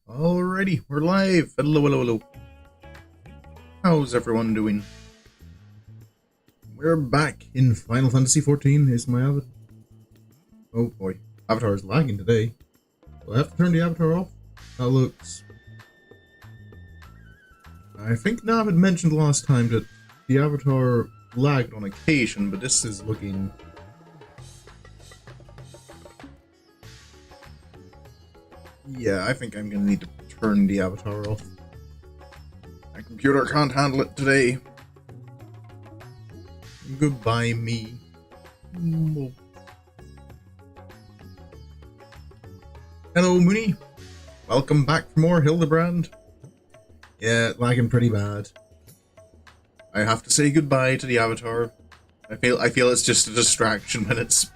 Alrighty, we're live. Hello, hello, hello. How's everyone doing? We're back in Final Fantasy XIV. Is my avatar? Oh boy, avatar is lagging today. Do I have to turn the avatar off? That looks. I think Nav had mentioned last time that the avatar lagged on occasion, but this is looking. Yeah, I think I'm gonna need to turn the avatar off. My computer can't handle it today. Goodbye, me. Hello, Mooney. Welcome back for more Hildibrand. Yeah, lagging pretty bad. I have to say goodbye to the avatar. I feel it's just a distraction when it's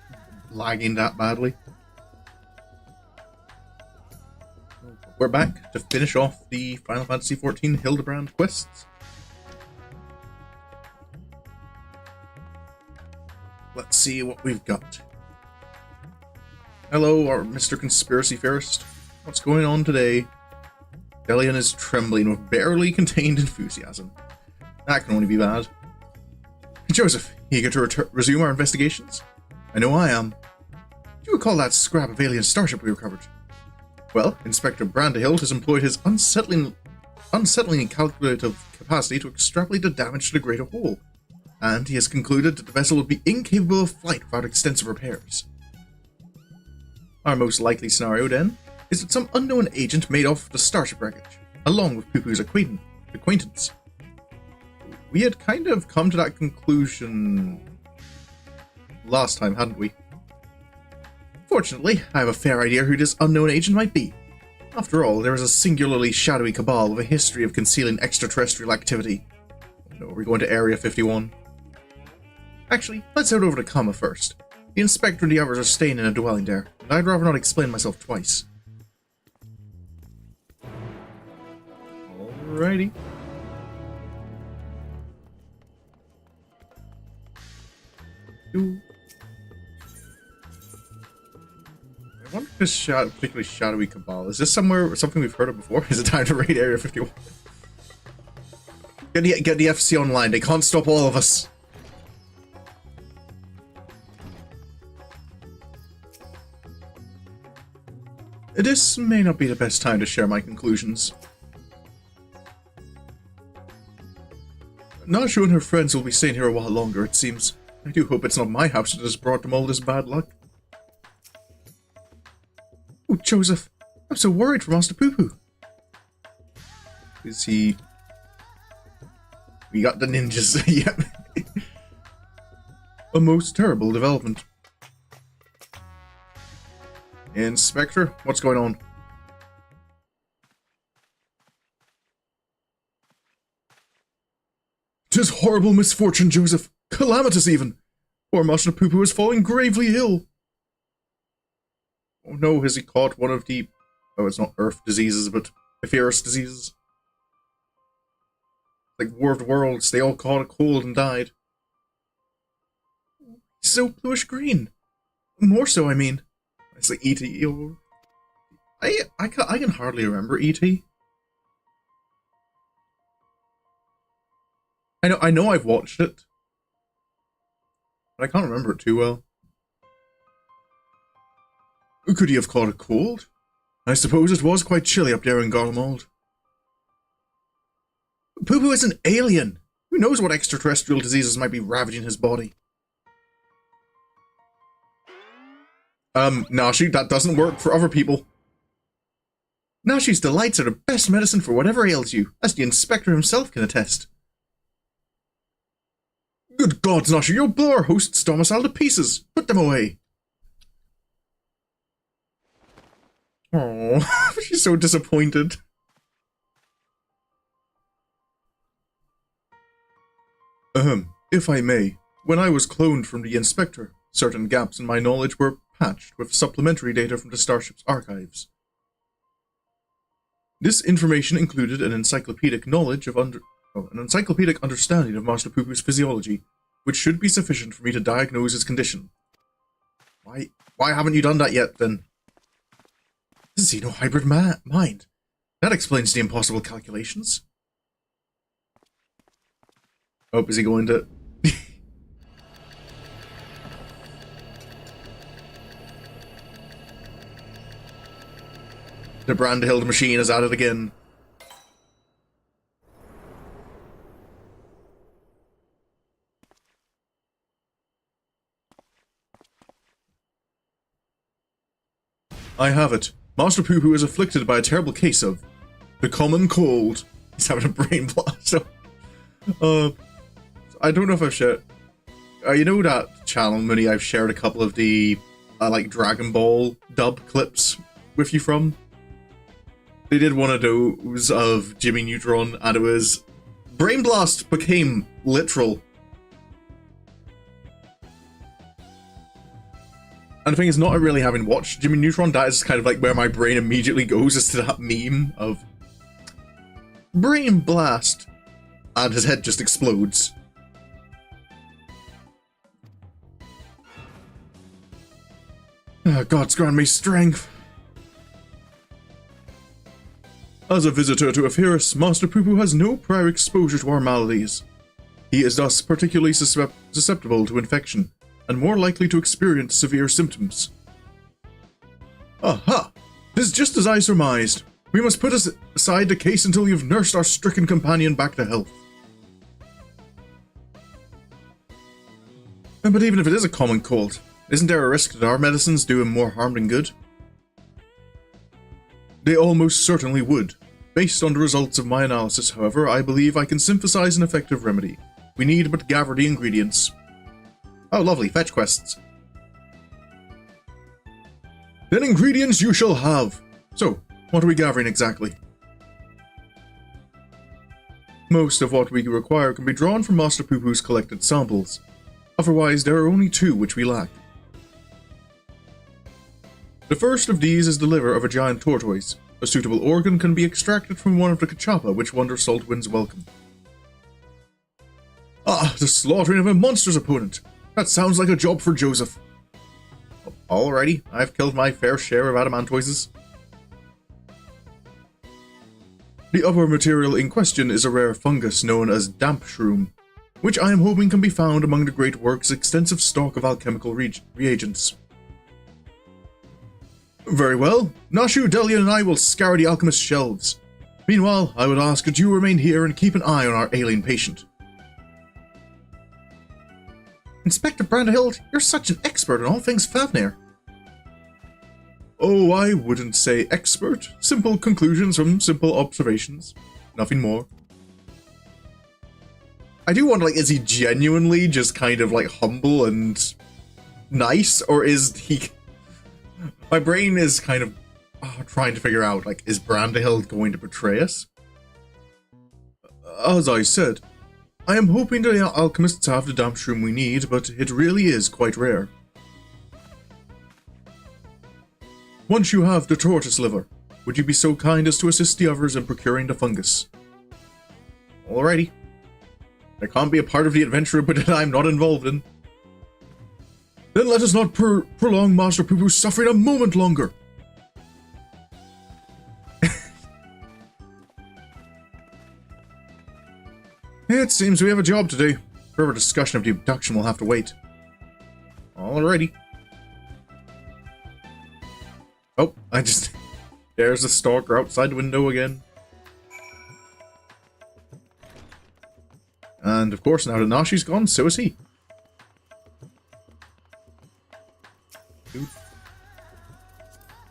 lagging that badly. We're back to finish off the Final Fantasy XIV Hildibrand quests. Let's see what we've got. Hello, our Mr. Conspiracy Theorist. What's going on today? Delion is trembling with barely contained enthusiasm. That can only be bad. Joseph, eager to resume our investigations? I know I am. Do you recall that scrap of alien starship we recovered? Well, Inspector Brandihild has employed his unsettlingly calculative capacity to extrapolate the damage to the greater whole, and he has concluded that the vessel would be incapable of flight without extensive repairs. Our most likely scenario, then, is that some unknown agent made off the starship wreckage, along with Pupu's acquaintance. We had kind of come to that conclusion last time, hadn't we? Fortunately, I have a fair idea who this unknown agent might be. After all, there is a singularly shadowy cabal with a history of concealing extraterrestrial activity. Oh no, we're going to Area 51. Actually, let's head over to Kama first. The Inspector and the others are staying in a dwelling there, and I'd rather not explain myself twice. Alrighty. I wonder if this particularly shadowy cabal, is this something we've heard of before? Is it time to raid Area 51? Get the FC online, they can't stop all of us. This may not be the best time to share my conclusions. Nashu and her friends will be staying here a while longer, it seems. I do hope it's not my house that has brought them all this bad luck. Oh, Joseph, I'm so worried for Master Pupu. Is he... We got the ninjas, yep. A most terrible development. Inspector, what's going on? "'Tis horrible misfortune, Joseph. Calamitous, even. Poor Master Pupu is falling gravely ill. Oh no, has he caught one of the... Oh, it's not Earth diseases, but Epheris diseases? Like War of the Worlds, they all caught a cold and died. He's so bluish-green. More so, I mean. It's like E.T. or... I can hardly remember E.T. I know I've watched it, but I can't remember it too well. Could he have caught a cold? I suppose it was quite chilly up there in Garlemald. Pupu is an alien! Who knows what extraterrestrial diseases might be ravaging his body? Nashu, that doesn't work for other people. Nashu's delights are the best medicine for whatever ails you, as the Inspector himself can attest. Good gods, Nashu, you'll blow our host's domicile to pieces! Put them away! Oh, she's so disappointed. If I may, when I was cloned from the Inspector, certain gaps in my knowledge were patched with supplementary data from the starship's archives. This information included an encyclopedic understanding of Master Pupu's physiology, which should be sufficient for me to diagnose his condition. Why haven't you done that yet, then? Xenohybrid mind. That explains the impossible calculations. Oh, is he going to... The Brandihild machine is at it again. I have it. Master Pupu is afflicted by a terrible case of the common cold. He's having a brain blast. I don't know if I've shared... you know that channel, Mooney, I've shared a couple of the, like, Dragon Ball dub clips with you from? They did one of those of Jimmy Neutron, and it was... Brain blast became literal. And the thing is, not really having watched Jimmy Neutron, that is kind of like where my brain immediately goes, is to that meme of... Brain blast! And his head just explodes. God's grant me strength. As a visitor to Epirus, Master Pupu has no prior exposure to our maladies. He is thus particularly susceptible to infection, and more likely to experience severe symptoms. Aha! 'Tis just as I surmised. We must put aside the case until you've nursed our stricken companion back to health. But even if it is a common cold, isn't there a risk that our medicines do him more harm than good? They almost certainly would. Based on the results of my analysis, however, I believe I can synthesize an effective remedy. We need but gather the ingredients. Oh, lovely, fetch quests. Then ingredients you shall have. So, what are we gathering exactly? Most of what we require can be drawn from Master Pupu's collected samples. Otherwise, there are only two which we lack. The first of these is the liver of a giant tortoise. A suitable organ can be extracted from one of the cachapa which Wonder Salt winds welcome. Ah, the slaughtering of a monster's opponent! That sounds like a job for Joseph. Alrighty, I've killed my fair share of adamantoises. The other material in question is a rare fungus known as damp shroom, which I am hoping can be found among the Great Work's extensive stock of alchemical reagents. Very well. Nashu, Delion, and I will scour the alchemist's shelves. Meanwhile, I would ask that you remain here and keep an eye on our alien patient. Inspector Brandihild, you're such an expert in all things Thavnir. Oh, I wouldn't say expert. Simple conclusions from simple observations. Nothing more. I do wonder, like, is he genuinely just kind of, like, humble and nice? Or is he... My brain is kind of trying to figure out, like, is Brandihild going to betray us? As I said, I am hoping the alchemists have the damp shroom we need, but it really is quite rare. Once you have the tortoise liver, would you be so kind as to assist the others in procuring the fungus? Alrighty. I can't be a part of the adventure, but that I'm not involved in. Then let us not prolong Master Pupu's suffering a moment longer. It seems we have a job to do. Further discussion of the abduction will have to wait. Alrighty. Oh, there's the stalker outside the window again. And of course, now that Nashu's gone, so is he. Dude.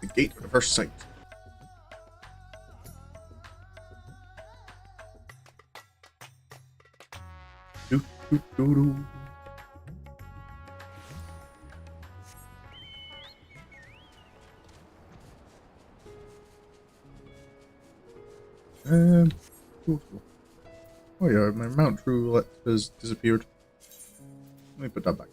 The gate at first sight. Do, do, do, do. Oh yeah, my mount roulette has disappeared. Let me put that back.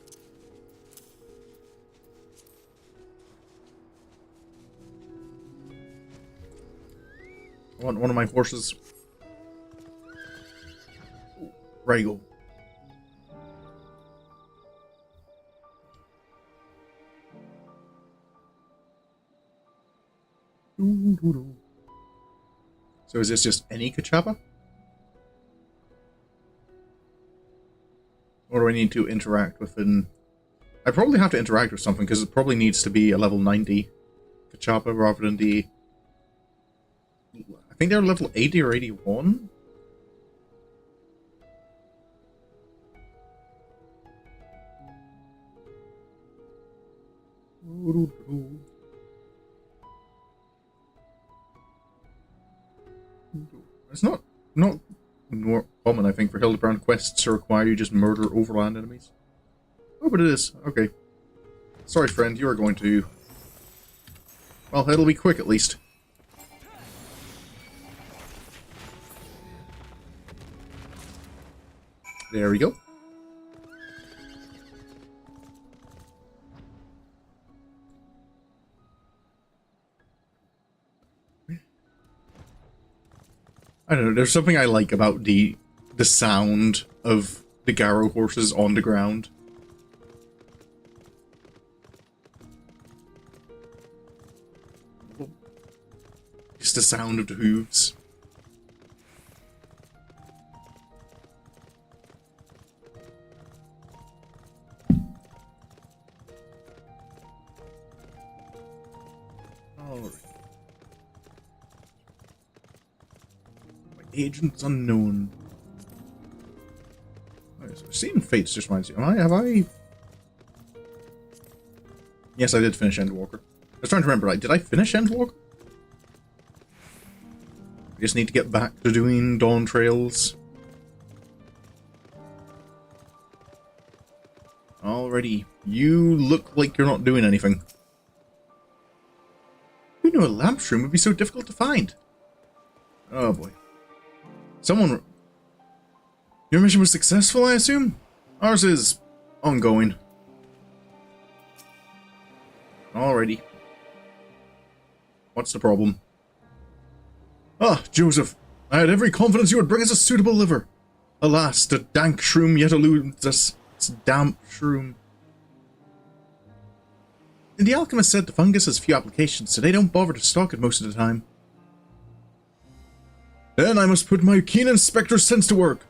I want one of my horses. Ready to go. So is this just any Kachapa? Or do I need to interact with an... I probably have to interact with something, because it probably needs to be a level 90 Kachapa rather than the... I think they're level 80 or 81? It's not more common, I think, for Hildibrand quests to require you just murder overland enemies. Oh, but it is. Okay. Sorry, friend, you are going to... Well, it'll be quick, at least. There we go. I don't know, there's something I like about the sound of the Garrow horses on the ground. Just the sound of the hooves. Alright. Agents unknown. Right, so seeing Fates just reminds me. Have I? Yes, I did finish Endwalker. I was trying to remember, like, did I finish Endwalker? I just need to get back to doing Dawn Trails. Alrighty. You look like you're not doing anything. Who knew a lamp shroom would be so difficult to find? Oh boy. Someone... Your mission was successful, I assume? Ours is... ongoing. Alrighty. What's the problem? Ah, Joseph. I had every confidence you would bring us a suitable liver. Alas, the dank shroom yet eludes us. It's damp shroom. The alchemist said the fungus has few applications, so they don't bother to stock it most of the time. Then I must put my keen inspector's sense to work.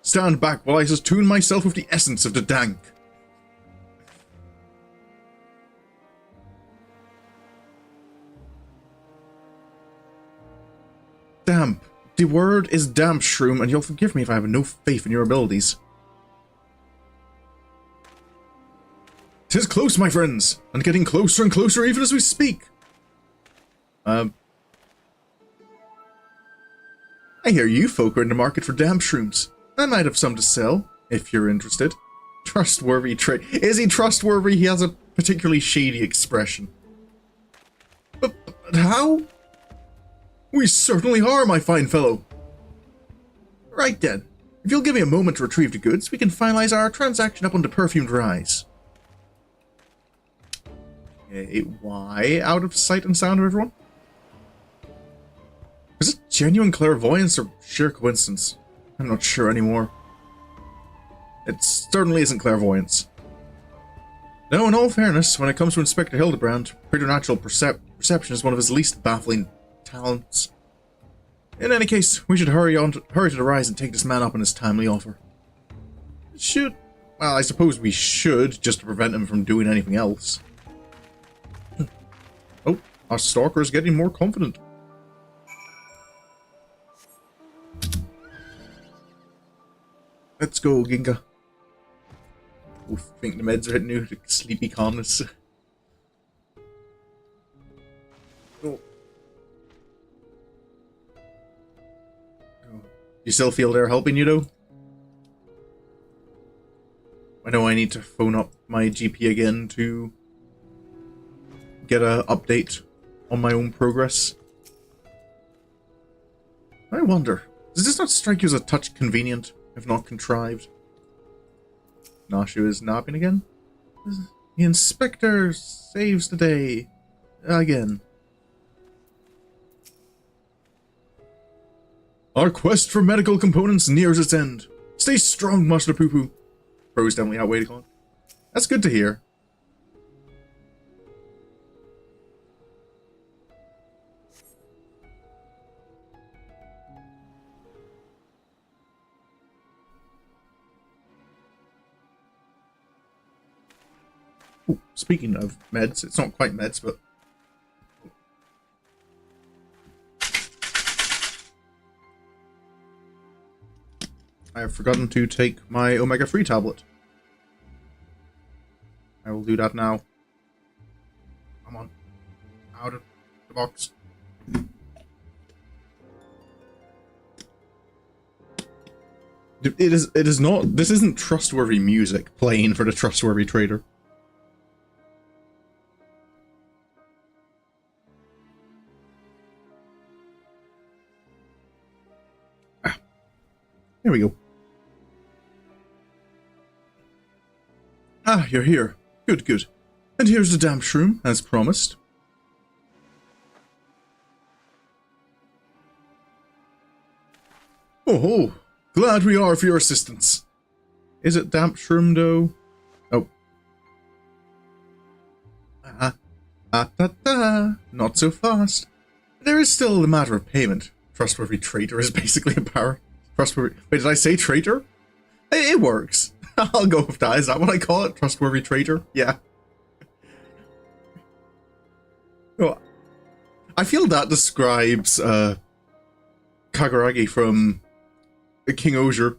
Stand back while I attune myself with the essence of the dank. Damp. The word is damp, shroom, and you'll forgive me if I have no faith in your abilities. 'Tis close, my friends, and getting closer and closer even as we speak. I hear you folk are in the market for damp shrooms. I might have some to sell, if you're interested. Trustworthy trade. Is he trustworthy? He has a particularly shady expression. But how? We certainly are, my fine fellow. Right then. If you'll give me a moment to retrieve the goods, we can finalize our transaction up on the perfumed rise. Why out of sight and sound of everyone? Is it genuine clairvoyance or sheer coincidence? I'm not sure anymore. It certainly isn't clairvoyance. No, in all fairness, when it comes to Inspector Hildibrand, preternatural perception is one of his least baffling talents. In any case, we should hurry to the rise and take this man up on his timely offer. Well, I suppose we should, just to prevent him from doing anything else. Oh, our stalker is getting more confident. Let's go, Ginga. I think the meds are hitting you, like sleepy calmness. Oh. You still feel they're helping you, though? I know I need to phone up my GP again to get an update on my own progress. I wonder, does this not strike you as a touch convenient, if not contrived? Nashu is napping again? The inspector saves the day. Again. Our quest for medical components nears its end. Stay strong, Master Pupu. Pros definitely outweigh the con. That's good to hear. Ooh, speaking of meds, it's not quite meds, but... I have forgotten to take my omega-3 tablet. I will do that now. Come on. Out of the box. It is not... This isn't trustworthy music playing for the trustworthy trader. Ah. There we go. Ah, you're here. Good, good. And here's the damp shroom, as promised. Oh ho! Glad we are for your assistance. Is it damp shroom, though? Oh. Not so fast. There is still the matter of payment. Trustworthy traitor is basically a power. Trustworthy... Wait, did I say traitor? It works. I'll go with that. Is that what I call it? Trustworthy traitor? Yeah. Oh, I feel that describes Kaguragi from King Osier.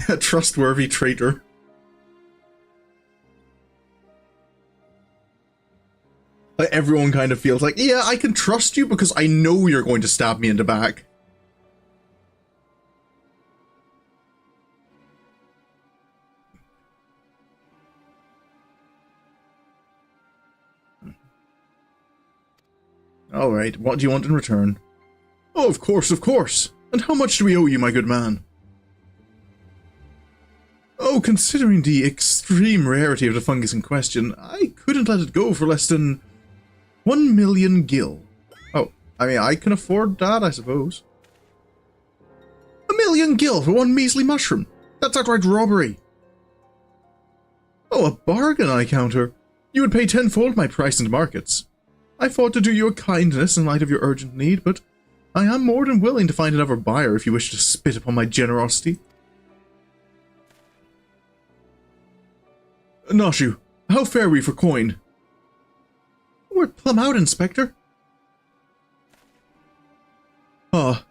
A trustworthy traitor. Like, everyone kind of feels like, yeah, I can trust you because I know you're going to stab me in the back. Alright, what do you want in return? Oh, of course, of course. And how much do we owe you, my good man? Oh, considering the extreme rarity of the fungus in question, I couldn't let it go for less than 1 million gil. Oh, I mean, I can afford that, I suppose. 1 million gil for one measly mushroom? That's outright robbery. Oh, a bargain, I counter. You would pay tenfold my price in the markets. I thought to do you a kindness in light of your urgent need, but I am more than willing to find another buyer if you wish to spit upon my generosity. Nashu, how fare we for coin? We're plumb out, Inspector. Ah,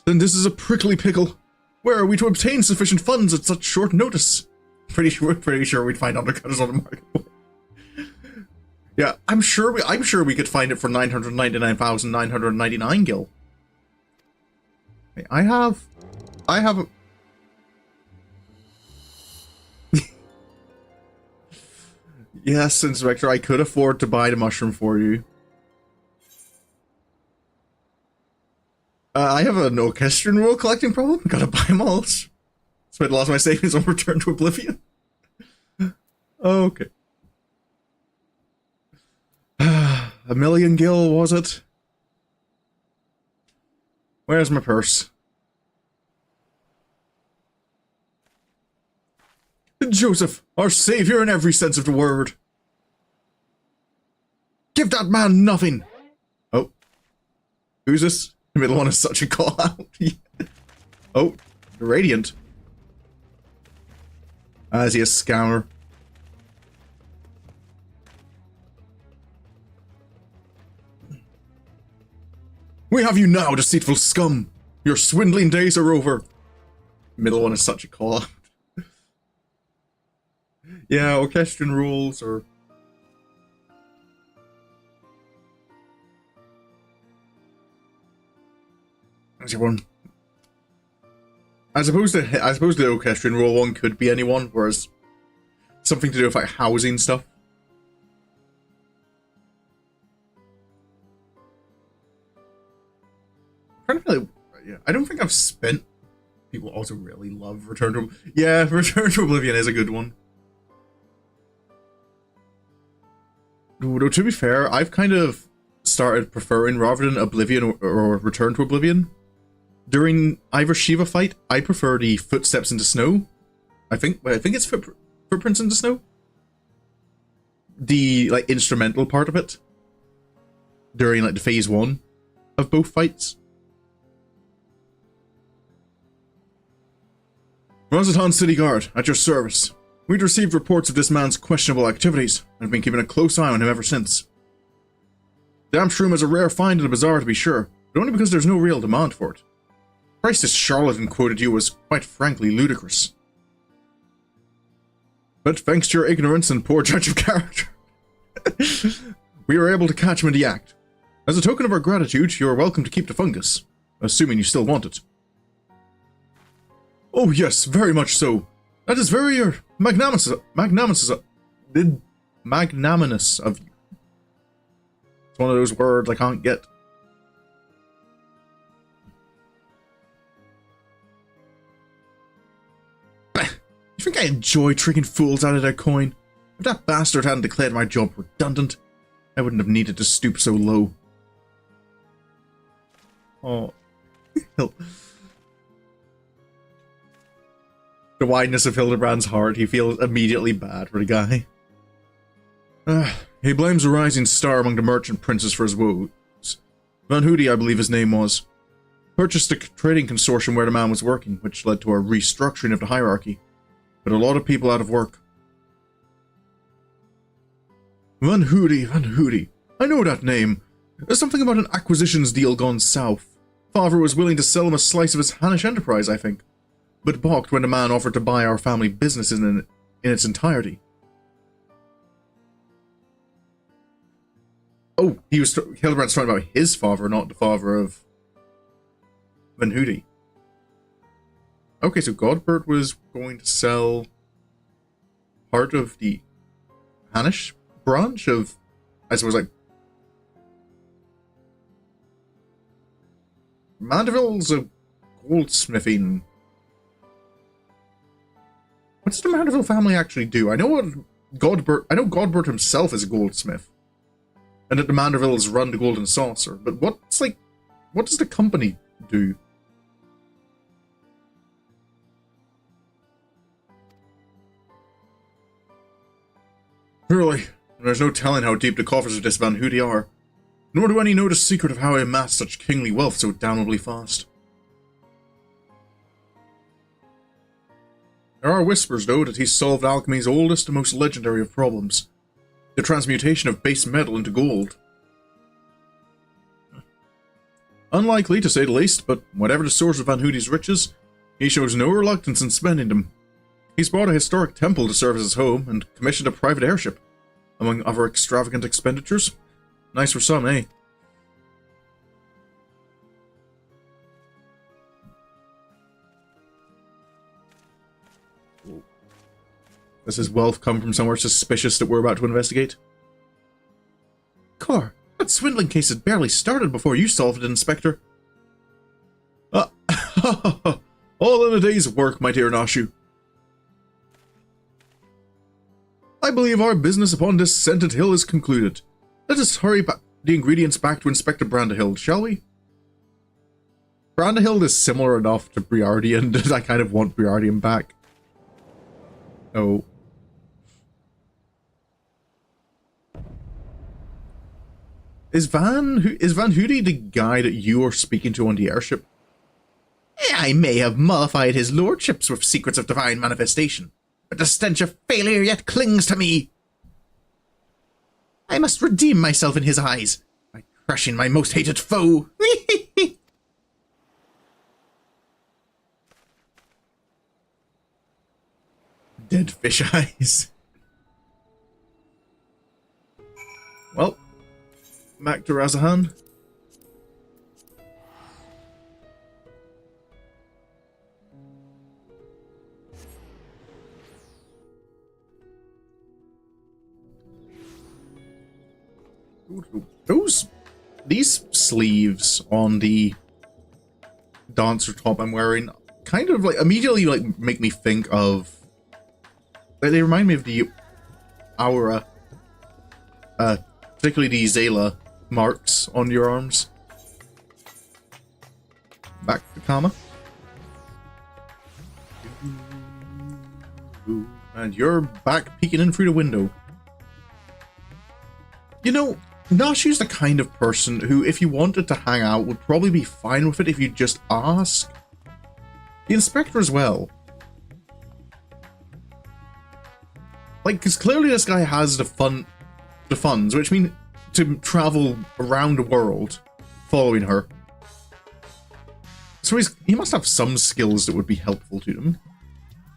then this is a prickly pickle. Where are we to obtain sufficient funds at such short notice? Pretty sure we'd find undercutters on the market. Yeah, I'm sure we could find it for 999,999 gil. I have a... Yes, Inspector, I could afford to buy the mushroom for you. I have an orchestrion rule collecting problem. Gotta buy them all. Spent a lot of my savings on Return to Oblivion. Okay. 1 million gil, was it? Where's my purse? Joseph, our savior in every sense of the word. Give that man nothing. Oh. Who's this? The middle one is such a call out. Oh, Radiant. Is he a scammer? We have you now, deceitful scum! Your swindling days are over! Middle one is such a call-out. Yeah, orchestrion rules or... How's your one? I suppose the orchestrion rule one could be anyone, whereas something to do with like housing stuff. I'm trying to feel like, yeah, I don't think I've spent. People also really love Return to... Yeah, Return to Oblivion is a good one. Though, to be fair, I've kind of started preferring, rather than Oblivion or Return to Oblivion, during either Shiva fight, I prefer the Footsteps into Snow. I think it's Footprints into Snow. The, like, instrumental part of it. During, like, the phase 1 of both fights. Rosatan City Guard, at your service. We'd received reports of this man's questionable activities, and have been keeping a close eye on him ever since. Damn shroom is a rare find in a bazaar to be sure, but only because there's no real demand for it. The price this charlatan quoted you was, quite frankly, ludicrous. But thanks to your ignorance and poor judge of character, we were able to catch him in the act. As a token of our gratitude, you are welcome to keep the fungus, assuming you still want it. Oh yes, very much so. That is very magnanimous of you. It's one of those words I can't get. You think I enjoy tricking fools out of their coin? If that bastard hadn't declared my job redundant, I wouldn't have needed to stoop so low. Oh. The wideness of Hildibrand's heart, he feels immediately bad for the guy. He blames a rising star among the merchant princes for his woes. Van Hoody, I believe his name was, purchased a trading consortium where the man was working, which led to a restructuring of the hierarchy. But a lot of people out of work. Van Hoody. I know that name. There's something about an acquisitions deal gone south. Father was willing to sell him a slice of his Hannish enterprise, I think, but balked when the man offered to buy our family business in its entirety. Oh, Hildibrand's talking about his father, not the father of Van Hoody. Okay, so Godbert was going to sell part of the Hannish branch of, I suppose, like, Mandeville's a goldsmithing. What does the Mandeville family actually do? I know Godbert himself is a goldsmith, and that the Mandervilles run the Golden Saucer. But what does the company do? Really, there's no telling how deep the coffers of this Van Hoody are. Nor do any know the secret of how he amassed such kingly wealth so damnably fast. There are whispers, though, that he solved alchemy's oldest and most legendary of problems, the transmutation of base metal into gold. Unlikely, to say the least, but whatever the source of Van Hoody's riches, he shows no reluctance in spending them. He's bought a historic temple to serve as his home, and commissioned a private airship, among other extravagant expenditures. Nice for some, eh? Does his wealth come from somewhere suspicious that we're about to investigate? Cor, that swindling case had barely started before you solved it, Inspector. All in a day's work, my dear Nashu. I believe our business upon this scented hill is concluded. Let us hurry the ingredients back to Inspector Brandihild, shall we? Brandihild is similar enough to Briardian that I kind of want Briardian back. Oh. Is Van Hoody the guy that you are speaking to on the airship? I may have mollified his lordships with secrets of divine manifestation, but the stench of failure yet clings to me. I must redeem myself in his eyes by crushing my most hated foe. Dead fish eyes. Well, back to Razahan. These sleeves on the dancer top I'm wearing kind of like immediately like make me think of, they remind me of the aura, particularly the Zayla marks on your arms. Back to Kama. And you're back peeking in through the window. You know, Nashu's the kind of person who, if you wanted to hang out, would probably be fine with it if you just ask. The Inspector as well. Like, because clearly this guy has the funds, which mean to travel around the world following her. So he must have some skills that would be helpful to them.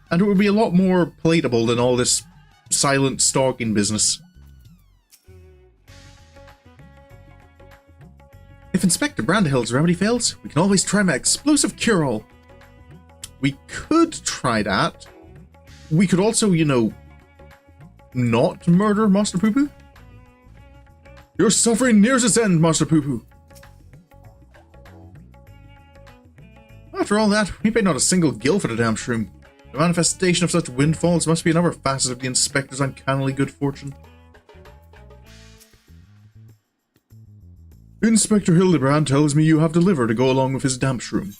And it would be a lot more palatable than all this silent stalking business. If Inspector Brandihild's remedy fails, we can always try my explosive cure-all. We could try that. We could also, you know, not murder Master Pupu. Your suffering nears its end, Master Pupu. After all that, we paid not a single gil for the damn shroom. The manifestation of such windfalls must be another facet of the Inspector's uncannily good fortune. Inspector Hildibrand tells me you have the liver to go along with his damp shroom.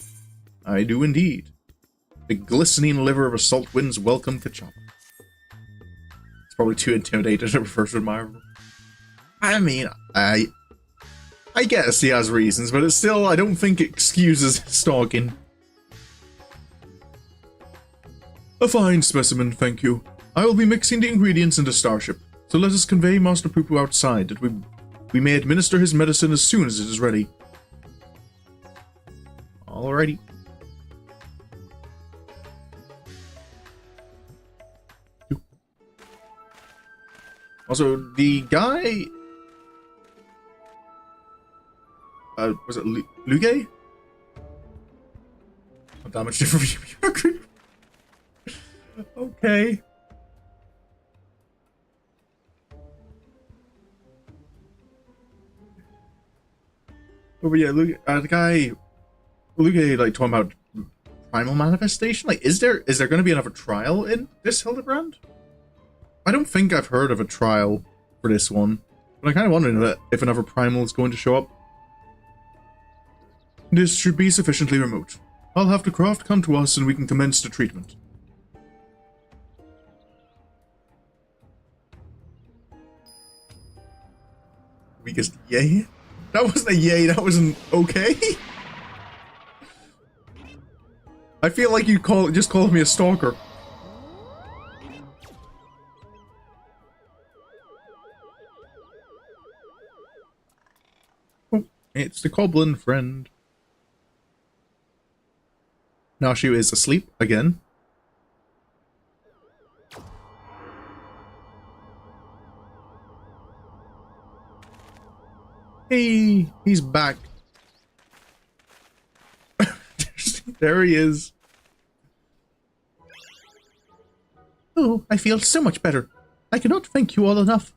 I do indeed. The glistening liver of a salt wind's welcome kachapa. It's probably too intimidating to refer to admirable. I mean, I guess he has reasons, but it's still, I don't think it excuses stalking. A fine specimen, thank you. I will be mixing the ingredients in the starship, so let us convey Master Pupu outside, that we may administer his medicine as soon as it is ready. Alrighty. Also, the guy... was it Luge? Not that much different from you. Okay. Oh, but yeah, Luge, the guy... Luge, like, talking about primal manifestation? Like, is there going to be another trial in this Hildibrand? I don't think I've heard of a trial for this one, but I'm kind of wondering if another primal is going to show up. This should be sufficiently remote. I'll have the craft come to us and we can commence the treatment. Weakest yay? That wasn't a yay, that was an okay? I feel like you just called me a stalker. Oh, it's the goblin friend. Nashu is asleep again. Hey, he's back. There he is. Oh, I feel so much better. I cannot thank you all enough.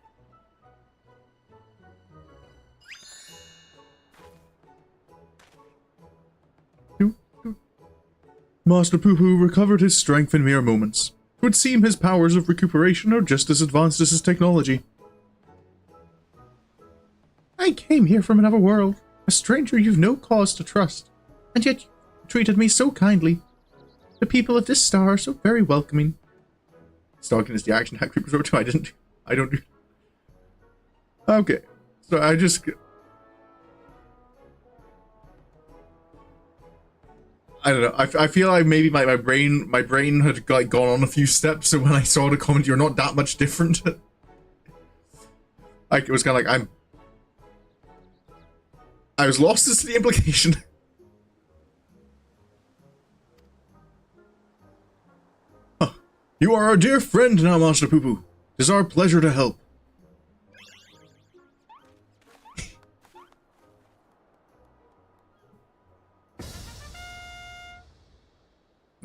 Master Pupu recovered his strength in mere moments. It would seem his powers of recuperation are just as advanced as his technology. I came here from another world, a stranger you've no cause to trust, and yet you treated me so kindly. The people of this star are so very welcoming. Stalking is the action that creepers wrote to. I don't do. Okay, so I don't know. I feel like maybe my brain had like gone on a few steps, so when I saw the comment, you're not that much different. Like it was kind of like I was lost as to the implication. Huh. You are our dear friend now, Master Pupu. It is our pleasure to help.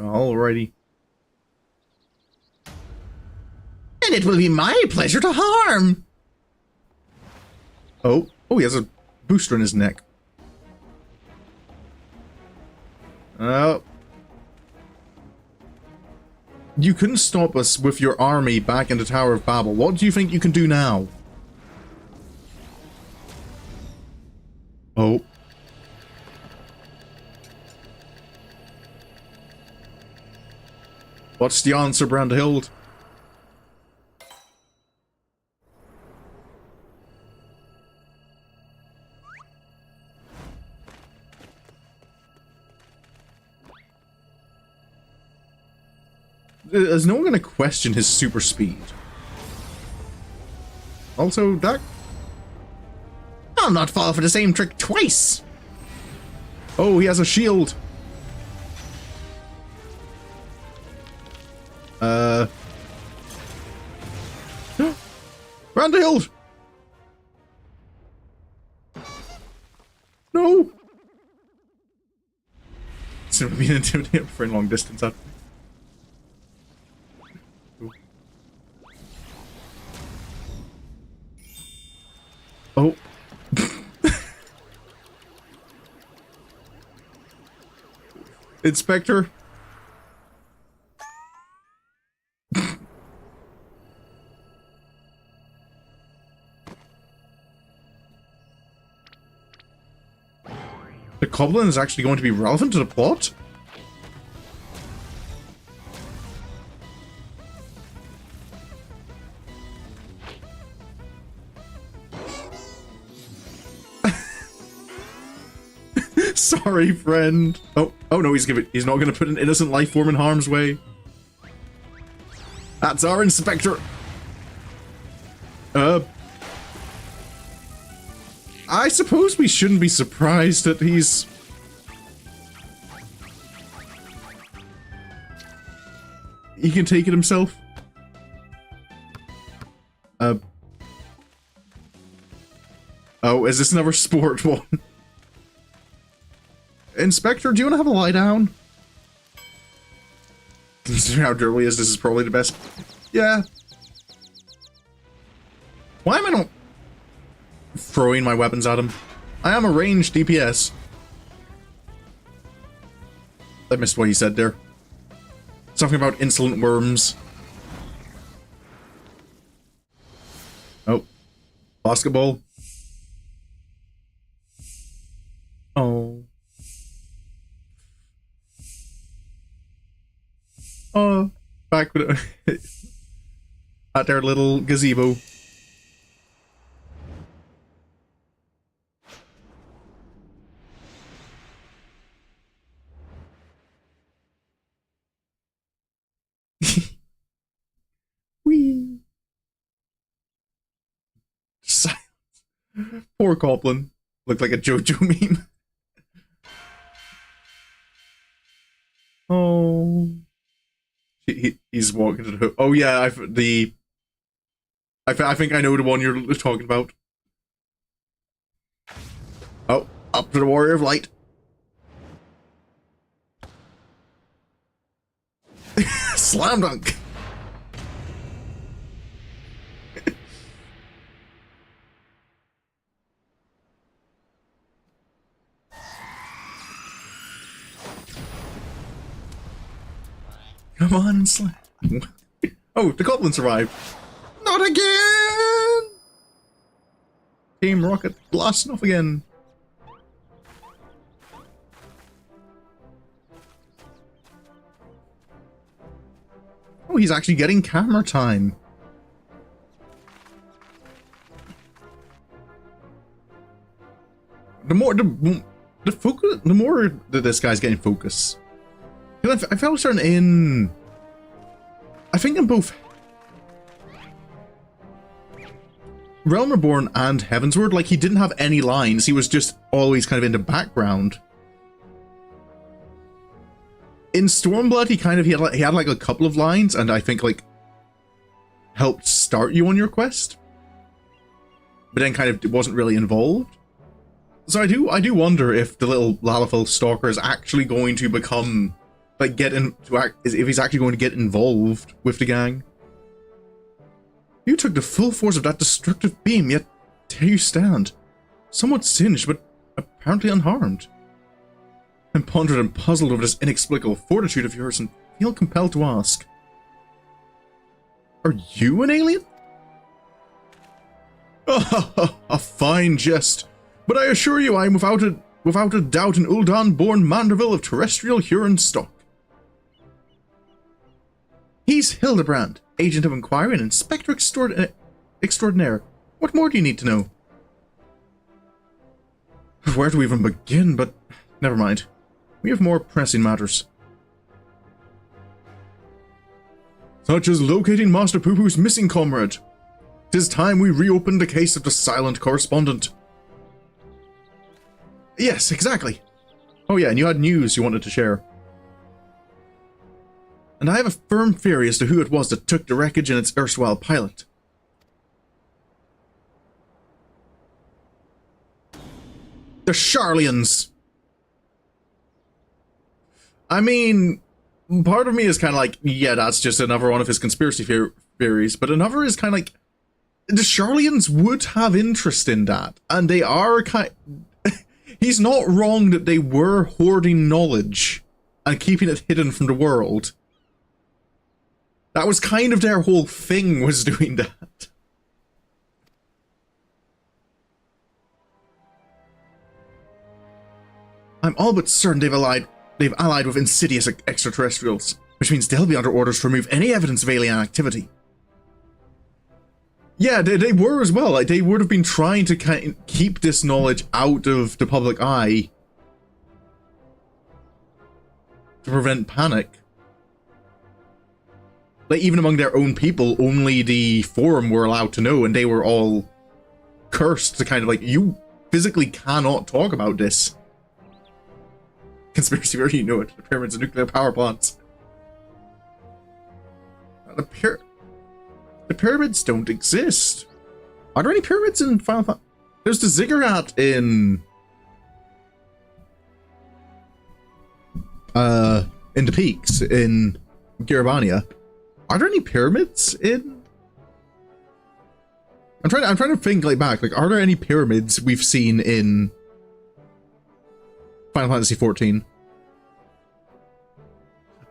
Alrighty. And it will be my pleasure to harm. Oh, he has a booster in his neck. Oh. You couldn't stop us with your army back in the Tower of Babel. What do you think you can do now? Oh. What's the answer, Brandihild? Is no one going to question his super speed? Also, that... I'll not fall for the same trick twice! Oh, he has a shield! Brandihild! No! It's never been intimidated for a long distance up. Oh. Inspector. The goblin is actually going to be relevant to the plot? Sorry, friend. Oh no, he's not going to put an innocent life form in harm's way. That's our inspector. I suppose we shouldn't be surprised that he's... He can take it himself. Oh, is this another sport one? Inspector, do you want to have a lie down? Considering how dirty he is, this is probably the best. Yeah. Why am I not throwing my weapons at him? I am a ranged DPS. I missed what he said there. Something about insolent worms. Oh. Basketball. Oh. Oh. Back with it. At their little gazebo. Whee! Silence. Poor Goblin. Looked like a JoJo meme. Oh. He's walking to the hook. Oh yeah, I think I know the one you're talking about. Oh, up to the Warrior of Light. Slam dunk. Come on and slam. Oh, the Goblin survived. Not again! Team Rocket blasting off again. Oh, he's actually getting camera time. The more that this guy's getting focus. I felt certain in... I think in both Realm Reborn and Heavensward, like, he didn't have any lines. He was just always kind of in the background. In Stormblood, he had like a couple of lines, and I think like helped start you on your quest, but then kind of wasn't really involved. So I do wonder if the little Lalafell Stalker is actually going to become like if he's actually going to get involved with the gang. You took the full force of that destructive beam, yet there you stand, somewhat singed but apparently unharmed. I'm pondered and puzzled over this inexplicable fortitude of yours and feel compelled to ask. Are you an alien? A fine jest, but I assure you I am without a doubt an Ul'dan-born Mandeville of terrestrial Huron stock. He's Hildibrand, Agent of Inquiry and Inspector Extraordinaire. What more do you need to know? Where do we even begin, but never mind. We have more pressing matters. Such as locating Master Pupu's missing comrade. 'Tis time we reopened the case of the silent correspondent. Yes, exactly. Oh yeah, and you had news you wanted to share. And I have a firm theory as to who it was that took the wreckage and its erstwhile pilot. The Sharlians! I mean, part of me is kind of like, yeah, that's just another one of his conspiracy theories, but another is kind of like, the Sharlians would have interest in that, and they are kind... He's not wrong that they were hoarding knowledge and keeping it hidden from the world. That was kind of their whole thing, was doing that. I'm all but certain they've allied with insidious extraterrestrials, which means they'll be under orders to remove any evidence of alien activity. Yeah, they were as well. Like, they would have been trying to kind of keep this knowledge out of the public eye to prevent panic. Like, even among their own people, only the Forum were allowed to know, and they were all cursed to kind of like, you physically cannot talk about this. Conspiracy theory, you know it. The pyramids and nuclear power plants. The pyramids don't exist. Are there any pyramids in Final Fantasy? There's the ziggurat in the peaks in Garabania. Are there any pyramids in? I'm trying to think like back. Like, are there any pyramids we've seen in Final Fantasy XIV?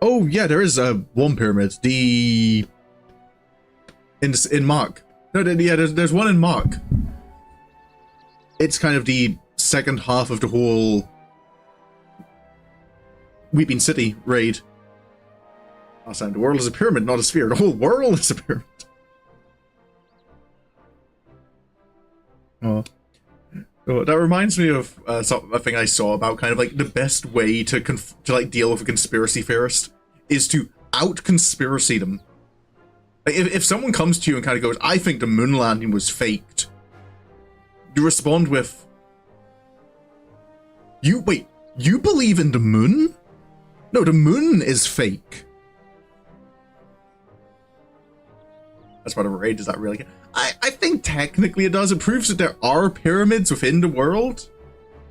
Oh yeah, there is one pyramid. In Mach. No, yeah, there's one in Mach. It's kind of the second half of the whole Weeping City raid. Last time, the world is a pyramid, not a sphere. The whole world is a pyramid. Oh, that reminds me of a thing I saw about kind of like the best way to like deal with a conspiracy theorist is to out-conspiracy them. Like if someone comes to you and kind of goes, I think the moon landing was faked, you respond with, you believe in the moon? No, the moon is fake. That's part of a raid, does that really? I think technically it does. It proves that there are pyramids within the world.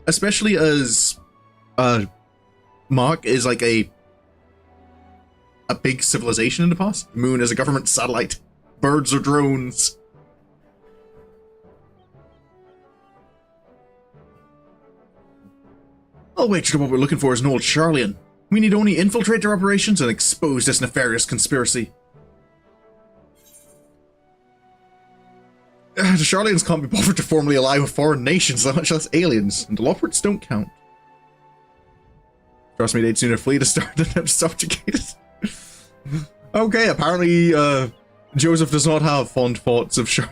Especially as Mach is like a big civilization in the past. The moon is a government satellite. Birds are drones. I'll wager what we're looking for is an old Sharlian. We need only infiltrate their operations and expose this nefarious conspiracy. The Sharlians can't be bothered to formally ally with foreign nations, much less aliens, and the Loports don't count. Trust me, they'd sooner flee to start than have subjugated. Okay, apparently, Joseph does not have fond thoughts of Sharlians.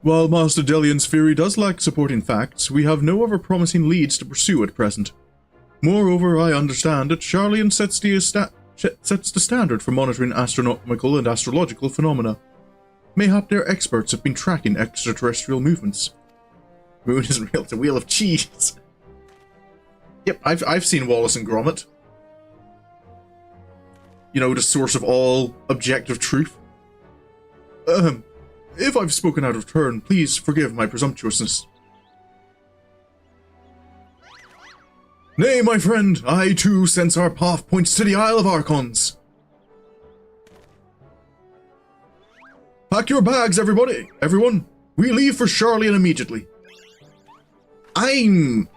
While Master Delion's theory does lack supporting facts, we have no other promising leads to pursue at present. Moreover, I understand that Sharlian sets the standard for monitoring astronomical and astrological phenomena. Mayhap their experts have been tracking extraterrestrial movements. Moon isn't real, it's a wheel of cheese. Yep, I've seen Wallace and Gromit. You know, the source of all objective truth. If I've spoken out of turn, please forgive my presumptuousness. Nay, my friend, I too sense our path points to the Isle of Archons. Pack your bags, everyone. We leave for Sharlian immediately. I'm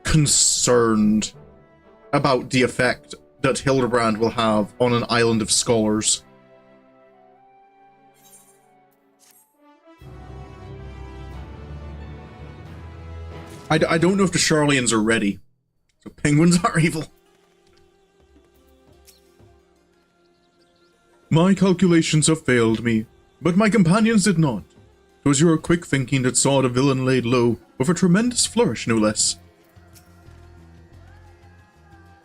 concerned about the effect that Hildibrand will have on an island of scholars. I don't know if the Sharlians are ready. So penguins are evil. My calculations have failed me, but my companions did not. 'Twas your quick thinking that saw the villain laid low, with a tremendous flourish, no less.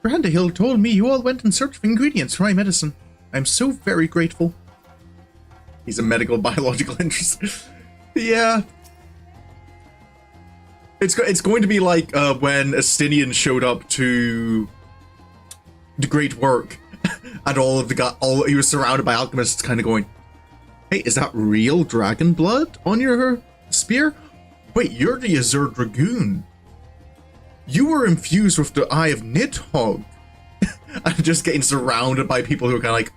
Brandihild told me you all went in search of ingredients for my medicine. I'm so very grateful. He's a medical biological interest. Yeah. It's going to be like when Astinian showed up to the Great Work, and he was surrounded by alchemists, kind of going, "Hey, is that real dragon blood on your spear? Wait, you're the Azure Dragoon. You were infused with the Eye of Nidhogg." And just getting surrounded by people who are kind of like,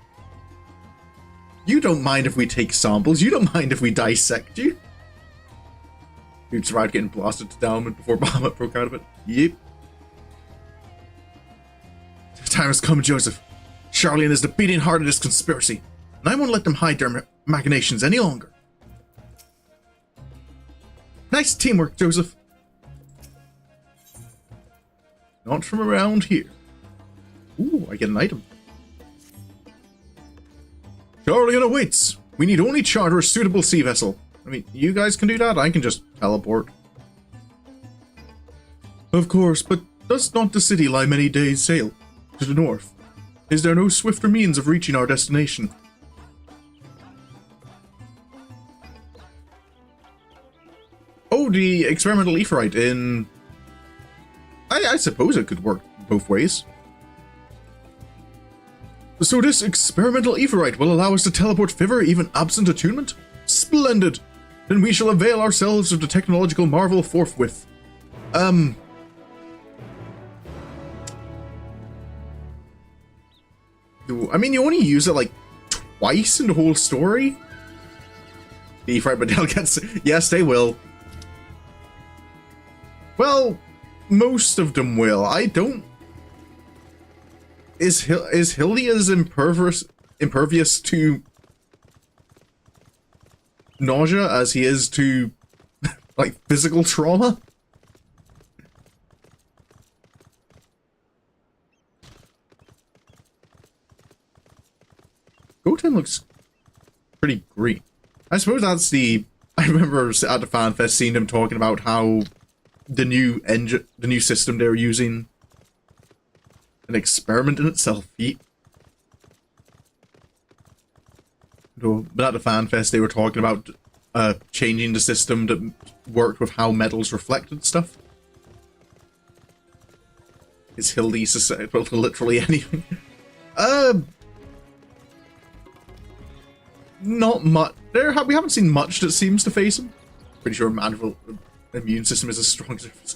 "You don't mind if we take samples? You don't mind if we dissect you?" Dude survived getting blasted to downward before Bahamut broke out of it. Yep. The time has come, Joseph. Charlian is the beating heart of this conspiracy, and I won't let them hide their machinations any longer. Nice teamwork, Joseph. Not from around here. Ooh, I get an item. Charlian awaits. We need only charter a suitable sea vessel. I mean, you guys can do that. I can just teleport. Of course, but does not the city lie many days' sail to the north? Is there no swifter means of reaching our destination? Oh, the experimental aephorite in... I suppose it could work both ways. So this experimental aephorite will allow us to teleport thither even absent attunement? Splendid! Then we shall avail ourselves of the technological marvel forthwith. I mean, you only use it like twice in the whole story? The aephorite Bedell gets... Yes, they will. Well, most of them will. I don't... Is Hildy as impervious to nausea as he is to, like, physical trauma? Goten looks pretty green. I suppose that's the... I remember at the FanFest seeing them talking about how the new engine, the new system they're using, an experiment in itself. But at the FanFest, they were talking about changing the system that worked with how metals reflected stuff. Is Hildy susceptible to literally anything? Not much. We haven't seen much that seems to face him. Pretty sure magical immune system is as strong as it.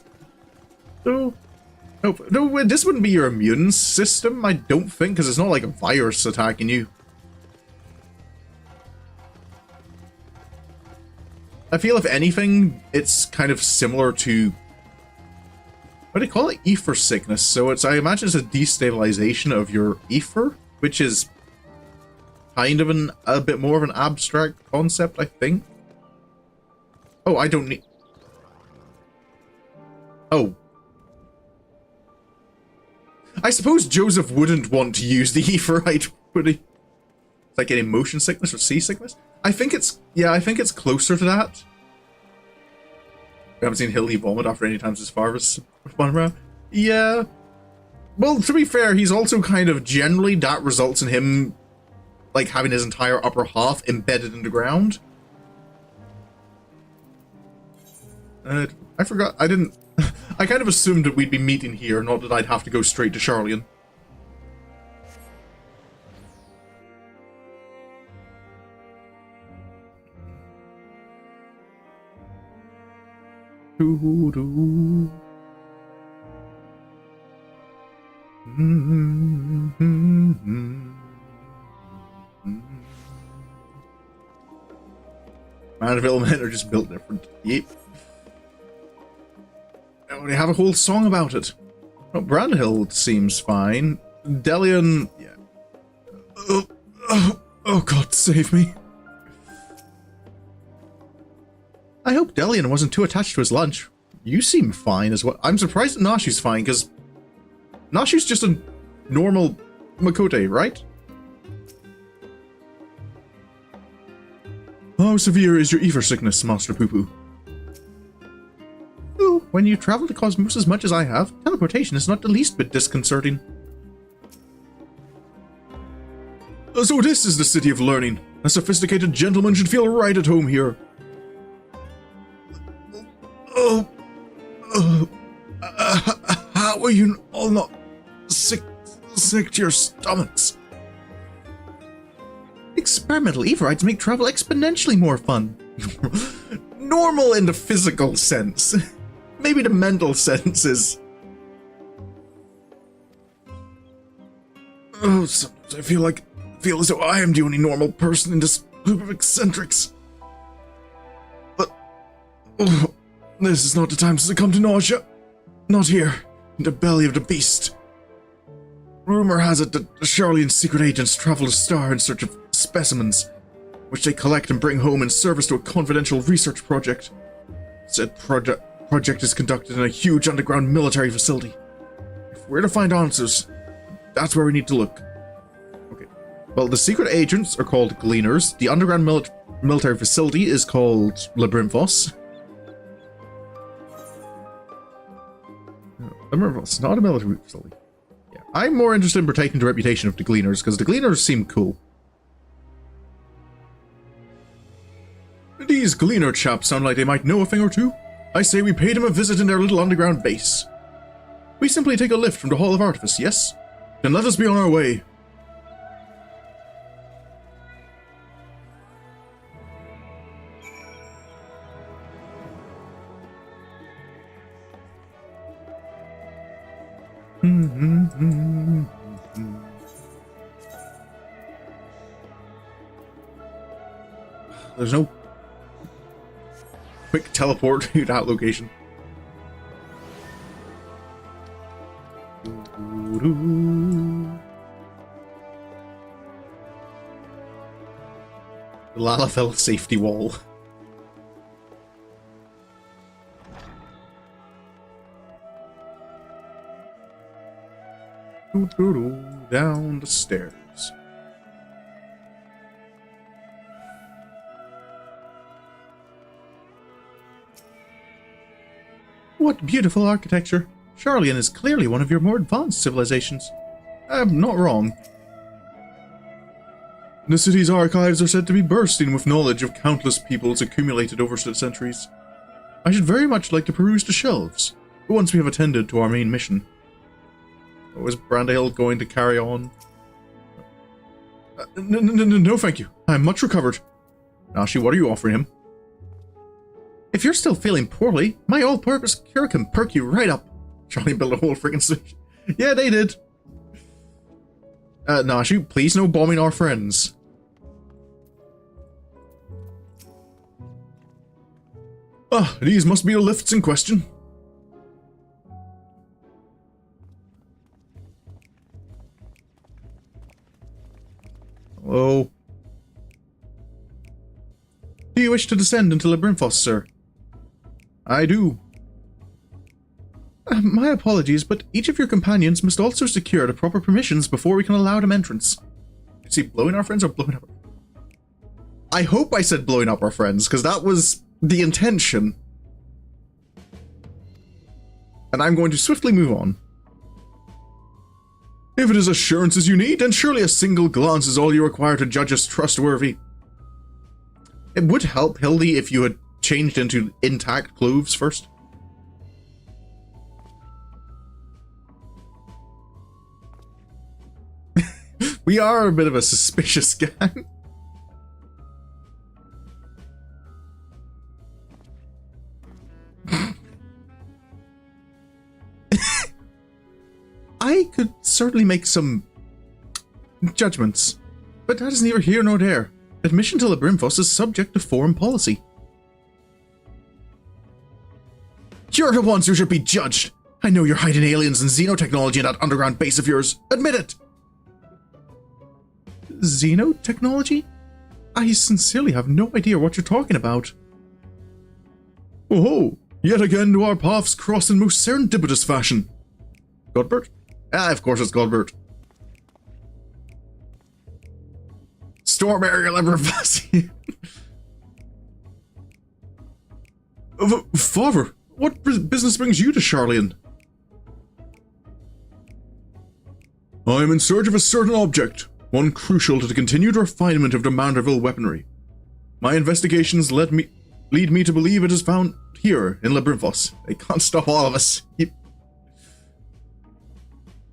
So, no, this wouldn't be your immune system, I don't think, because it's not like a virus attacking you. I feel if anything, it's kind of similar to... What do they call it? Ether sickness. So I imagine it's a destabilization of your ether, which is kind of a bit more of an abstract concept, I think. Oh, I don't need... Oh. I suppose Joseph wouldn't want to use the aephorite, would he? It's like getting motion sickness or seasickness? I think it's... Yeah, I think it's closer to that. We haven't seen Hildy vomit after any times as far as one around. Yeah. Well, to be fair, he's also kind of generally that results in him like having his entire upper half embedded in the ground. I forgot. I didn't... I kind of assumed that we'd be meeting here, not that I'd have to go straight to Charlian. Manville men are just built different. Yep. Oh, they have a whole song about it. Oh, Brandihild seems fine. Delion... Yeah. Oh, God, save me. I hope Delion wasn't too attached to his lunch. You seem fine as well. I'm surprised that Nashu's fine, because Nashu's just a normal Makote, right? How severe is your ether sickness, Master Pupu? Oh, when you travel to Cosmos as much as I have, teleportation is not the least bit disconcerting. So this is the city of learning. A sophisticated gentleman should feel right at home here. How are you all not sick to your stomachs? Experimental Everites make travel exponentially more fun. Normal in the physical sense. Maybe the mental sense is... Oh, sometimes I feel as though I am the only normal person in this group of eccentrics. But... Oh, this is not the time to succumb to nausea. Not here, in the belly of the beast. Rumor has it that the Charlian secret agents travel to Star in search of specimens, which they collect and bring home in service to a confidential research project. Said project is conducted in a huge underground military facility. If we're to find answers, that's where we need to look. Okay. Well, the secret agents are called Gleaners. The underground military facility is called Labyrinthos. Labyrinthos, not a military facility. Yeah, I'm more interested in protecting the reputation of the Gleaners, because the Gleaners seem cool. These Gleaner chaps sound like they might know a thing or two. I say we pay them a visit in their little underground base. We simply take a lift from the Hall of Artifice, yes? Then let us be on our way. There's no quick teleport to that location. The Lalafell safety wall. Down the stairs. What beautiful architecture. Charlian is clearly one of your more advanced civilizations. I'm not wrong. The city's archives are said to be bursting with knowledge of countless peoples accumulated over the centuries. I should very much like to peruse the shelves, once we have attended to our main mission. Oh, is Brandihild going to carry on? No, thank you. I'm much recovered. Nashu, what are you offering him? If you're still feeling poorly, my all-purpose cure can perk you right up. Charlie built a whole freaking switch. Yeah, they did. Nashu, please no bombing our friends. Ah, these must be the lifts in question. Hello. Do you wish to descend into Labyrinthos, sir? I do. My apologies, but each of your companions must also secure the proper permissions before we can allow them entrance. Is he blowing our friends or blowing up? I hope I said blowing up our friends, because that was the intention. And I'm going to swiftly move on. If it is assurances you need, then surely a single glance is all you require to judge us trustworthy. It would help, Hildy, if you had changed into intact clothes first. We are a bit of a suspicious gang. I could certainly make some judgments, but that is neither here nor there. Admission to Labyrinthos is subject to foreign policy. You're the ones who should be judged. I know you're hiding aliens and xenotechnology in that underground base of yours. Admit it! Xenotechnology? I sincerely have no idea what you're talking about. Oh, yet again do our paths cross in most serendipitous fashion. Godbert? Ah, of course it's Godbert. Storm area Labyrinthos. Father, what business brings you to Charlian? I am in search of a certain object. one crucial to the continued refinement of the Manderville weaponry. My investigations lead me to believe it is found here in Labyrinthos. They can't stop all of us.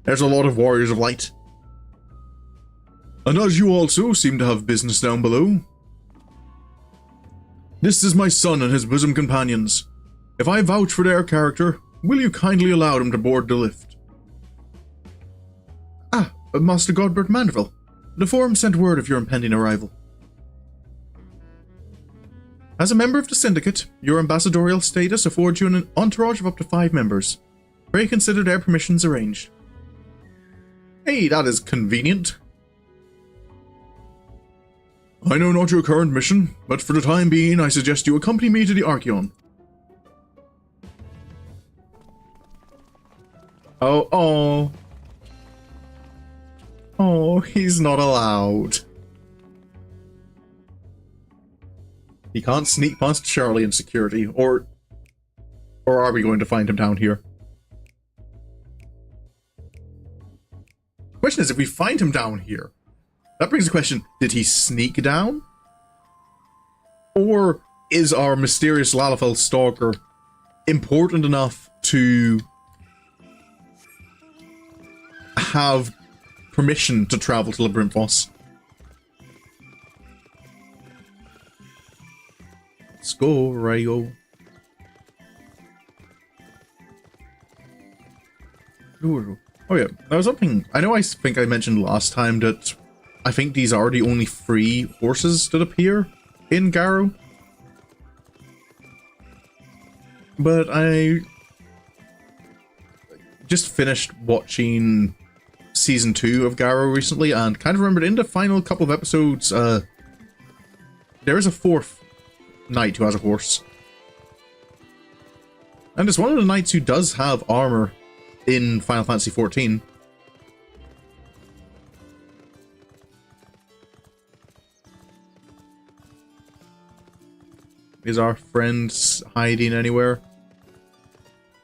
There's a lot of warriors of light. And as you also seem to have business down below. This is my son and his bosom companions. If I vouch for their character, will you kindly allow them to board the lift? Ah, Master Godbert Manderville. The Forum sent word of your impending arrival. As a member of the Syndicate, your ambassadorial status affords you an entourage of up to 5 members. Pray consider their permissions arranged. Hey, that is convenient. I know not your current mission, but for the time being, I suggest you accompany me to the Archeon. Oh, he's not allowed. He can't sneak past Charlie in security, or are we going to find him down here? The question is, if we find him down here, that brings the question, did he sneak down? Or is our mysterious Lalafell stalker important enough to have permission to travel to Labyrinthos? Let's go, Rayo. Oh yeah, that was something, I know I think I mentioned last time that I think these are the only free horses that appear in Garrow. But I just finished watching Season 2 of Garrow recently and kind of remembered in the final couple of episodes, there is a 4th knight who has a horse. And it's one of the knights who does have armor in Final Fantasy XIV. Is our friend hiding anywhere?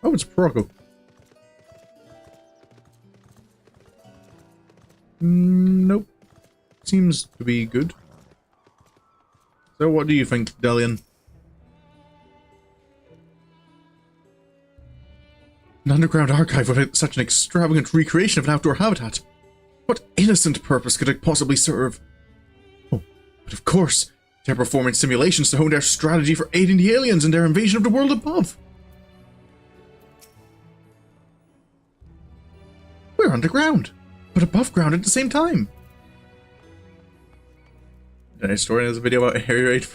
Oh, it's Proko. Nope. Seems to be good. So what do you think, Delion? An underground archive with such an extravagant recreation of an outdoor habitat. What innocent purpose could it possibly serve? Oh, but of course, they're performing simulations to hone their strategy for aiding the aliens in their invasion of the world above. We're underground, but above ground at the same time. The story has a video about Harry Raid.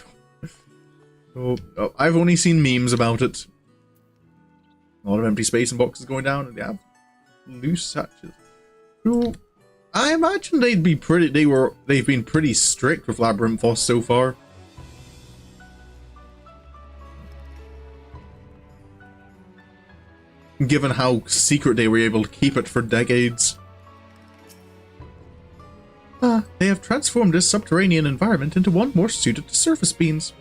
Oh, I've only seen memes about it. A lot of empty space and boxes going down, and they have loose hatches. So, I imagine they'd be pretty. They've been pretty strict with Labyrinthos so far. Given how secret they were able to keep it for decades. They have transformed this subterranean environment into one more suited to surface beams.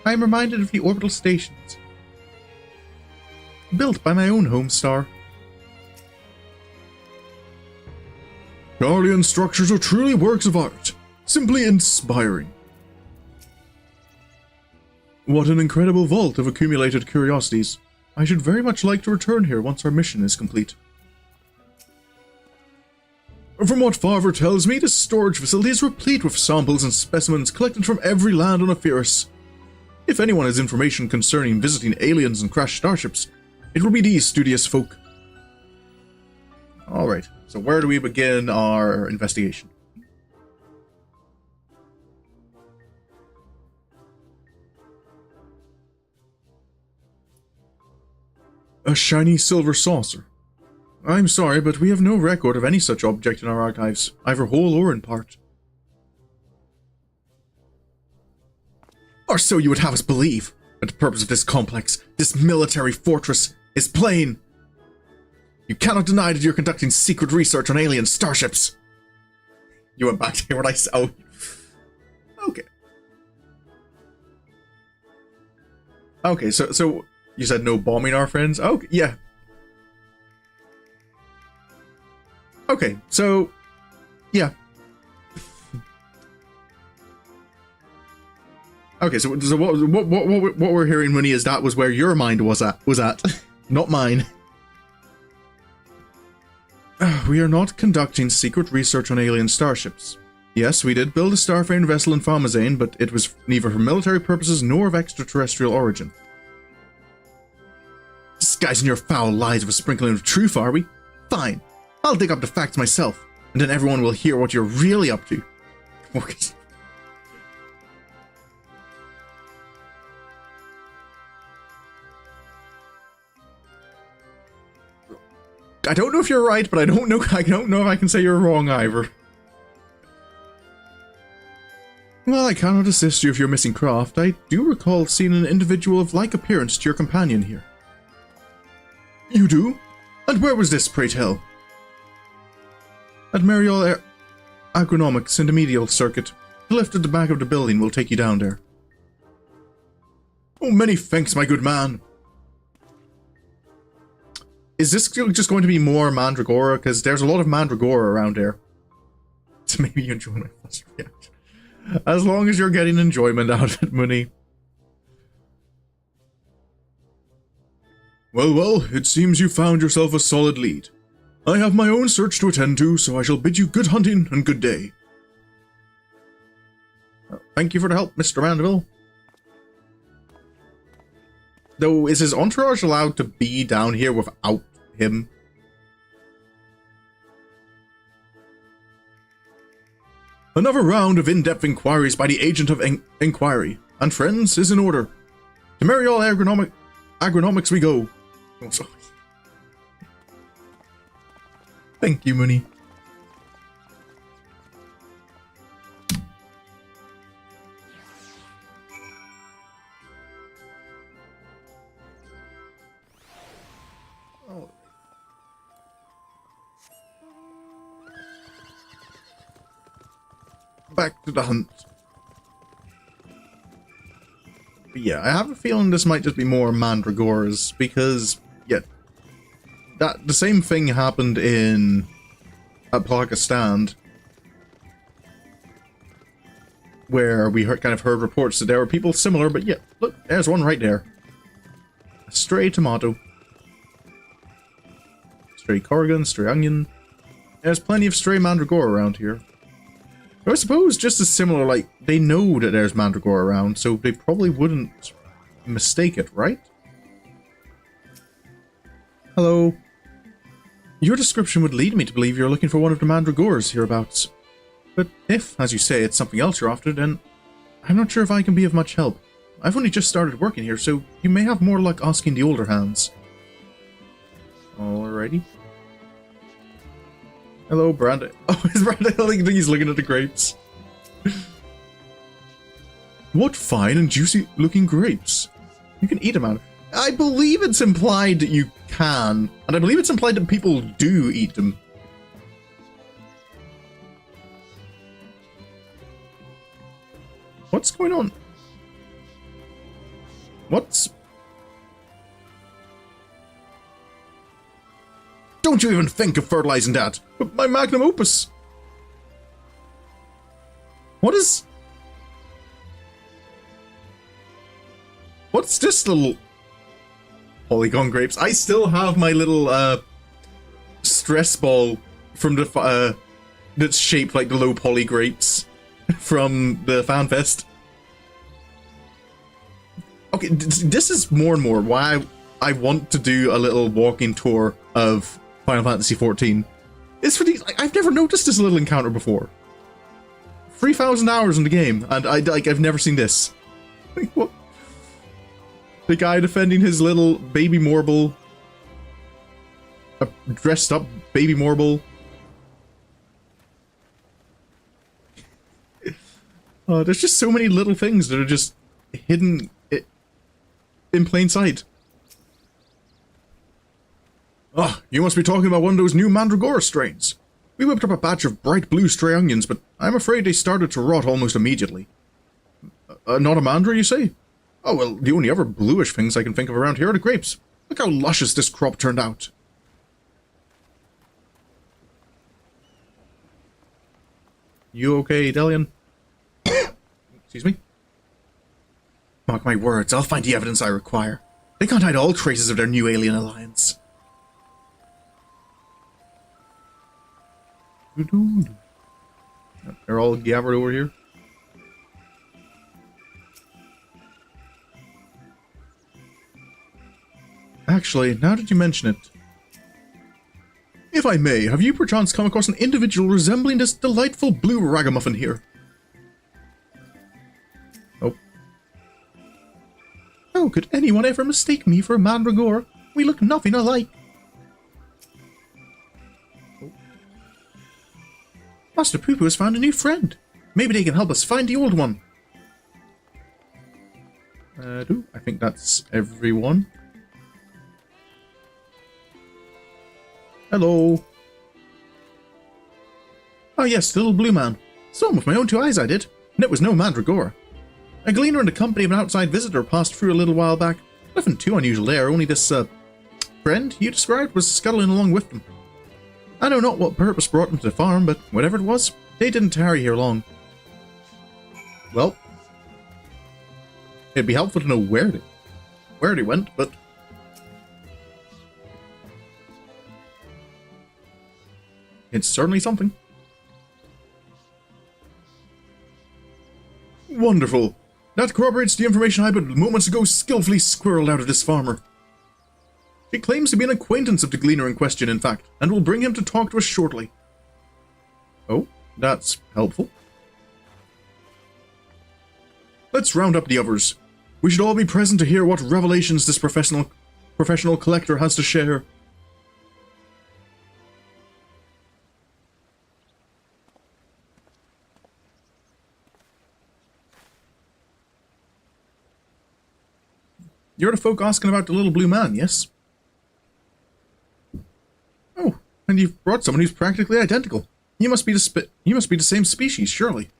I am reminded of the orbital stations. Built by my own home star. Guardian structures are truly works of art. Simply inspiring. What an incredible vault of accumulated curiosities. I should very much like to return here once our mission is complete. From what Farver tells me, this storage facility is replete with samples and specimens collected from every land on Epirus. If anyone has information concerning visiting aliens and crashed starships, it will be these studious folk. Alright, so where do we begin our investigation? A shiny silver saucer. I'm sorry, but we have no record of any such object in our archives, either whole or in part. Or so you would have us believe. But the purpose of this complex, this military fortress, is plain. You cannot deny that you're conducting secret research on alien starships. You went back to hear what I said. Oh. Okay. Okay, so you said no bombing our friends? Okay, yeah. Okay, so, yeah. Okay, so what we're hearing, Winnie, is that was where your mind was at, not mine. We are not conducting secret research on alien starships. Yes, we did build a starfaring vessel in Famazane, but it was neither for military purposes nor of extraterrestrial origin. Disguising your foul lies with a sprinkling of truth, are we? Fine. I'll dig up the facts myself, and then everyone will hear what you're really up to. I don't know if you're right, but I don't know if I can say you're wrong either. Well, I cannot assist you if you're missing craft. I do recall seeing an individual of like appearance to your companion here. You do? And where was this, pray tell? At Mariol Agronomics in the medial circuit. The lift at the back of the building will take you down there. Oh, many thanks, my good man. Is this just going to be more Mandragora? Because there's a lot of Mandragora around here. So maybe you enjoy my first reaction. As long as you're getting enjoyment out of it, Mooney. Well, it seems you found yourself a solid lead. I have my own search to attend to, so I shall bid you good hunting and good day. Thank you for the help, Mr. Mandeville. Though, is his entourage allowed to be down here without him? Another round of in-depth inquiries by the agent of inquiry and friends is in order. To Mariol Agronomics we go. Oh, sorry. Thank you, Mooney. Back to the hunt. But yeah, I have a feeling this might just be more Mandragoras, because, yeah, the same thing happened at Plaga Stand, where we kind of heard reports that there were people similar, but yeah, look, there's one right there. A stray tomato. Stray Corrigan, stray onion. There's plenty of stray Mandragora around here. I suppose just as similar, like, they know that there's Mandragora around, so they probably wouldn't mistake it, right? Hello. Your description would lead me to believe you're looking for one of the Mandragoras hereabouts. But if, as you say, it's something else you're after, then I'm not sure if I can be of much help. I've only just started working here, so you may have more luck asking the older hands. Alrighty. Hello, Brandihild. Oh, is Brandihild? I think he's looking at the grapes. What fine and juicy looking grapes. You can eat them out. I believe it's implied that you can. And I believe it's implied that people do eat them. What's going on? What's... Don't you even think of fertilizing that! My magnum opus! What is... What's this little... Polygon grapes? I still have my little, stress ball from the, that's shaped like the low poly grapes from the FanFest. Okay, this is more and more why I want to do a little walking tour of Final Fantasy XIV. It's for these. I've never noticed this little encounter before. 3,000 hours in the game, and I've never seen this. Like, what? The guy defending his little baby Morble, dressed up baby Morble. There's just so many little things that are just hidden in plain sight. Ah, you must be talking about one of those new Mandragora strains. We whipped up a batch of bright blue stray onions, but I'm afraid they started to rot almost immediately. Not a mandra, you say? Oh, well, the only other bluish things I can think of around here are the grapes. Look how luscious this crop turned out. You okay, Delion? Excuse me? Mark my words, I'll find the evidence I require. They can't hide all traces of their new alien alliance. They're all gathered over here. Actually, now that you mention it, if I may, have you perchance come across an individual resembling this delightful blue ragamuffin here? Oh. How could anyone ever mistake me for a mandragora? We look nothing alike. Oh. Master Pupu has found a new friend. Maybe they can help us find the old one. I think that's everyone. Hello. Oh yes, the little blue man. Saw him with my own two eyes, I did. And it was no mandragora. A gleaner in the company of an outside visitor passed through a little while back. Nothing too unusual there, only this, friend you described was scuttling along with them. I know not what purpose brought them to the farm, but whatever it was, they didn't tarry here long. Well, it'd be helpful to know where they went, but it's certainly something. Wonderful. That corroborates the information I but moments ago skillfully squirreled out of this farmer. He claims to be an acquaintance of the gleaner in question, in fact, and will bring him to talk to us shortly. Oh, that's helpful. Let's round up the others. We should all be present to hear what revelations this professional collector has to share. You're the folk asking about the little blue man, yes? Oh, and you've brought someone who's practically identical. You must be the same species, surely.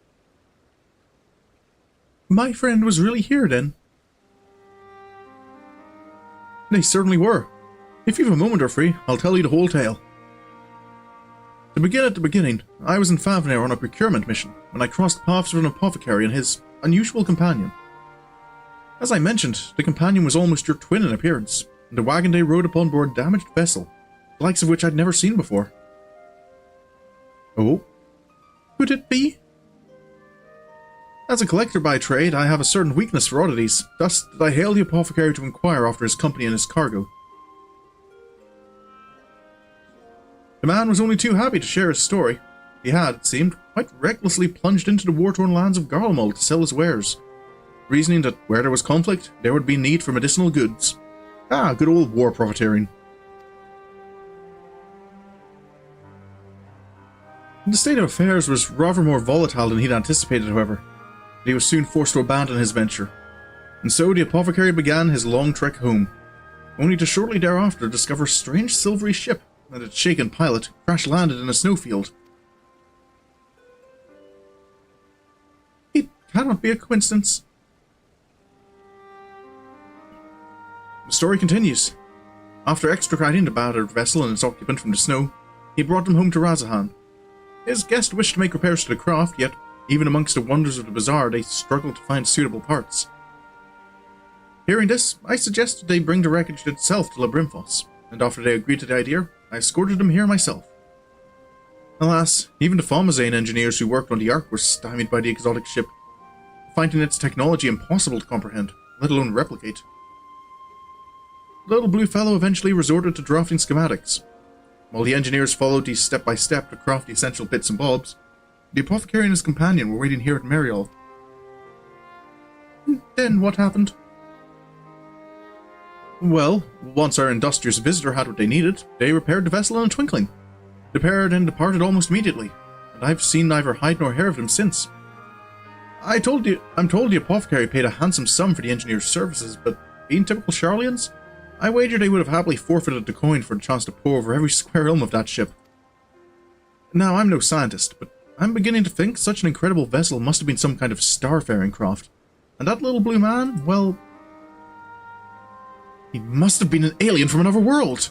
My friend was really here, then? They certainly were. If you've a moment or free, I'll tell you the whole tale. To begin at the beginning, I was in Thavnarian on a procurement mission when I crossed paths with an apothecary and his unusual companion. As I mentioned, the companion was almost your twin in appearance, and the wagon they rode upon bore a damaged vessel, the likes of which I'd never seen before. Oh? Could it be? As a collector by trade, I have a certain weakness for oddities, thus did I hail the apothecary to inquire after his company and his cargo. The man was only too happy to share his story. He had, it seemed, quite recklessly plunged into the war-torn lands of Garlemald to sell his wares, reasoning that where there was conflict, there would be need for medicinal goods. Ah, good old war profiteering. The state of affairs was rather more volatile than he'd anticipated, however. He was soon forced to abandon his venture, and so the apothecary began his long trek home, only to shortly thereafter discover a strange silvery ship and its shaken pilot crash-landed in a snowfield. It cannot be a coincidence. The story continues. After extricating the battered vessel and its occupant from the snow, he brought them home to Razahan. His guest wished to make repairs to the craft, yet, even amongst the wonders of the bazaar, they struggled to find suitable parts. Hearing this, I suggested they bring the wreckage itself to Labrimphos, and after they agreed to the idea, I escorted them here myself. Alas, even the Falmazane engineers who worked on the Ark were stymied by the exotic ship, finding its technology impossible to comprehend, let alone replicate. The little blue fellow eventually resorted to drafting schematics. While the engineers followed these step by step to craft the essential bits and bobs, the apothecary and his companion were waiting here at Mariol. Then what happened? Well, once our industrious visitor had what they needed, they repaired the vessel in a twinkling. The pair then departed almost immediately, and I've seen neither hide nor hair of them since. I'm told the apothecary paid a handsome sum for the engineer's services, but being typical Charlians, I wager they would have happily forfeited the coin for the chance to pore over every square elm of that ship. Now, I'm no scientist, but I'm beginning to think such an incredible vessel must have been some kind of starfaring craft. And that little blue man, well, he must have been an alien from another world.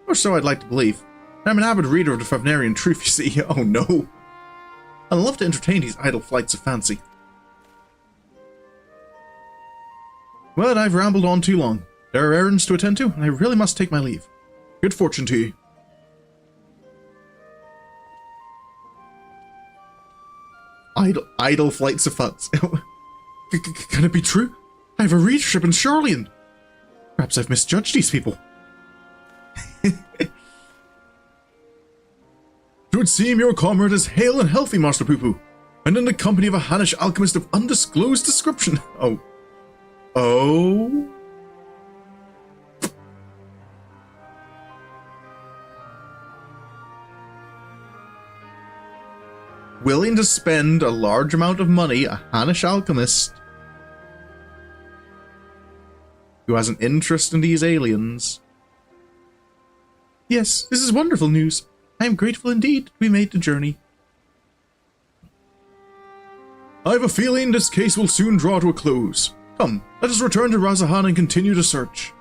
Or so I'd like to believe. I'm an avid reader of the Thavnarian Truth, you see. Oh no. I love to entertain these idle flights of fancy. But I've rambled on too long. There are errands to attend to, and I really must take my leave. Good fortune to you. Idle flights of funds. Can it be true? I have a reed ship in Charlian. Perhaps I've misjudged these people. It would seem your comrade is hale and healthy, Master Pupu, and in the company of a Hanish alchemist of undisclosed description. Oh? Willing to spend a large amount of money, a Hanish alchemist who has an interest in these aliens. Yes, this is wonderful news. I am grateful indeed we made the journey. I have a feeling this case will soon draw to a close. Come, let us return to Razahan and continue the search.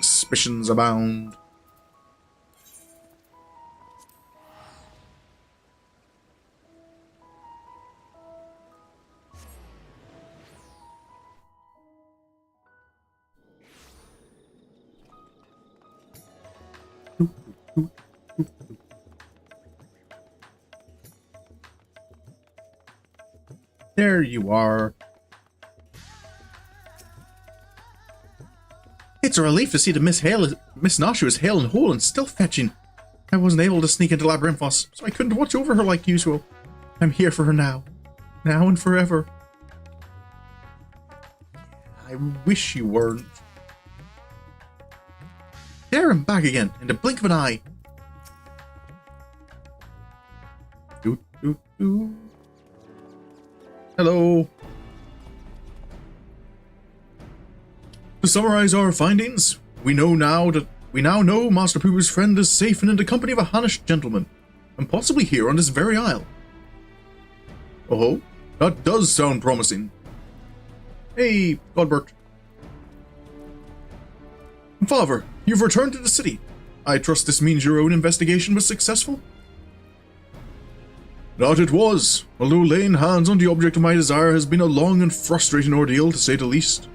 Suspicions abound. There you are. It's a relief to see that Miss Nashu is hale and whole and still fetching. I wasn't able to sneak into Labyrinthos, so I couldn't watch over her like usual. I'm here for her now. Now and forever. I wish you weren't. There I'm back again, in the blink of an eye. Hello. To summarize our findings, we now know Master Pupu's friend is safe and in the company of a Hanish gentleman, and possibly here on this very isle. Oh, that does sound promising. Hey, Godbert. Father, you've returned to the city. I trust this means your own investigation was successful? That it was, although laying hands on the object of my desire has been a long and frustrating ordeal, to say the least.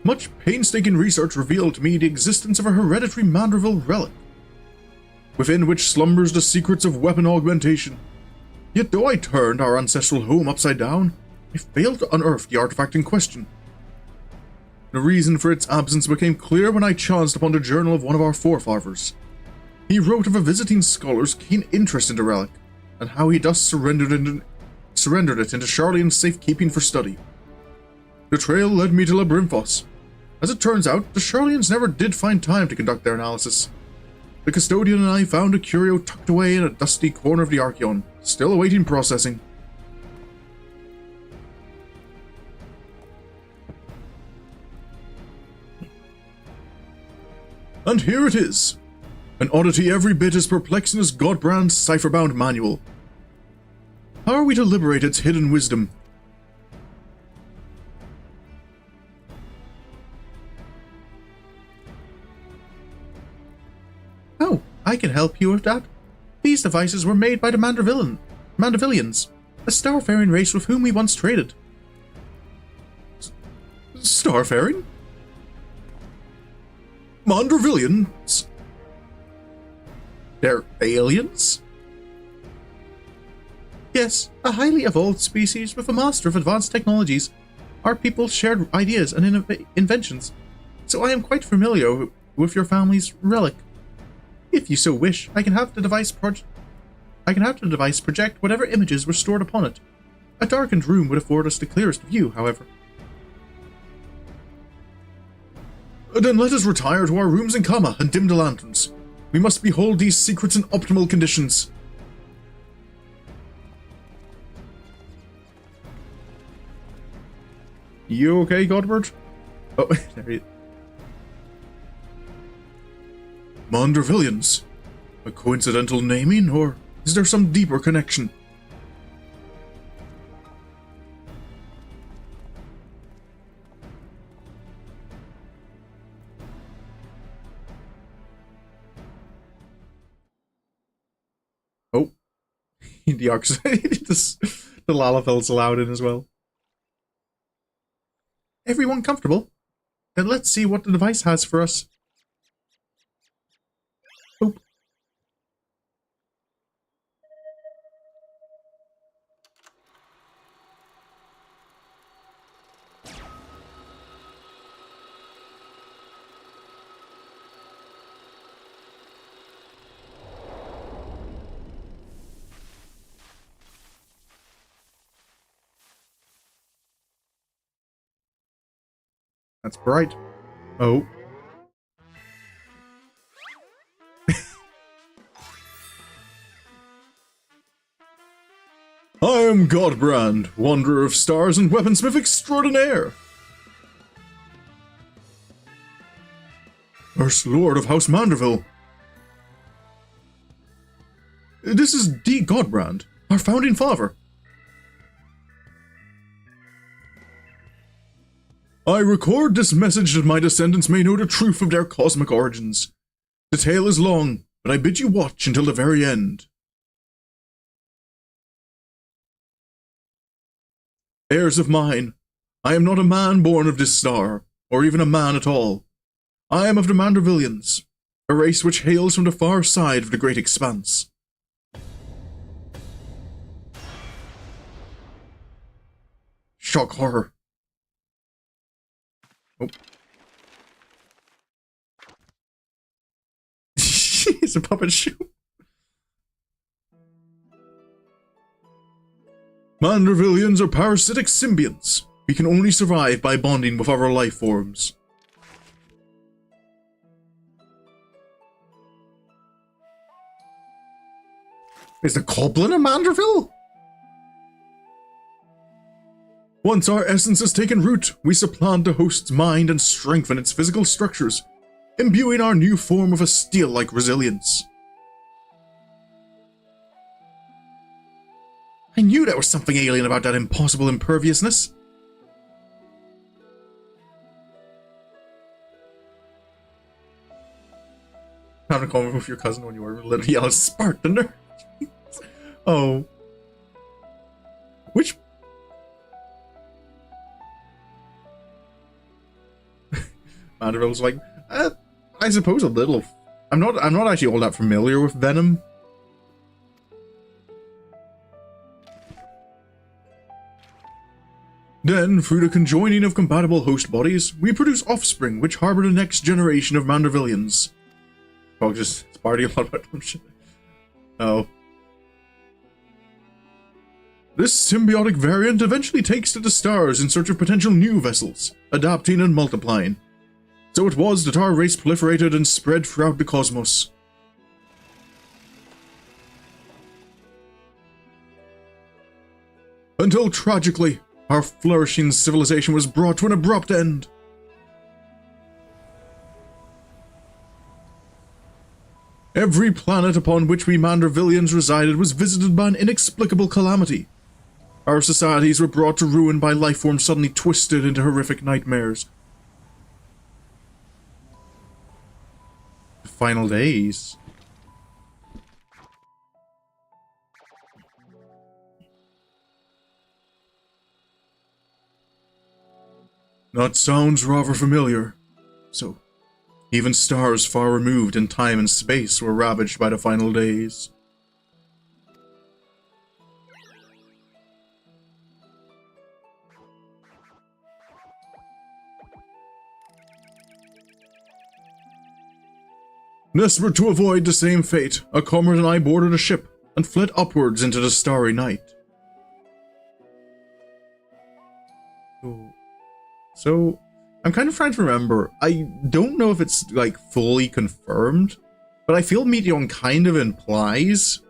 Much painstaking research revealed to me the existence of a hereditary Manderville relic, within which slumbers the secrets of weapon augmentation. Yet though I turned our ancestral home upside down, I failed to unearth the artifact in question. The reason for its absence became clear when I chanced upon the journal of one of our forefathers. He wrote of a visiting scholar's keen interest in the relic, and how he thus surrendered it into Charlian's safekeeping for study. The trail led me to Labyrinthos. As it turns out, the Charlians never did find time to conduct their analysis. The custodian and I found a curio tucked away in a dusty corner of the Archeon, still awaiting processing. And here it is. An oddity every bit as perplexing as Godbrand's cipher-bound manual. How are we to liberate its hidden wisdom? Oh, I can help you with that. These devices were made by the Mandervillians, a starfaring race with whom we once traded. Starfaring? Mandervillians? They're aliens? Yes, a highly evolved species with a master of advanced technologies. Our people shared ideas and inventions, so I am quite familiar with your family's relic. If you so wish, I can have the device project whatever images were stored upon it. A darkened room would afford us the clearest view, however. Then let us retire to our rooms in Kama and dim the lanterns. We must behold these secrets in optimal conditions. You okay, Godbert? Oh, there he is. Mandervillians? A coincidental naming, or is there some deeper connection? the arcs, the Lalafeld's allowed in as well. Everyone comfortable? Then let's see what the device has for us. Oop. That's bright. Oh. I am Godbrand, wanderer of stars and weaponsmith extraordinaire. First Lord of House Manderville. This is D. Godbrand, our founding father. I record this message that my descendants may know the truth of their cosmic origins. The tale is long, but I bid you watch until the very end. Heirs of mine, I am not a man born of this star, or even a man at all. I am of the Mandervillians, a race which hails from the far side of the great expanse. Shock horror. Oh. It's a puppet show. Mandervillians are parasitic symbionts. We can only survive by bonding with other life forms. Is the Goblin a Manderville? Once our essence has taken root, we supplant the host's mind and strengthen its physical structures, imbuing our new form with a steel-like resilience. I knew there was something alien about that impossible imperviousness. Having a comment with your cousin when you were little yellow spark the nerd. Oh. Which... Manderville's like, I suppose a little. I'm not actually all that familiar with Venom. Then, through the conjoining of compatible host bodies, we produce offspring which harbor the next generation of Mandervillians. Oh, just party a lot about them shit. Oh. This symbiotic variant eventually takes to the stars in search of potential new vessels, adapting and multiplying. So it was that our race proliferated and spread throughout the cosmos. Until tragically, our flourishing civilization was brought to an abrupt end. Every planet upon which we Mandervillians resided was visited by an inexplicable calamity. Our societies were brought to ruin by lifeforms suddenly twisted into horrific nightmares. The final days. That sounds rather familiar. So, even stars far removed in time and space were ravaged by the final days. Desperate to avoid the same fate, a comrade and I boarded a ship and fled upwards into the starry night. So, I'm kind of trying to remember. I don't know if it's, like, fully confirmed, but I feel Meteon kind of implies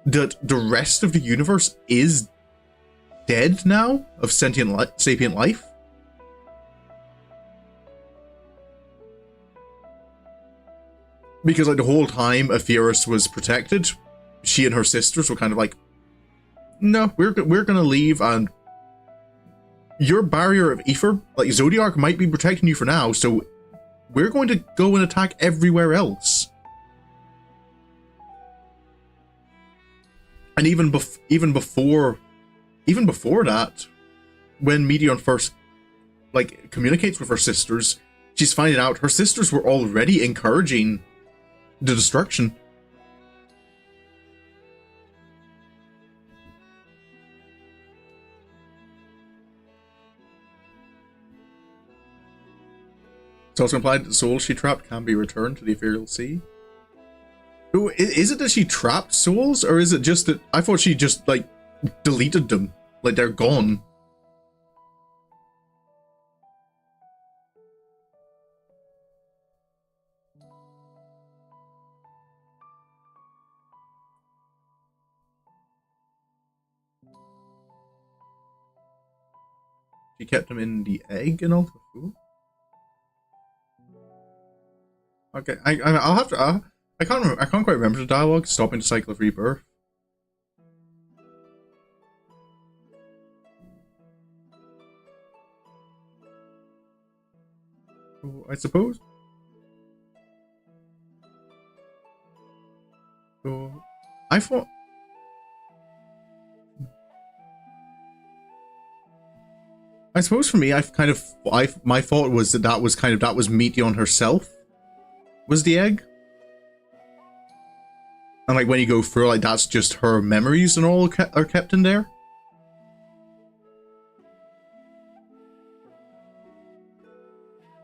that the rest of the universe is dead now of sapient life. Because, like, the whole time Aethirus was protected, she and her sisters were kind of like, no, we're gonna leave, and your barrier of ether, like, Zodiark might be protecting you for now, so we're going to go and attack everywhere else. And even before that, when Medion first like communicates with her sisters, she's finding out her sisters were already encouraging the destruction. It's also implied that the souls she trapped can be returned to the ethereal sea. Ooh, is it that she trapped souls, or is it just that I thought she just like deleted them, like they're gone? She kept them in the egg and all the food. Okay, I'll have to. I can't remember. I can't quite remember the dialogue. Stopping the cycle of rebirth. So, I suppose. So, I thought. I suppose for me, my thought was that was Meteon herself. Was the egg? And like when you go through, like that's just her memories and all are kept in there.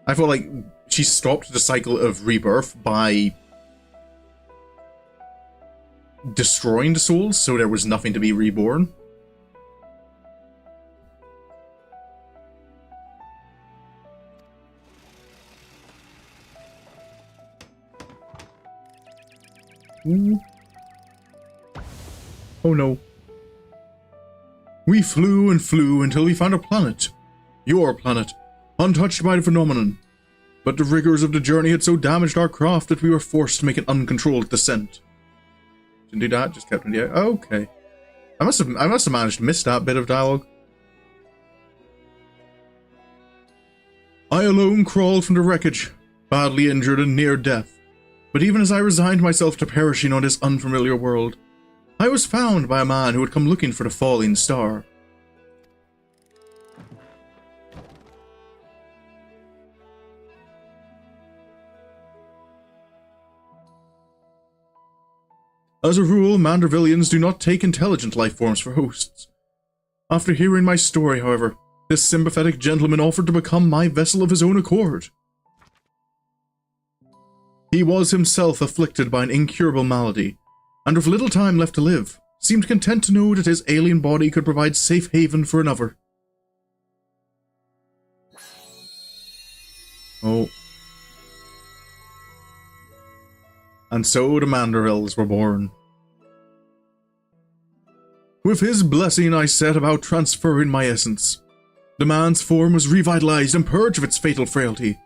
I felt like she stopped the cycle of rebirth by destroying the souls, so there was nothing to be reborn. Ooh. Oh no. We flew and flew until we found a planet. Your planet, untouched by the phenomenon. But the rigors of the journey had so damaged our craft that we were forced to make an uncontrolled descent. Didn't do that, just kept in the air. Okay. I must have managed to miss that bit of dialogue. I alone crawled from the wreckage, badly injured and near death. But even as I resigned myself to perishing on this unfamiliar world, I was found by a man who had come looking for the falling star. As a rule, Mandervillians do not take intelligent life forms for hosts. After hearing my story, however, this sympathetic gentleman offered to become my vessel of his own accord. He was himself afflicted by an incurable malady, and with little time left to live, seemed content to know that his alien body could provide safe haven for another. Oh. And so the Mandervilles were born. With his blessing, I set about transferring my essence. The man's form was revitalized and purged of its fatal frailty.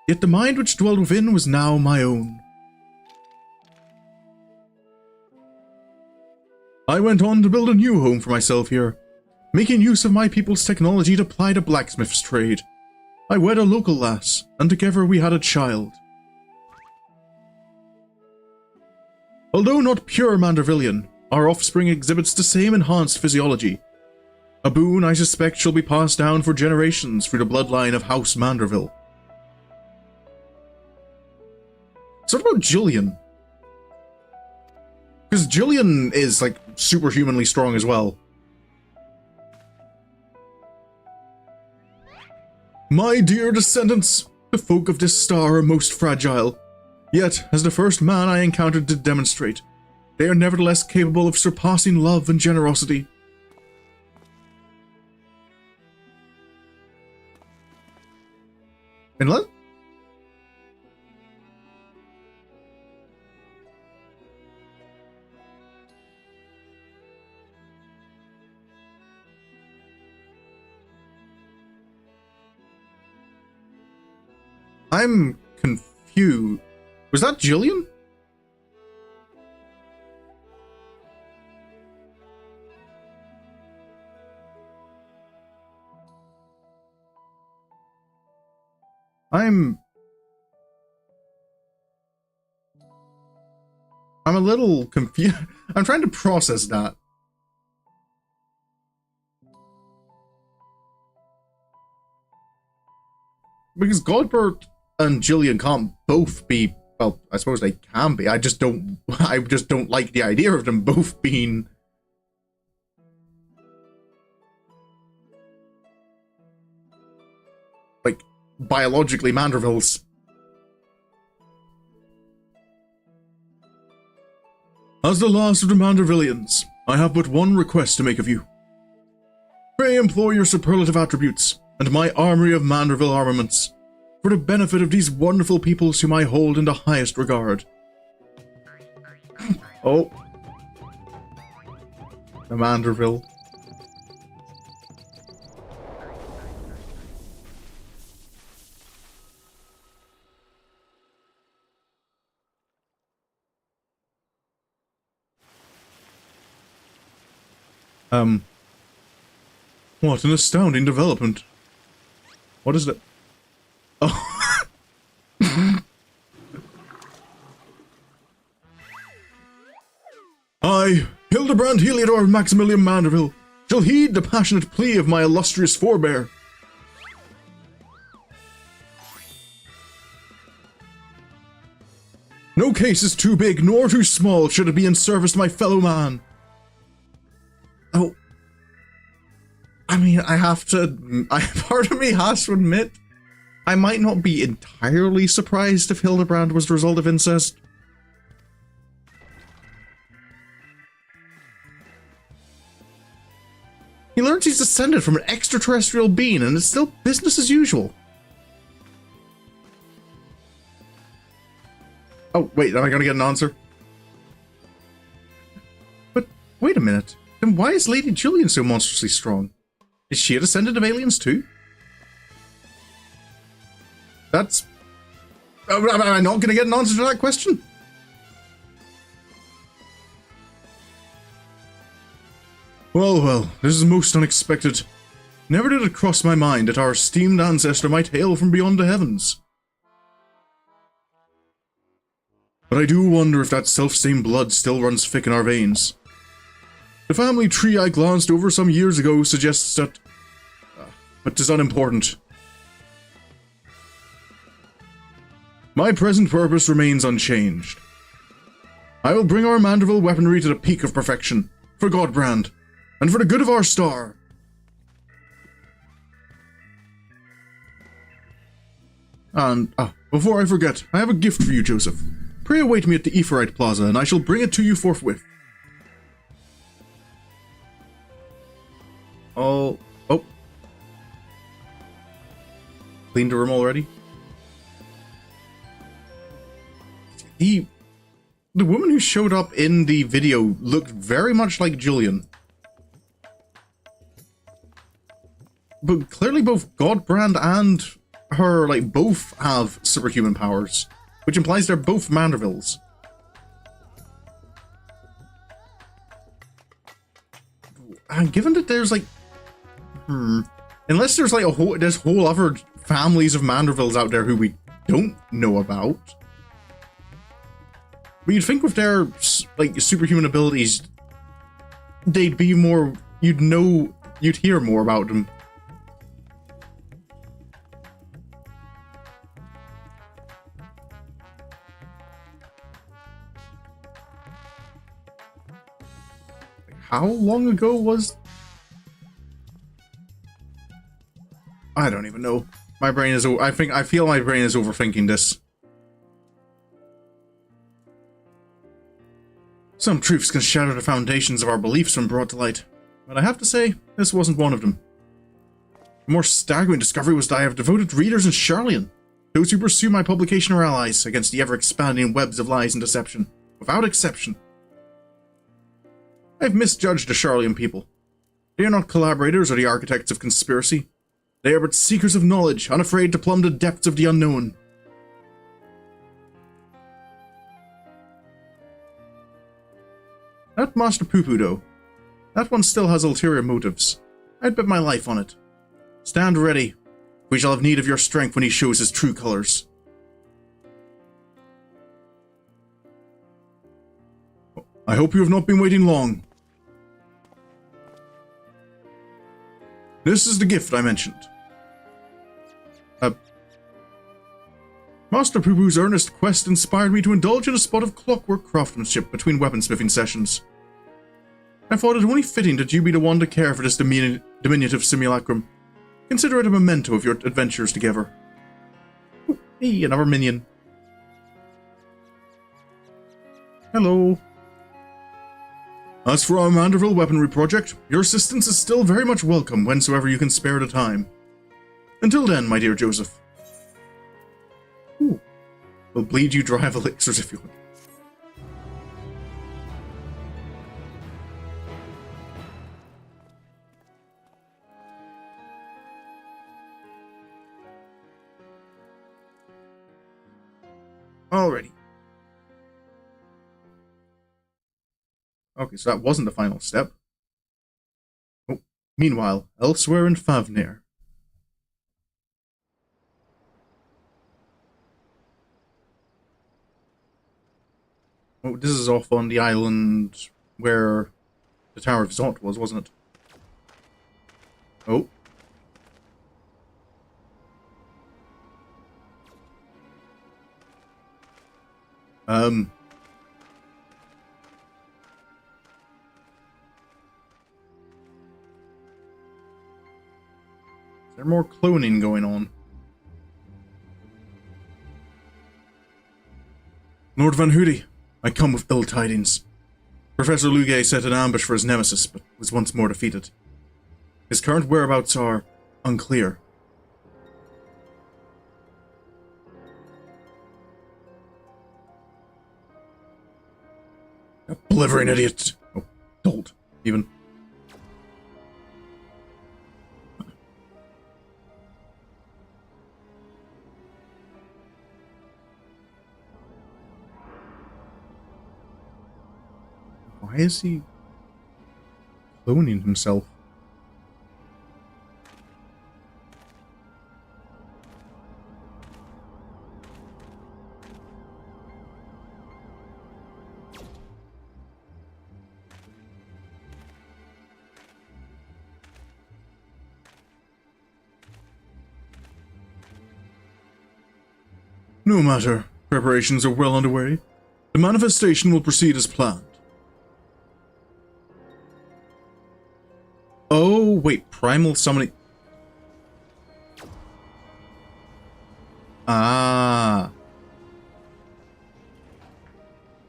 Yet the mind which dwelled within was now my own. I went on to build a new home for myself here, making use of my people's technology to ply the blacksmith's trade. I wed a local lass, and together we had a child. Although not pure Mandervillian, our offspring exhibits the same enhanced physiology. A boon I suspect shall be passed down for generations through the bloodline of House Manderville. So what about Jillian? Because Jillian is, like, superhumanly strong as well. My dear descendants, the folk of this star are most fragile. Yet, as the first man I encountered did demonstrate, they are nevertheless capable of surpassing love and generosity. Inlet? I'm confused. Was that Jillian? I'm a little confused. I'm trying to process that. Because Godbert and Delion can't both be, well, I suppose they can be. I just don't like the idea of them both being like biologically Mandervilles. As the last of the Mandervillians, I have but one request to make of you. Pray employ your superlative attributes and my armory of Manderville armaments for the benefit of these wonderful peoples whom I hold in the highest regard. Oh. The Manderville. What an astounding development. What is it? Oh. I, Hildibrand Heliodor Maximilian Manderville, shall heed the passionate plea of my illustrious forebear. No case is too big nor too small should it be in service to my fellow man. Oh. I mean, part of me has to admit, I might not be entirely surprised if Hildibrand was the result of incest. He learns he's descended from an extraterrestrial being, and it's still business as usual. Oh, wait, am I gonna get an answer? But, wait a minute. Then why is Lady Delion so monstrously strong? Is she a descendant of aliens too? That's... Am I not going to get an answer to that question? Well, this is most unexpected. Never did it cross my mind that our esteemed ancestor might hail from beyond the heavens. But I do wonder if that self-same blood still runs thick in our veins. The family tree I glanced over some years ago suggests that... but 'tis unimportant. My present purpose remains unchanged. I will bring our Manderville weaponry to the peak of perfection, for Godbrand, and for the good of our star. And, before I forget, I have a gift for you, Joseph. Pray await me at the Aephorite Plaza, and I shall bring it to you forthwith. Oh. Cleaned the room already? The woman who showed up in the video looked very much like Delion. But clearly both Godbrand and her, both have superhuman powers, which implies they're both Mandervilles. And given that there's, unless there's, there's whole other families of Mandervilles out there who we don't know about. But you'd think with their, superhuman abilities, they'd be more, you'd hear more about them. How long ago was... I don't even know. My brain is... I feel my brain is overthinking this. Some truths can shatter the foundations of our beliefs when brought to light, but I have to say, this wasn't one of them. The more staggering discovery was that I have devoted readers in Charlian. Those who pursue my publication are allies against the ever-expanding webs of lies and deception, without exception. I have misjudged the Charlian people. They are not collaborators or the architects of conspiracy. They are but seekers of knowledge, unafraid to plumb the depths of the unknown. That Master Pupu, though. That one still has ulterior motives. I'd bet my life on it. Stand ready. We shall have need of your strength when he shows his true colors. I hope you have not been waiting long. This is the gift I mentioned. Master Pupu's earnest quest inspired me to indulge in a spot of clockwork craftsmanship between weaponsmithing sessions. I thought it only fitting that you be the one to care for this diminutive simulacrum. Consider it a memento of your adventures together. Ooh, hey, another minion. Hello. As for our Manderville weaponry project, your assistance is still very much welcome whensoever you can spare the time. Until then, my dear Joseph. Ooh. We'll bleed you dry of elixirs if you want. Alrighty. Okay, so that wasn't the final step. Oh, meanwhile, elsewhere in Thavnir. Oh, this is off on the island where the Tower of Zot was, wasn't it? Oh. Is there more cloning going on? Lord Van Hoody, I come with ill tidings. Professor Luge set an ambush for his nemesis, but was once more defeated. His current whereabouts are unclear. A blithering idiot! Oh, dolt, even. Why is he cloning himself? No matter. Preparations are well underway. The manifestation will proceed as planned. Oh, wait, primal summoning. Ah.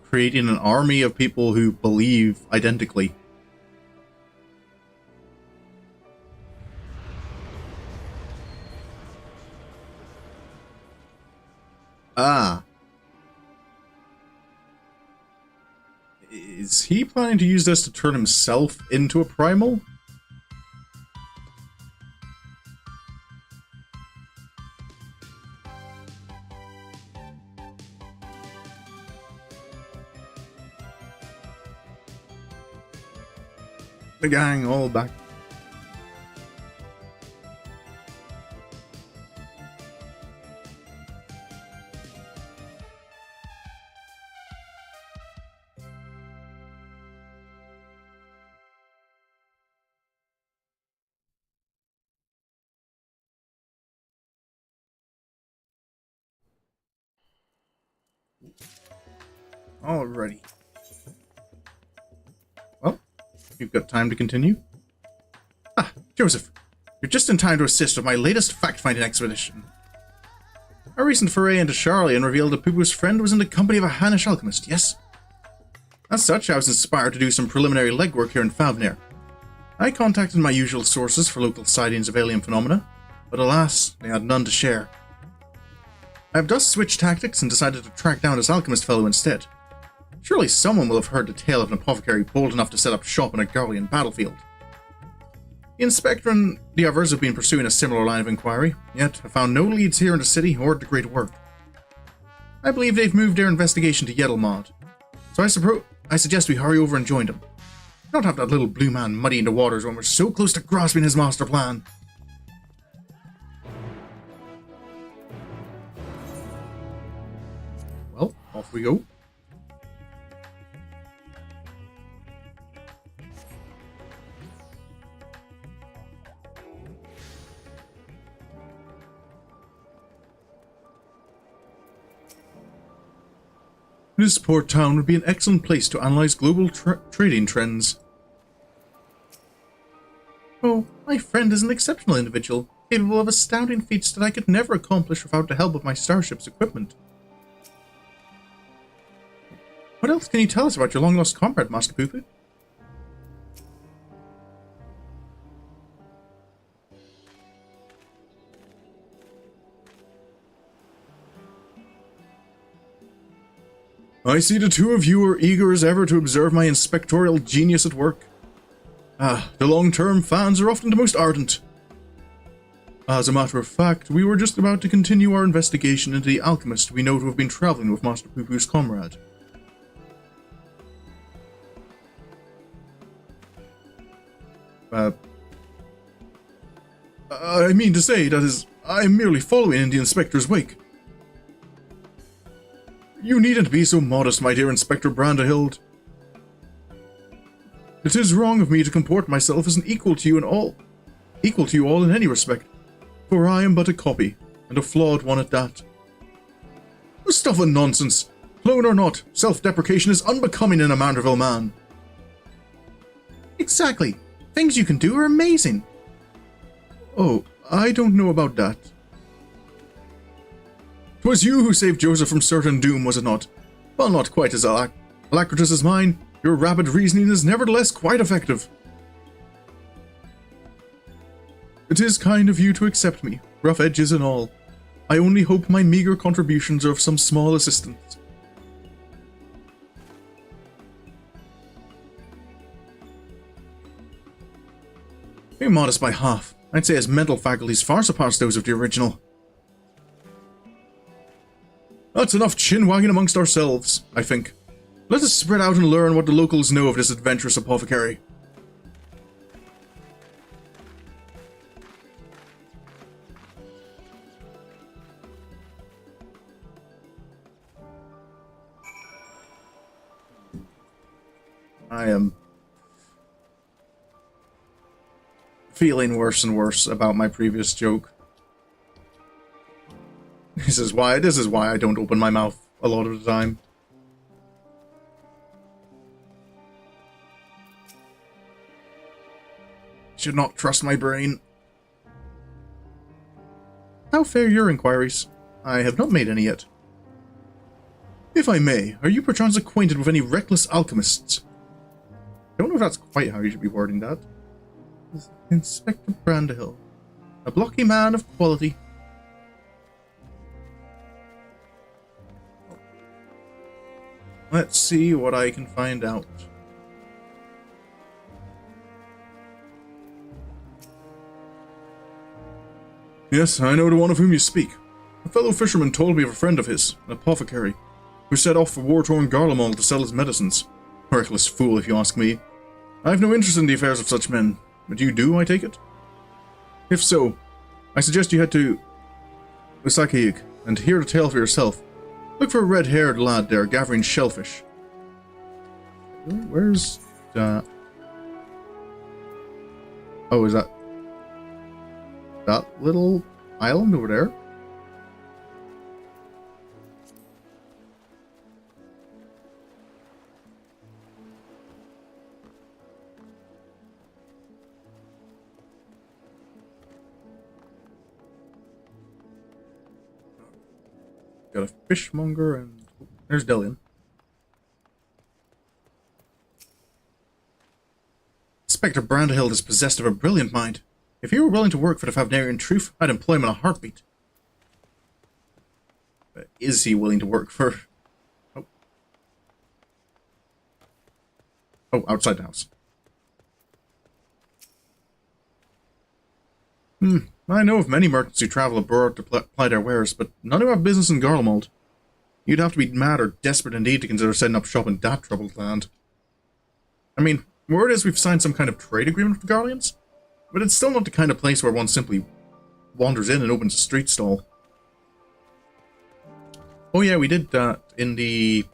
Creating an army of people who believe identically. Ah. Is he planning to use this to turn himself into a primal? The gang all back. Alrighty. Well, you've got time to continue. Ah, Joseph, you're just in time to assist with my latest fact-finding expedition. A recent foray into Charlian revealed that Pupu's friend was in the company of a Hannish alchemist, yes? As such, I was inspired to do some preliminary legwork here in Thavnir. I contacted my usual sources for local sightings of alien phenomena, but alas, they had none to share. I have thus switched tactics and decided to track down this alchemist fellow instead. Surely someone will have heard the tale of an apothecary bold enough to set up shop on a Garlean battlefield. The Inspector and the others have been pursuing a similar line of inquiry, yet have found no leads here in the city or at the Great Work. I believe they've moved their investigation to Yeddelmod, so I suggest we hurry over and join them. Not have that little blue man muddying the waters when we're so close to grasping his master plan. Well, off we go. This port town would be an excellent place to analyze global trading trends. Oh, my friend is an exceptional individual, capable of astounding feats that I could never accomplish without the help of my starship's equipment. What else can you tell us about your long-lost comrade, Master Pupu? I see the two of you are eager as ever to observe my inspectorial genius at work. The long-term fans are often the most ardent. As a matter of fact, we were just about to continue our investigation into the alchemist we know to have been traveling with Master Pupu's comrade. I mean to say, that is, I am merely following in the inspector's wake. You needn't be so modest, my dear Inspector Brandihild. It is wrong of me to comport myself as an equal to you all in any respect, for I am but a copy, and a flawed one at that. Stuff and nonsense! Clone or not, self-deprecation is unbecoming in a Manderville man. Exactly. Things you can do are amazing. Oh, I don't know about that. 'Twas you who saved Joseph from certain doom, was it not? While not quite as alacritus as mine, your rapid reasoning is nevertheless quite effective. It is kind of you to accept me, rough edges and all. I only hope my meager contributions are of some small assistance. You're modest by half. I'd say his mental faculties far surpass those of the original. That's enough chin-wagging amongst ourselves, I think. Let us spread out and learn what the locals know of this adventurous apothecary. I am feeling worse and worse about my previous joke. This is why I don't open my mouth a lot of the time. Should not trust my brain. How fare your inquiries? I have not made any yet. If I may, are you perchance acquainted with any reckless alchemists? I don't know if that's quite how you should be wording that. Inspector Brandihild. A blocky man of quality. Let's see what I can find out. Yes, I know the one of whom you speak. A fellow fisherman told me of a friend of his, an apothecary, who set off for war-torn Garlemald to sell his medicines. Reckless fool, if you ask me. I have no interest in the affairs of such men, but you do, I take it? If so, I suggest you head to Usakaig and hear the tale for yourself. Look for a red-haired lad there gathering shellfish. Where's that? Oh, is that little island over there? Got a fishmonger and there's Delion. Inspector Brandihild is possessed of a brilliant mind. If he were willing to work for the Thavnarian Truth, I'd employ him in a heartbeat. But is he willing to work for... Oh, outside the house. I know of many merchants who travel abroad to ply their wares, but none who have business in Garlemald. You'd have to be mad or desperate indeed to consider setting up shop in that troubled land. I mean, word is we've signed some kind of trade agreement with the Garleans, but it's still not the kind of place where one simply wanders in and opens a street stall. Oh yeah, we did that in the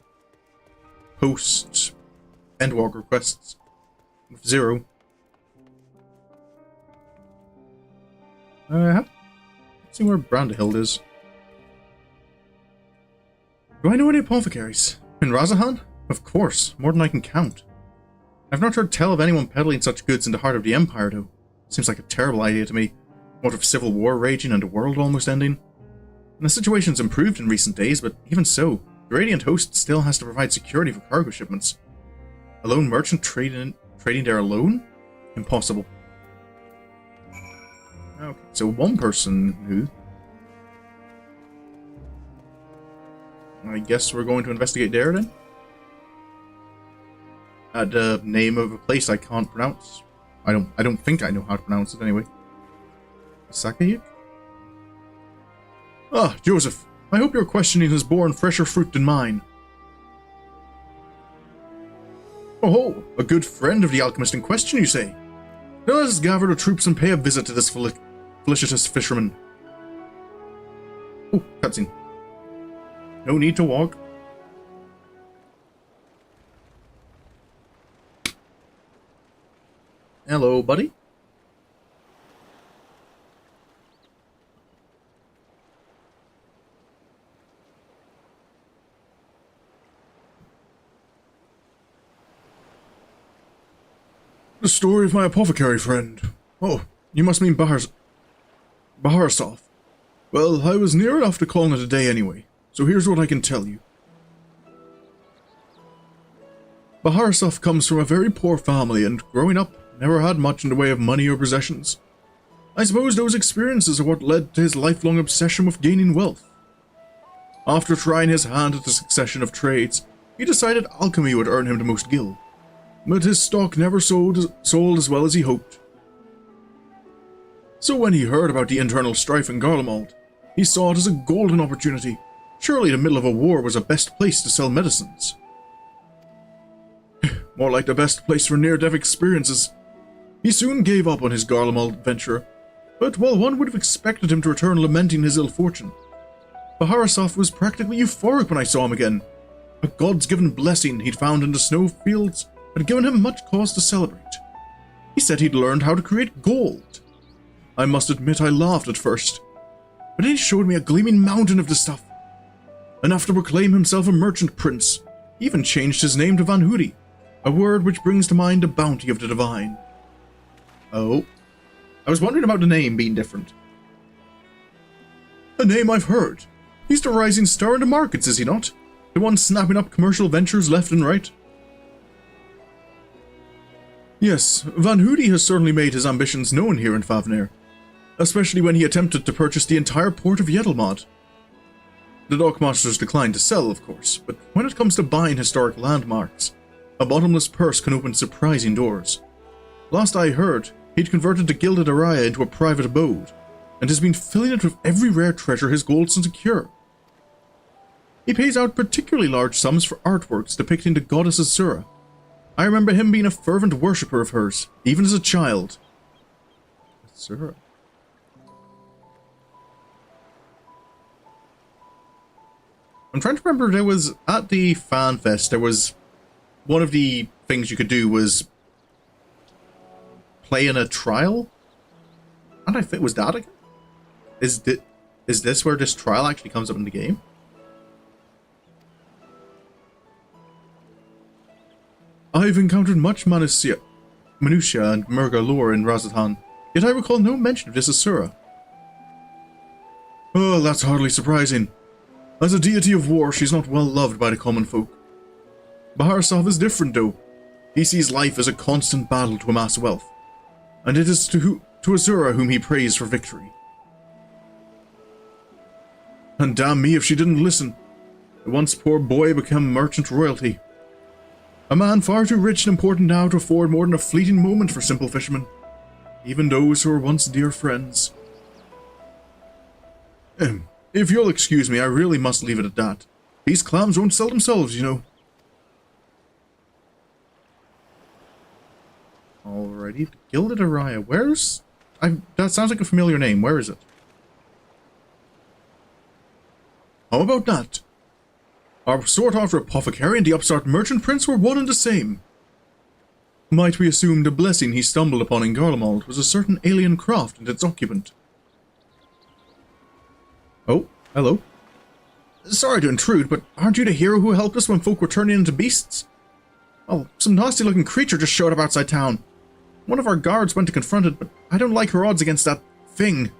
post-Endwalker quests with Zero. Let's see where Brandihild is. Do I know any apothecaries? In Razahan? Of course, more than I can count. I've not heard tell of anyone peddling such goods in the heart of the Empire, though. Seems like a terrible idea to me. What with civil war raging and the world almost ending? And the situation's improved in recent days, but even so, the Radiant Host still has to provide security for cargo shipments. A lone merchant trading there alone? Impossible. Okay, so one person who... I guess we're going to investigate there then? At the name of a place I can't pronounce. I don't think I know how to pronounce it anyway. Sakayuk? Ah, Joseph. I hope your questioning has borne fresher fruit than mine. Oh, a good friend of the alchemist in question, you say? Now let us gather the troops and pay a visit to this felicitous fisherman. Oh, cutscene. No need to walk. Hello, buddy. The story of my apothecary friend. Oh, you must mean Baharasov. Well, I was near enough to calling it a day anyway, so here's what I can tell you. Baharasov comes from a very poor family and, growing up, never had much in the way of money or possessions. I suppose those experiences are what led to his lifelong obsession with gaining wealth. After trying his hand at a succession of trades, he decided alchemy would earn him the most gil. But his stock never sold as well as he hoped. So when he heard about the internal strife in Garlemald, he saw it as a golden opportunity. Surely the middle of a war was the best place to sell medicines. More like the best place for near-death experiences. He soon gave up on his Garlemald venture, but while one would have expected him to return lamenting his ill fortune, Baharasov was practically euphoric when I saw him again. A God's given blessing he'd found in the snowfields had given him much cause to celebrate. He said he'd learned how to create gold. I must admit I laughed at first, but then he showed me a gleaming mountain of the stuff. Enough to proclaim himself a merchant prince, he even changed his name to Vanhudi, a word which brings to mind the bounty of the divine. Oh, I was wondering about the name being different. A name I've heard. He's the rising star in the markets, is he not? The one snapping up commercial ventures left and right? Yes, Vanhudi has certainly made his ambitions known here in Thavnir, especially when he attempted to purchase the entire port of Yedlmod. The dockmasters declined to sell, of course, but when it comes to buying historic landmarks, a bottomless purse can open surprising doors. Last I heard, he'd converted the Gilded Araya into a private abode, and has been filling it with every rare treasure his gold can secure. He pays out particularly large sums for artworks depicting the goddess Azura. I remember him being a fervent worshipper of hers, even as a child. Azura. I'm trying to remember, there was, at the fan fest, there was, one of the things you could do was play in a trial? And I think, was that again? Is this where this trial actually comes up in the game? I've encountered much minutia and Murga lore in Razathan, yet I recall no mention of this Asura. Oh, that's hardly surprising. As a deity of war, she's not well loved by the common folk. Baharasov is different, though. He sees life as a constant battle to amass wealth, and it is to Azura whom he prays for victory. And damn me if she didn't listen. The once poor boy became merchant royalty. A man far too rich and important now to afford more than a fleeting moment for simple fishermen, even those who were once dear friends. If you'll excuse me, I really must leave it at that. These clams won't sell themselves, you know. Alrighty, the Gilded Araya. Where's... that sounds like a familiar name. Where is it? How about that? Our sought-after apothecary and the upstart merchant prince were one and the same. Might we assume the blessing he stumbled upon in Garlemald was a certain alien craft and its occupant? Oh, hello. Sorry to intrude, but aren't you the hero who helped us when folk were turning into beasts? Oh, some nasty-looking creature just showed up outside town. One of our guards went to confront it, but I don't like her odds against that thing.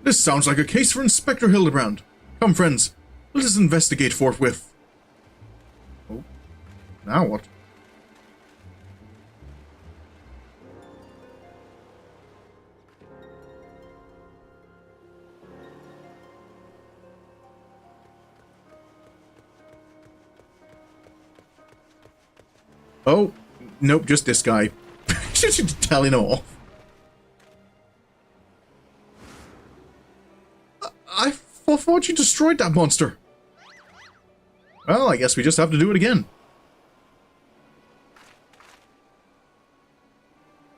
This sounds like a case for Inspector Hildibrand. Come, friends, let us investigate forthwith. Oh, now what? Oh, nope, just this guy. Just telling off. I thought you destroyed that monster. Well, I guess we just have to do it again.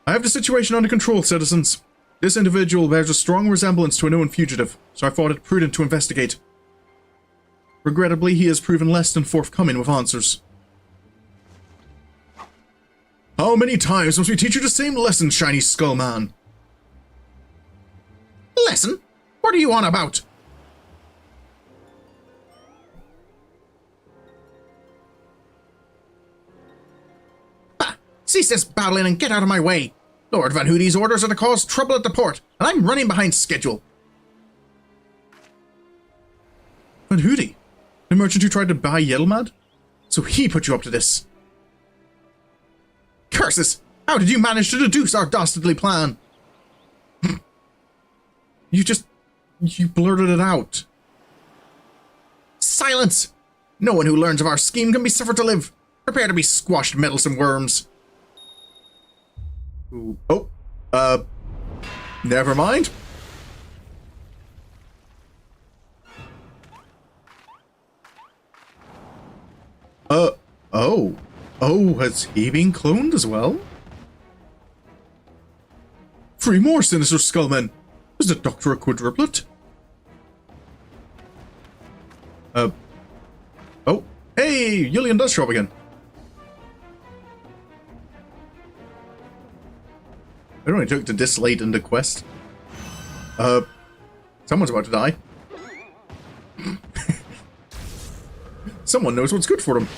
I have the situation under control, citizens. This individual bears a strong resemblance to a known fugitive, so I thought it prudent to investigate. Regrettably, he has proven less than forthcoming with answers. How many times must we teach you the same lesson, shiny skull man? Lesson? What are you on about? Ha! Cease this babbling and get out of my way. Lord Van Hoody's orders are to cause trouble at the port, and I'm running behind schedule. Van Hoody? The merchant who tried to buy Yelmad? So he put you up to this. Curses! How did you manage to deduce our dastardly plan? You blurted it out. Silence! No one who learns of our scheme can be suffered to live. Prepare to be squashed, meddlesome worms. Ooh. Oh, never mind. Oh. Oh, has he been cloned as well? 3 more sinister skullmen. Is the Doctor a quadruplet? Oh. Hey, Yulian does show up again. It only took to this late in the quest. Someone's about to die. Someone knows what's good for them.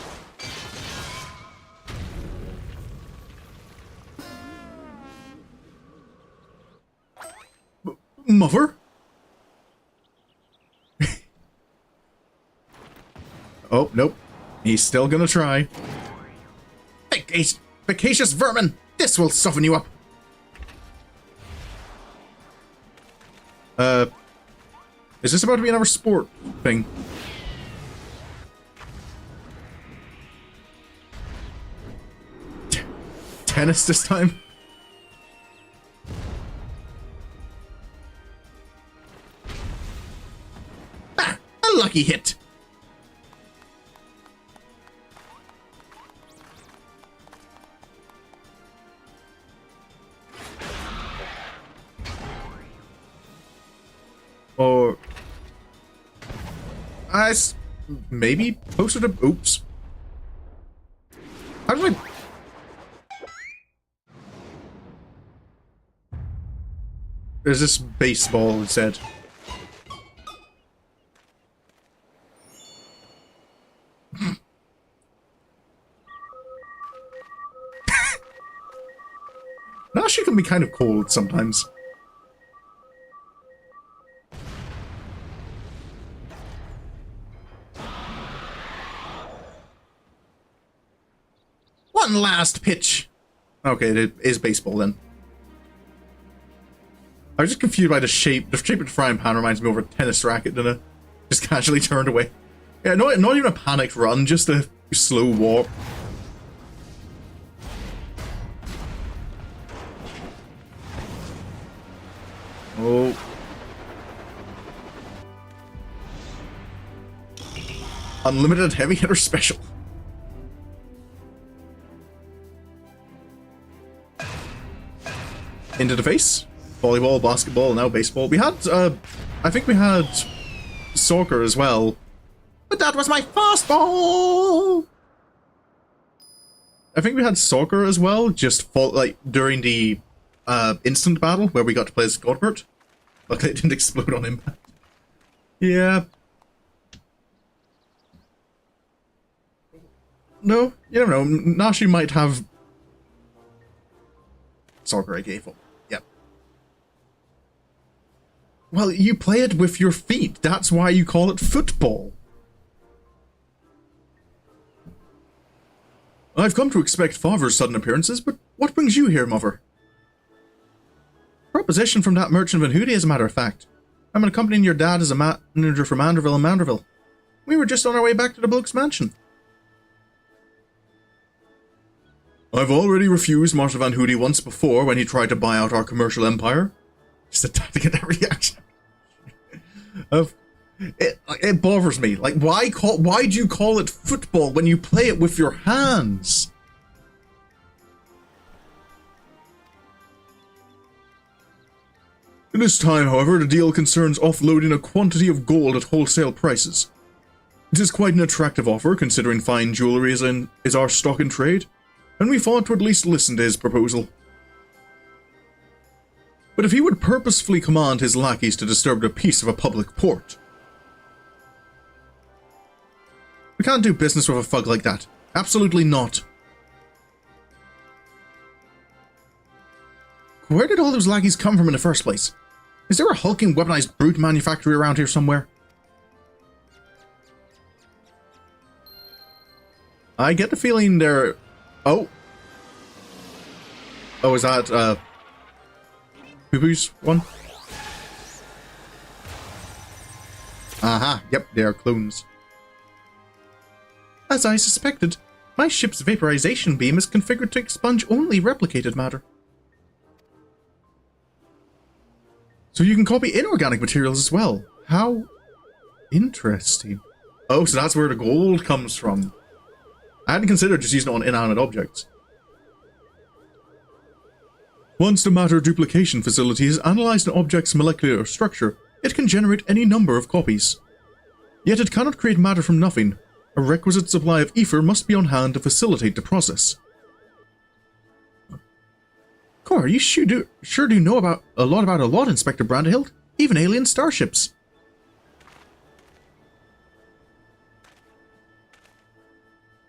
Mother? Oh, nope. He's still gonna try. Vacacious vermin! This will soften you up! Is this about to be another sport thing? Tennis this time? Ah! A lucky hit! Or... maybe closer to... Oops. How did I... There's this baseball instead. Nashu can be kind of cold sometimes. One last pitch. Okay, it is baseball then. I was just confused by the shape. The shape of the frying pan reminds me of a tennis racket, and just casually turned away. Yeah, not even a panicked run, just a slow walk. Oh. Unlimited heavy hitter special. Into the face. Volleyball, basketball, now baseball. We had, I think we had soccer as well. But that was my fastball! I think we had soccer as well, just like during the instant battle where we got to play as Godbert. Luckily it didn't explode on impact. Yeah. No, you never know. Nashu might have... Soccer I gave up. Yep. Well, you play it with your feet. That's why you call it football. I've come to expect father's sudden appearances, but what brings you here, mother? Proposition from that merchant Van Hoody, as a matter of fact. I'm accompanying your dad as a manager from Manderville and Manderville. We were just on our way back to the bloke's mansion. I've already refused Marshal Van Hoody once before when he tried to buy out our commercial empire. Just to get that reaction. It bothers me. Like, why do you call it football when you play it with your hands? This time, however, the deal concerns offloading a quantity of gold at wholesale prices. It is quite an attractive offer, considering fine jewellery is our stock in trade, and we thought to at least listen to his proposal. But if he would purposefully command his lackeys to disturb the peace of a public port... We can't do business with a thug like that. Absolutely not. Where did all those lackeys come from in the first place? Is there a hulking weaponized brute manufactory around here somewhere? I get the feeling they're... Oh. Oh, is that, Pupu's one? Aha, yep, they are clones. As I suspected, my ship's vaporization beam is configured to expunge only replicated matter. So you can copy inorganic materials as well. How interesting. Oh, so that's where the gold comes from. I hadn't considered just using it on inanimate objects. Once the matter duplication facility has analyzed an object's molecular structure, it can generate any number of copies. Yet it cannot create matter from nothing. A requisite supply of ether must be on hand to facilitate the process. Cor, you sure do know about a lot, Inspector Brandihild. Even alien starships.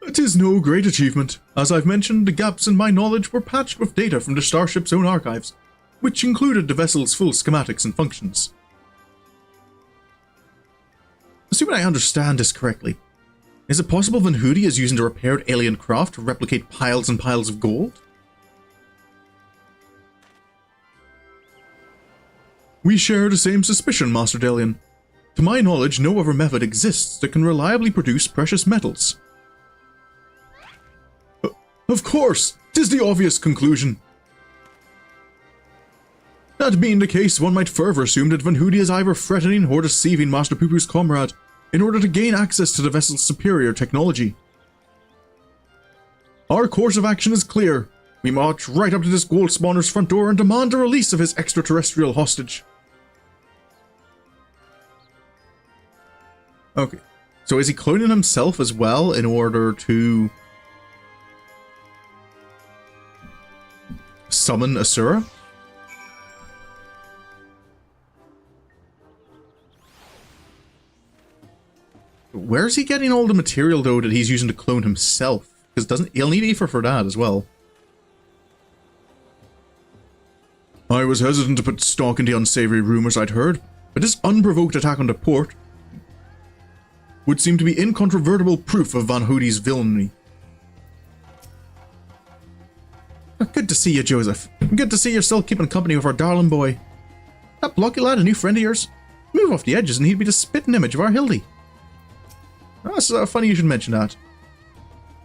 It is no great achievement. As I've mentioned, the gaps in my knowledge were patched with data from the starship's own archives, which included the vessel's full schematics and functions. Assuming I understand this correctly, is it possible Van Hoody is using the repaired alien craft to replicate piles and piles of gold? We share the same suspicion, Master Delion. To my knowledge, no other method exists that can reliably produce precious metals. Of course! 'Tis the obvious conclusion. That being the case, one might further assume that Van Hoody is either threatening or deceiving Master Pupu's comrade in order to gain access to the vessel's superior technology. Our course of action is clear. We march right up to this gold spawner's front door and demand the release of his extraterrestrial hostage. Okay, so is he cloning himself as well in order to summon Asura? Where's he getting all the material though that he's using to clone himself? Because he'll need ether for that as well. I was hesitant to put stock in the unsavory rumors I'd heard, but this unprovoked attack on the port would seem to be incontrovertible proof of Van Hoody's villainy. Good to see you, Joseph. Good to see you're still keeping company with our darling boy. That blocky lad a new friend of yours? Move off the edges and he'd be the spitting image of our Hildy. That's funny you should mention that.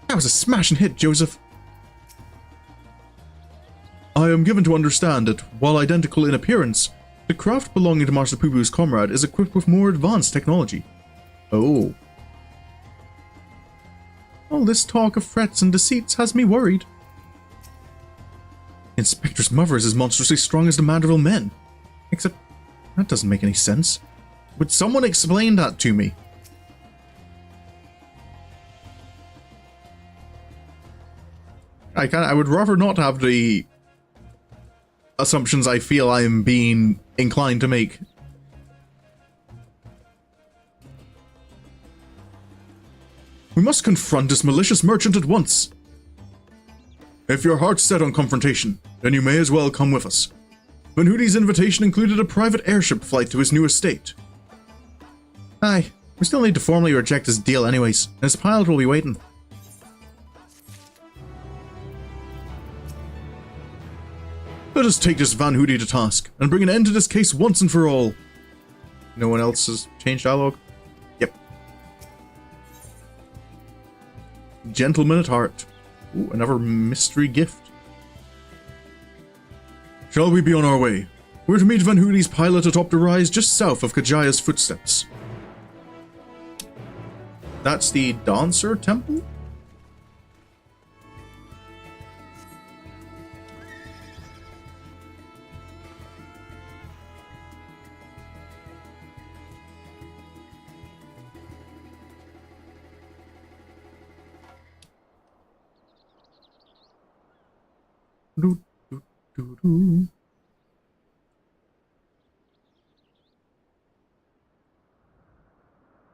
That was a smashing hit, Joseph. I am given to understand that, while identical in appearance, the craft belonging to Master Pupu's comrade is equipped with more advanced technology. Oh. All this talk of threats and deceits has me worried. Inspector's mother is as monstrously strong as the Manderville men. Except, that doesn't make any sense. Would someone explain that to me? I would rather not have the assumptions I feel I am being inclined to make. We must confront this malicious merchant at once. If your heart's set on confrontation, then you may as well come with us. Van Hoody's invitation included a private airship flight to his new estate. Aye, we still need to formally reject his deal anyways, and his pilot will be waiting. Let us take this Van Hoody to task, and bring an end to this case once and for all. No one else has changed dialogue? Yep. Gentleman at heart. Ooh, another mystery gift. Shall we be on our way? We're to meet Van Hoody's pilot atop the rise just south of Kajaya's footsteps. That's the Dancer Temple?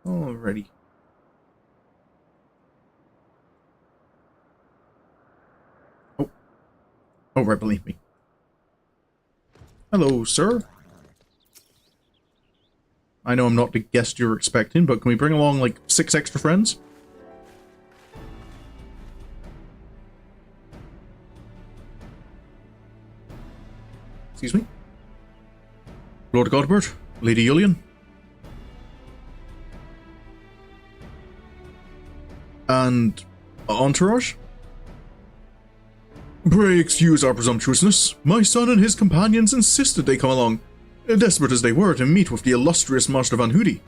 Alrighty. Oh, right beneath me. Hello, sir. I know I'm not the guest you're expecting, but can we bring along like 6 extra friends? Excuse me? Lord Godbert, Lady Delion. And entourage? Pray excuse our presumptuousness. My son and his companions insisted they come along, desperate as they were to meet with the illustrious Master Van Hoody.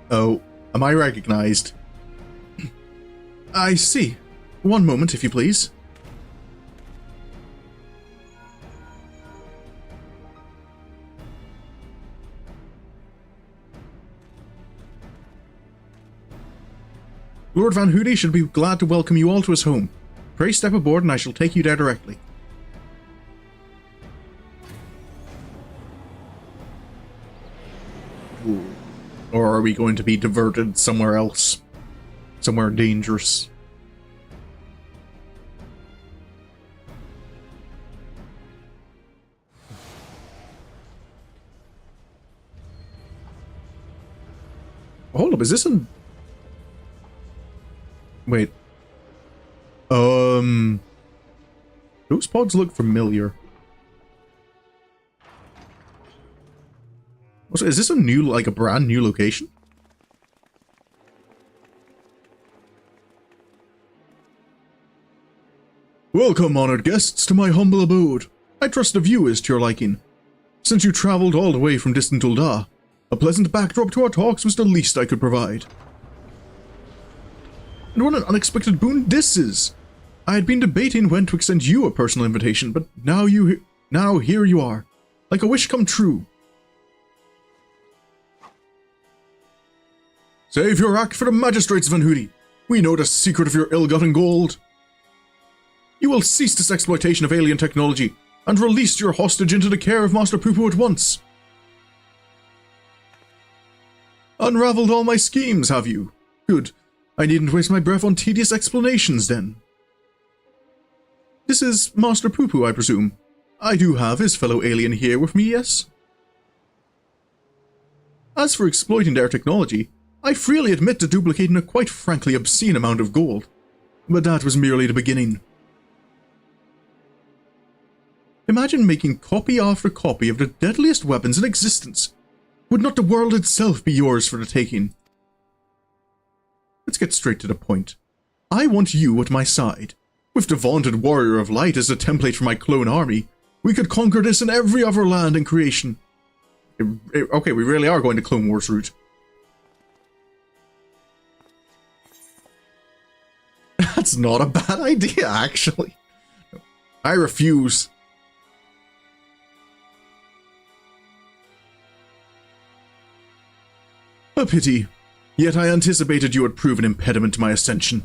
Oh, am I recognized? I see. One moment, if you please. Lord Van Hoody should be glad to welcome you all to his home. Pray step aboard and I shall take you there directly. Ooh. Or are we going to be diverted somewhere else? Somewhere dangerous? Hold up, is this an... Wait. Those pods look familiar. Also, is this a new, like a brand new location? Welcome, honored guests, to my humble abode. I trust the view is to your liking. Since you traveled all the way from distant Ul'dah, a pleasant backdrop to our talks was the least I could provide. And what an unexpected boon this is! I had been debating when to extend you a personal invitation, but now here you are, like a wish come true. Save your act for the magistrates, Van Hoody. We know the secret of your ill-gotten gold. You will cease this exploitation of alien technology, and release your hostage into the care of Master Pupu at once. Unraveled all my schemes, have you? Good. I needn't waste my breath on tedious explanations, then. This is Master Pupu, I presume. I do have his fellow alien here with me, yes? As for exploiting their technology, I freely admit to duplicating a quite frankly obscene amount of gold. But that was merely the beginning. Imagine making copy after copy of the deadliest weapons in existence. Would not the world itself be yours for the taking? Let's get straight to the point. I want you at my side. With the vaunted Warrior of Light as a template for my clone army, we could conquer this and every other land in creation. Okay, we really are going to Clone Wars route. That's not a bad idea, actually. I refuse. A pity. Yet I anticipated you would prove an impediment to my ascension.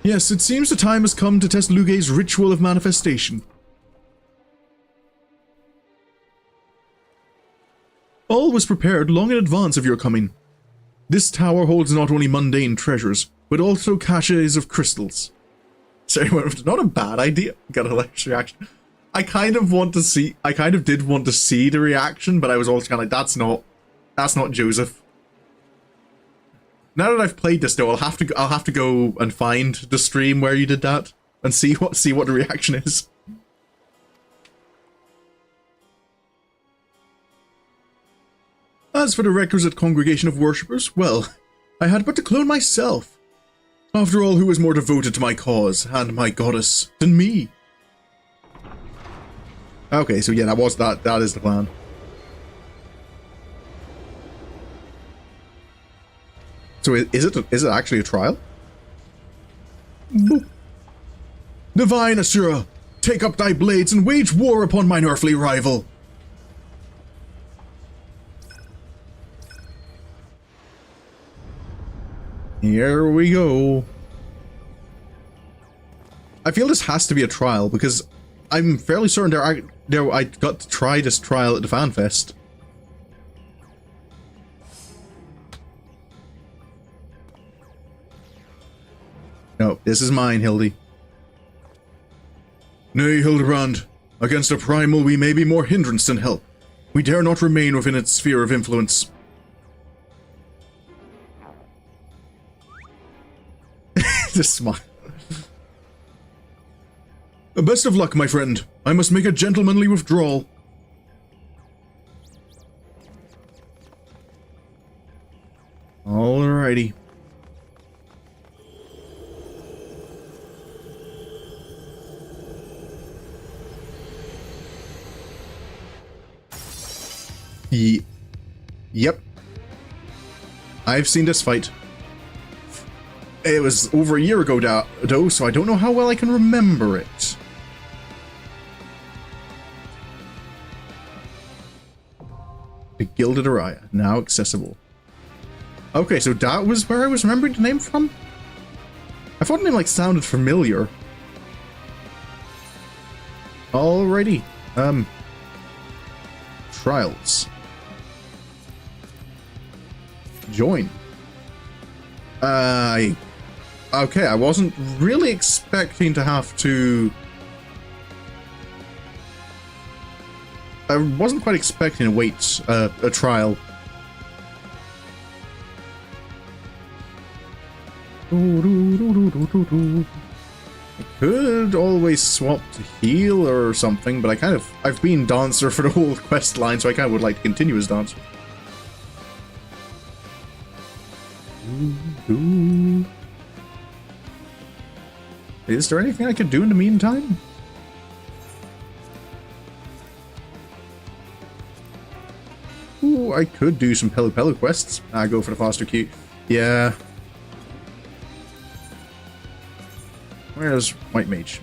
Yes, it seems the time has come to test Lugay's ritual of manifestation. All was prepared long in advance of your coming. This tower holds not only mundane treasures, but also caches of crystals. Sorry, not a bad idea. Got a hilarious reaction. I kind of did want to see the reaction, but I was also kind of like, that's not Joseph. Now that I've played this though, I'll have to go and find the stream where you did that and see what the reaction is. As for the requisite congregation of worshippers, well, I had but to clone myself. After all, who is more devoted to my cause and my goddess than me? Okay, so yeah, that is the plan. So is it actually a trial? Boop. Divine Asura, take up thy blades and wage war upon mine earthly rival. Here we go. I feel this has to be a trial because I'm fairly certain I got to try this trial at the FanFest. No, this is mine, Hildy. Nay, Hildibrand. Against a primal we may be more hindrance than help. We dare not remain within its sphere of influence. Just smile. Best of luck, my friend. I must make a gentlemanly withdrawal. Alrighty. Yep. I've seen this fight. It was over a year ago, though, so I don't know how well I can remember it. The Gilded Araya, now accessible. Okay, so that was where I was remembering the name from? I thought the name, like, sounded familiar. Alrighty. Trials. Join. Okay, I wasn't really expecting to have to... I wasn't quite expecting to wait a trial. I could always swap to heal or something, but I've been Dancer for the whole quest line, so I kind of would like to continue as Dancer. Is there anything I could do in the meantime? Ooh, I could do some Pelu Pelu quests. Go for the faster queue. Yeah. Where's White Mage?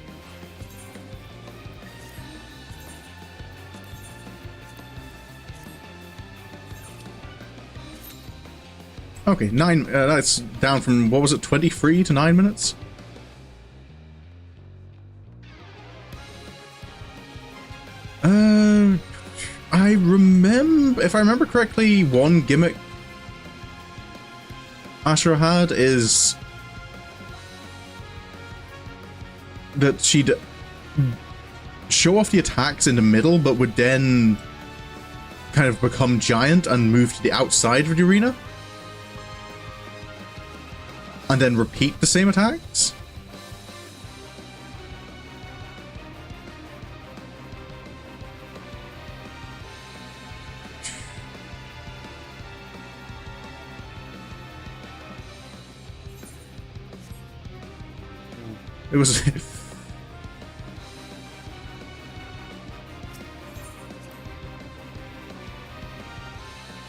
Okay, that's down from, what was it, 23 to 9 minutes? If I remember correctly, one gimmick Ashura had is that she'd show off the attacks in the middle, but would then kind of become giant and move to the outside of the arena. And then repeat the same attacks? It was...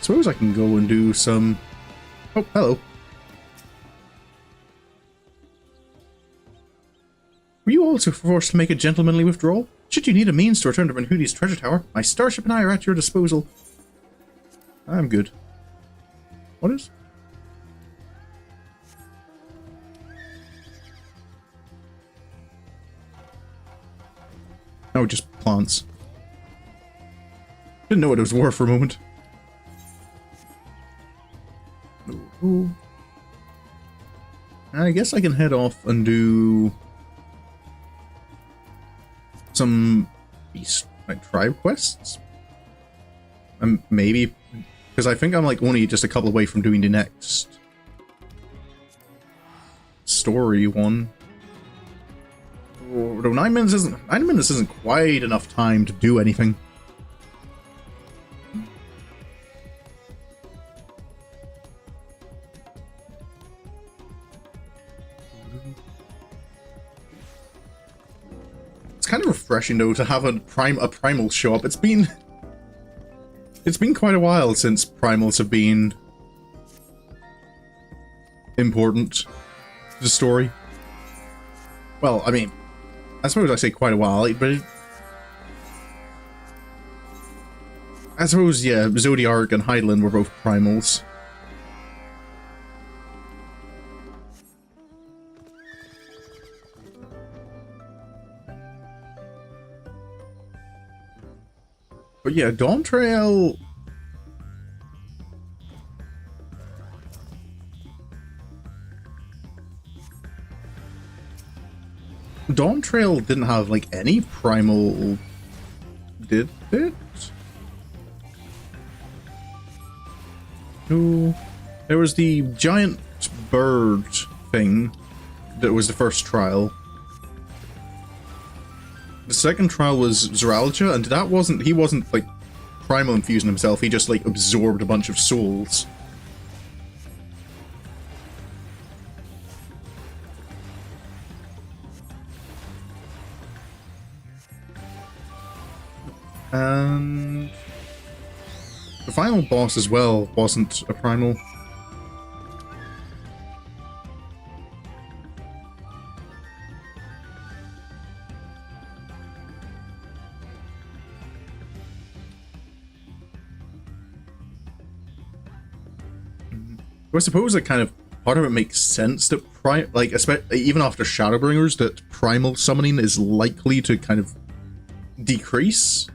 Suppose I can go and do some... Oh, hello. Were you also forced to make a gentlemanly withdrawal? Should you need a means to return to Brandihild's treasure tower, my starship and I are at your disposal. I'm good. What is? Oh, just plants. Didn't know what it was worth for a moment. Ooh. I guess I can head off and do some beast like tribe quests. Maybe because I think I'm like only just a couple away from doing the next story one. Although 9 minutes isn't quite enough time to do anything. It's kind of refreshing though to have a primal show up. It's been quite a while since primals have been important to the story. Well, I mean, I suppose I say quite a while, but I suppose, yeah, Zodiark and Hydaelyn were both primals. But yeah, Dawntrail... Dawntrail didn't have, like, any primal... Did it? No. There was the giant bird thing that was the first trial. The second trial was Zeralja, and he wasn't, like, primal infusing himself, he just, like, absorbed a bunch of souls. And the final boss as well wasn't a primal. I suppose that kind of part of it makes sense that even after Shadowbringers, that primal summoning is likely to kind of decrease.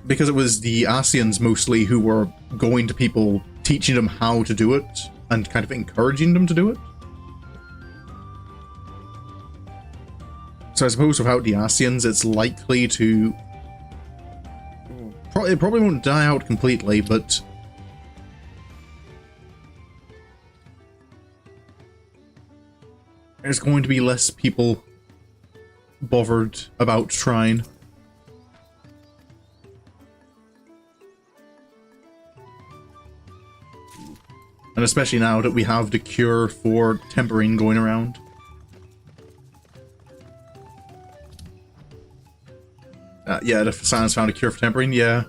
Because it was the Ascians mostly who were going to people, teaching them how to do it, and kind of encouraging them to do it. So I suppose without the Ascians, it's likely to... It probably won't die out completely, but... there's going to be less people bothered about trying. And especially now that we have the cure for Temporine going around. Yeah, the Sans found a cure for Temporine, yeah.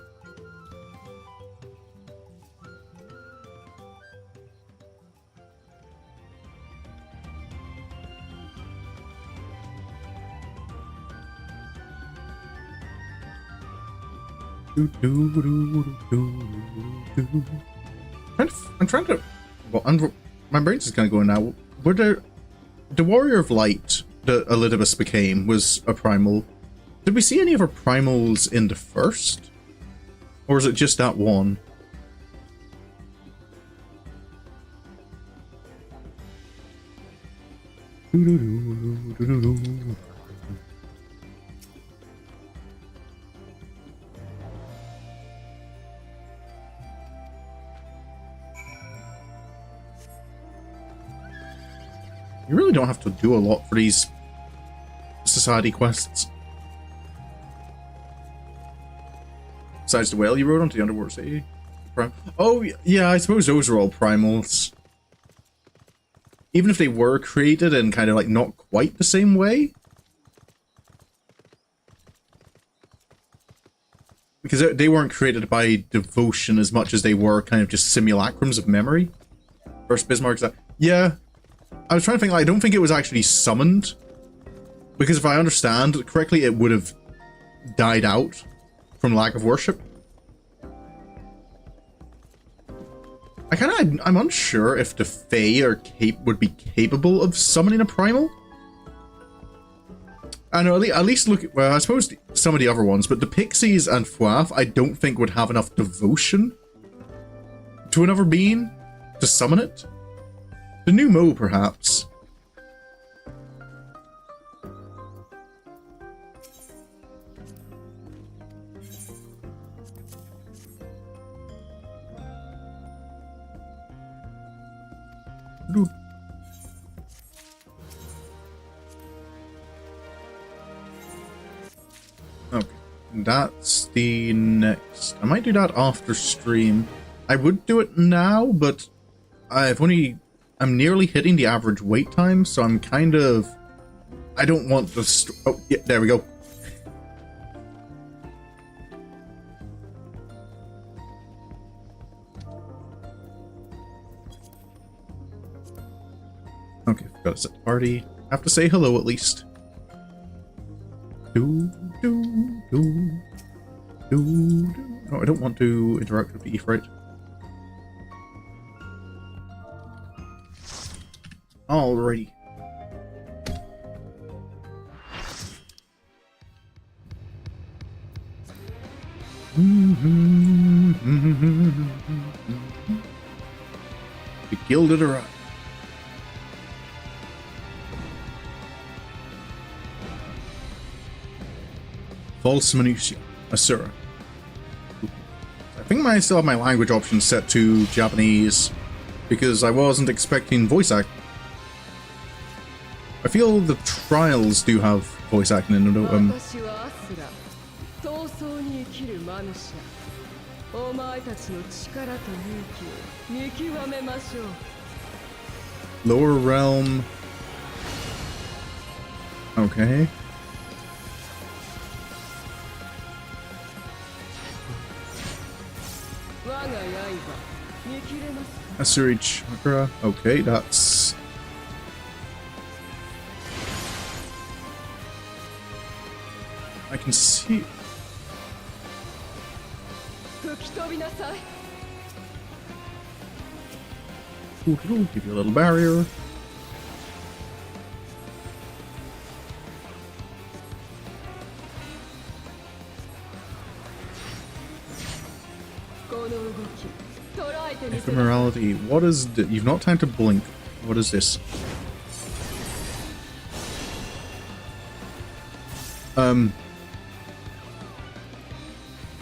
I'm trying to... Well, my brain's just kind of going now. Were there... The Warrior of Light that Elidibus became was a primal. Did we see any of her primals in the first? Or is it just that one? You really don't have to do a lot for these society quests. Besides the whale you rode onto the Underwater City. Oh, yeah, I suppose those are all primals. Even if they were created in kind of like not quite the same way. Because they weren't created by devotion as much as they were kind of just simulacrums of memory. First Bismarck's that. Yeah. I was trying to think, I don't think it was actually summoned. Because if I understand correctly, it would have died out from lack of worship. I'm unsure if the Fae would be capable of summoning a primal. I know, at least look at, well, I suppose some of the other ones, but the Pixies and Fuaf, I don't think would have enough devotion to another being to summon it. The new Mo, perhaps. Okay, that's the next. I might do that after stream. I would do it now, but I'm nearly hitting the average wait time, so I'm kind of... I don't want to... Oh, yeah, there we go. Okay, gotta set the party. Have to say hello at least. No, I don't want to interact with the Ifrit. Alrighty. The Gilded arrived. False Minutia, Asura. I think I still have my language options set to Japanese because I wasn't expecting voice act. I feel the trials do have voice acting in them. Lower realm. Okay. Asuri Chakra. Okay, that's... I can see... Give you a little barrier. Ephemerality. What is... You've not time to blink. What is this?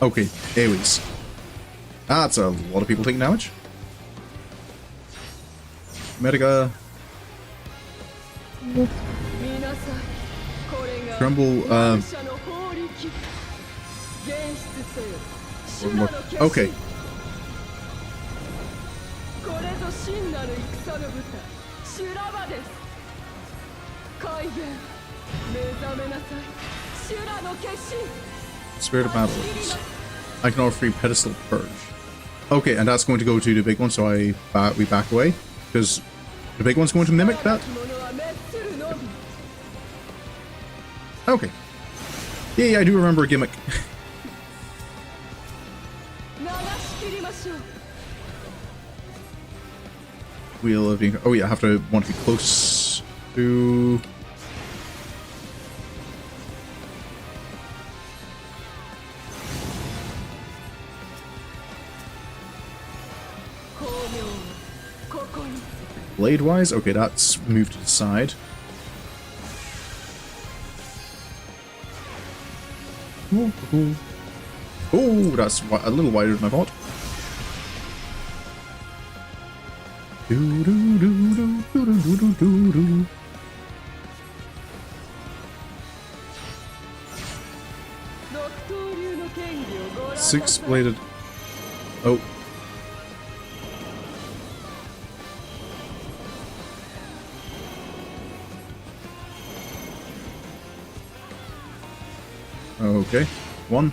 Okay, AoEs. That's a lot of people taking damage. Medica. Tremble, okay. Spirit of Battles. I can offer free pedestal purge. Okay, and that's going to go to the big one, so we back away. Because the big one's going to mimic that. Okay. Yeah, I do remember a gimmick. Wheel of being... Oh yeah, I want to be close to... Blade-wise? Okay, that's moved to the side. Oh, that's a little wider than I thought. Six-bladed. Oh. Okay. 1,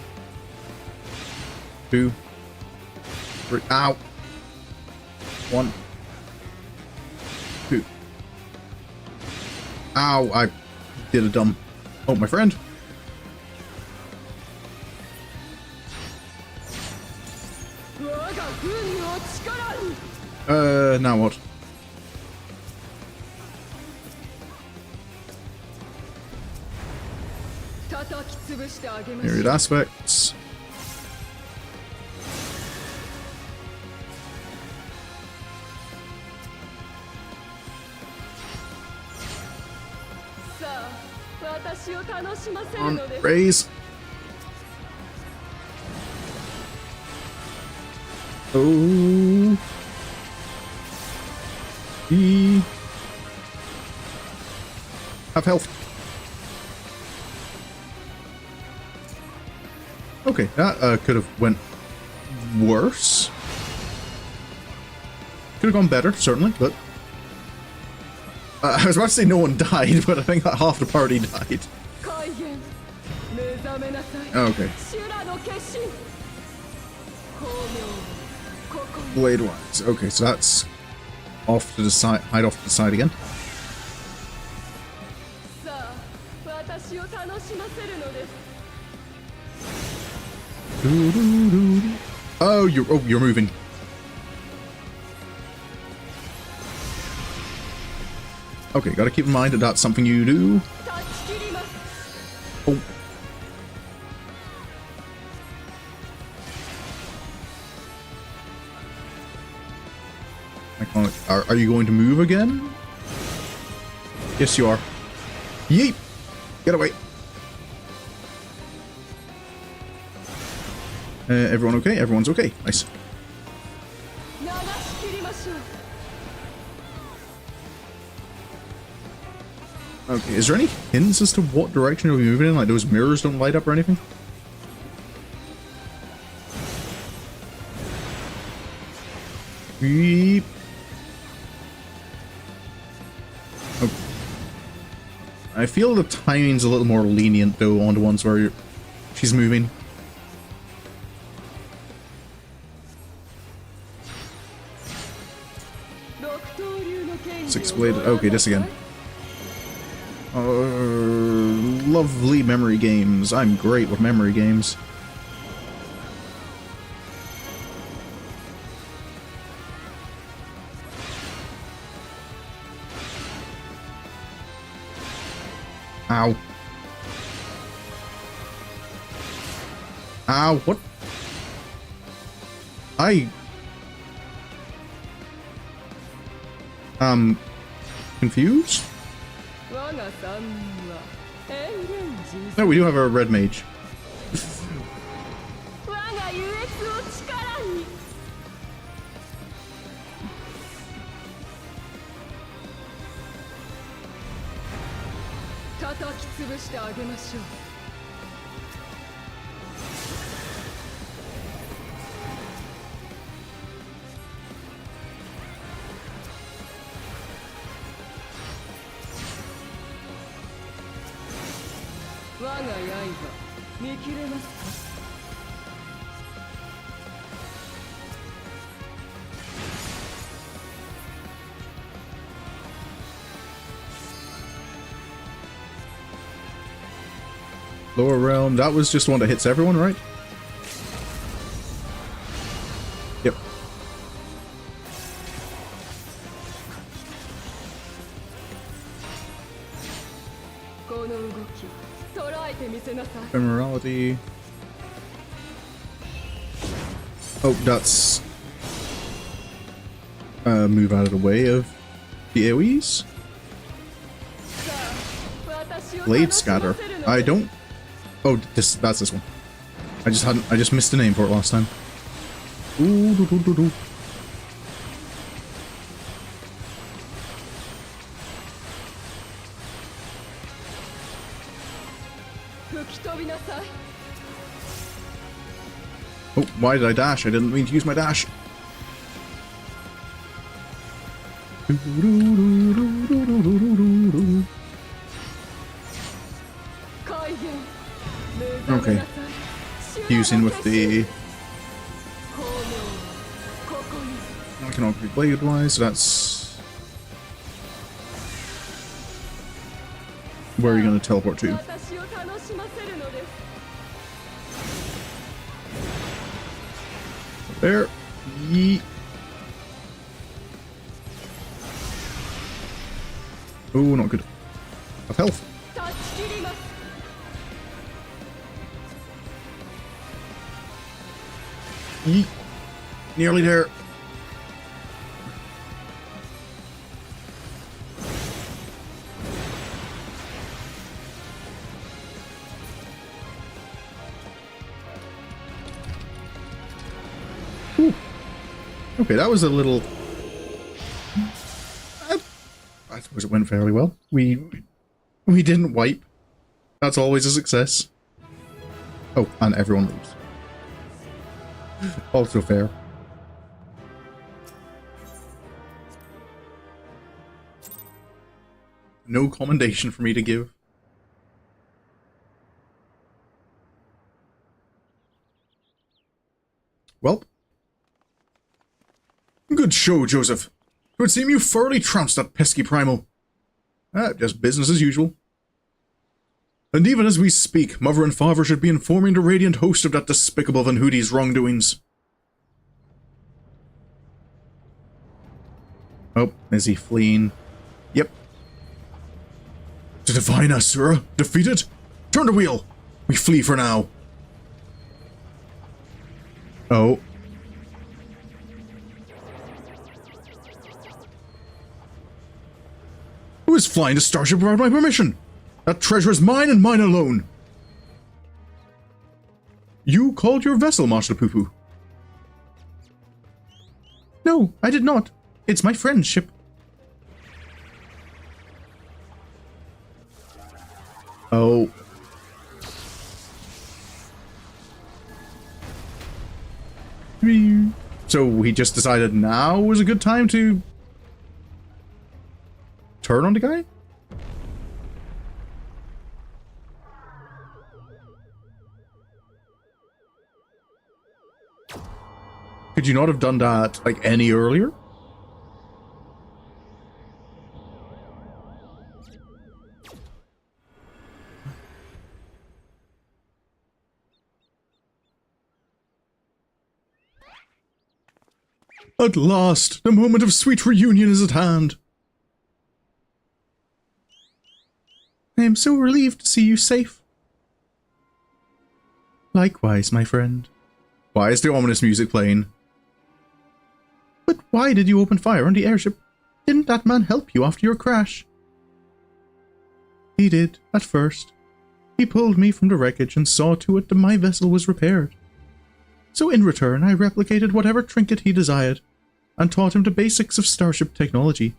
2, 3. Ow! 1, 2. Ow! I did a dumb. Oh, my friend. Now what? Myriad aspects. On, raise. Oh. E. Have health. Okay, that could have went worse. Could have gone better, certainly, but... I was about to say no one died, but I think that half the party died. Okay. Blade wise. Okay, so that's off to the side, hide off to the side again. Oh, you're moving. Okay, gotta keep in mind that that's something you do. Oh. I can't. Are you going to move again? Yes, you are. Yeet! Get away. Everyone okay? Everyone's okay. Nice. Okay, is there any hints as to what direction you'll be moving in? Like those mirrors don't light up or anything? Beep. Okay. I feel the timing's a little more lenient though on the ones where she's moving. Six-bladed. Okay, this again. Lovely memory games. I'm great with memory games. Ow. Ow, what? Confused? No, we do have a red mage. Lower realm, that was just one that hits everyone, right? Yep. Ephemerality. Oh, that's move out of the way of the AoEs. Blade scatter. I don't. Oh, that's this one. I just missed the name for it last time. Ooh, doo, doo, doo, doo. Oh, why did I dash? I didn't mean to use my dash. Okay. Using with the... I can all be blade wise, so that's... Where are you going to teleport to? There. Yeet. Oh, not good. Of health. Yeet. Nearly there. Ooh. Okay, that was a little... I suppose it went fairly well. We didn't wipe. That's always a success. Oh, and everyone leaves. Also fair. No commendation for me to give. Well. Good show, Joseph. It would seem you thoroughly trounced that pesky primal. Just business as usual. And even as we speak, Mother and Father should be informing the Radiant Host of that despicable Van Hoodie's wrongdoings. Oh, is he fleeing? Yep. The Divine Asura defeated? Turn the wheel! We flee for now. Oh. Who is flying the starship without my permission? That treasure is mine and mine alone. You called your vessel, Master Pupu. No, I did not. It's my friend's ship. Oh. So he just decided now was a good time to turn on the guy? Could you not have done that, like, any earlier? At last, the moment of sweet reunion is at hand. I am so relieved to see you safe. Likewise, my friend. Why is the ominous music playing? But why did you open fire on the airship? Didn't that man help you after your crash? He did, at first. He pulled me from the wreckage and saw to it that my vessel was repaired. So in return, I replicated whatever trinket he desired, and taught him the basics of starship technology.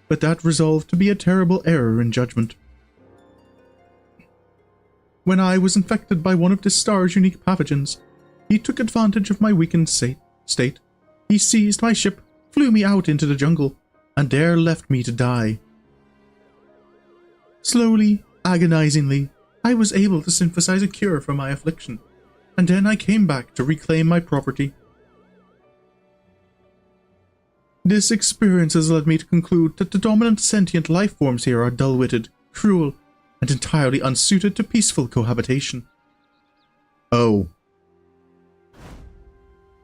But that resolved to be a terrible error in judgment. When I was infected by one of the star's unique pathogens, he took advantage of my weakened state. He seized my ship, flew me out into the jungle, and there left me to die. Slowly, agonizingly, I was able to synthesize a cure for my affliction, and then I came back to reclaim my property. This experience has led me to conclude that the dominant sentient life forms here are dull-witted, cruel, and entirely unsuited to peaceful cohabitation. Oh.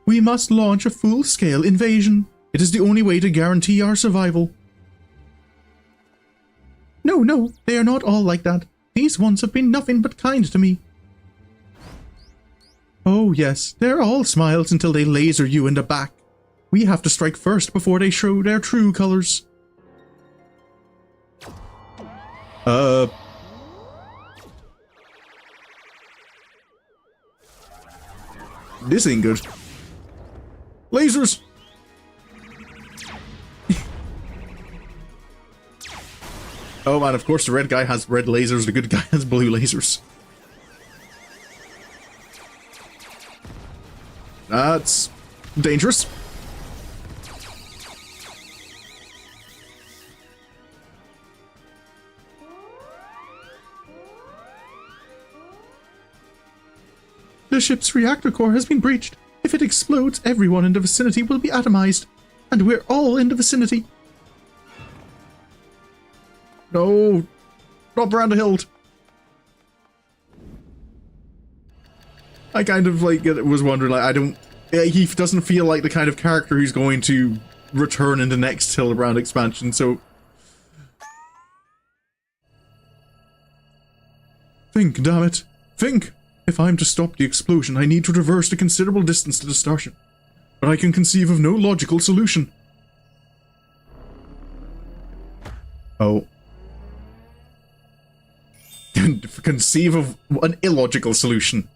We must launch a full-scale invasion. It is the only way to guarantee our survival. No, they are not all like that. These ones have been nothing but kind to me. Oh yes, they're all smiles until they laser you in the back. We have to strike first before they show their true colors. This ain't good. Lasers! Oh man, of course the red guy has red lasers, the good guy has blue lasers. That's dangerous. The ship's reactor core has been breached. If it explodes, everyone in the vicinity will be atomized. And we're all in the vicinity. No, not Brandihild. I kind of like was wondering, like, he doesn't feel like the kind of character who's going to return in the next Hildibrand expansion, so. Think, damn it. Think! If I'm to stop the explosion, I need to traverse a considerable distance to the starship. But I can conceive of no logical solution. Oh. Conceive of an illogical solution.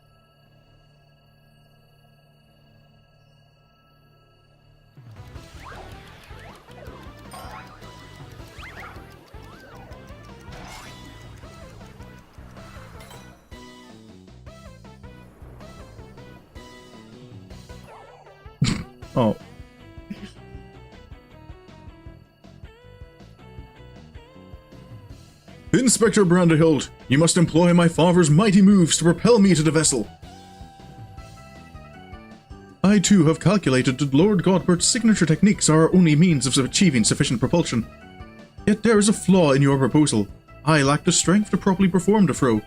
Oh. Inspector Brandihild, you must employ my father's mighty moves to propel me to the vessel. I too have calculated that Lord Godbert's signature techniques are our only means of achieving sufficient propulsion. Yet there is a flaw in your proposal. I lack the strength to properly perform the throw,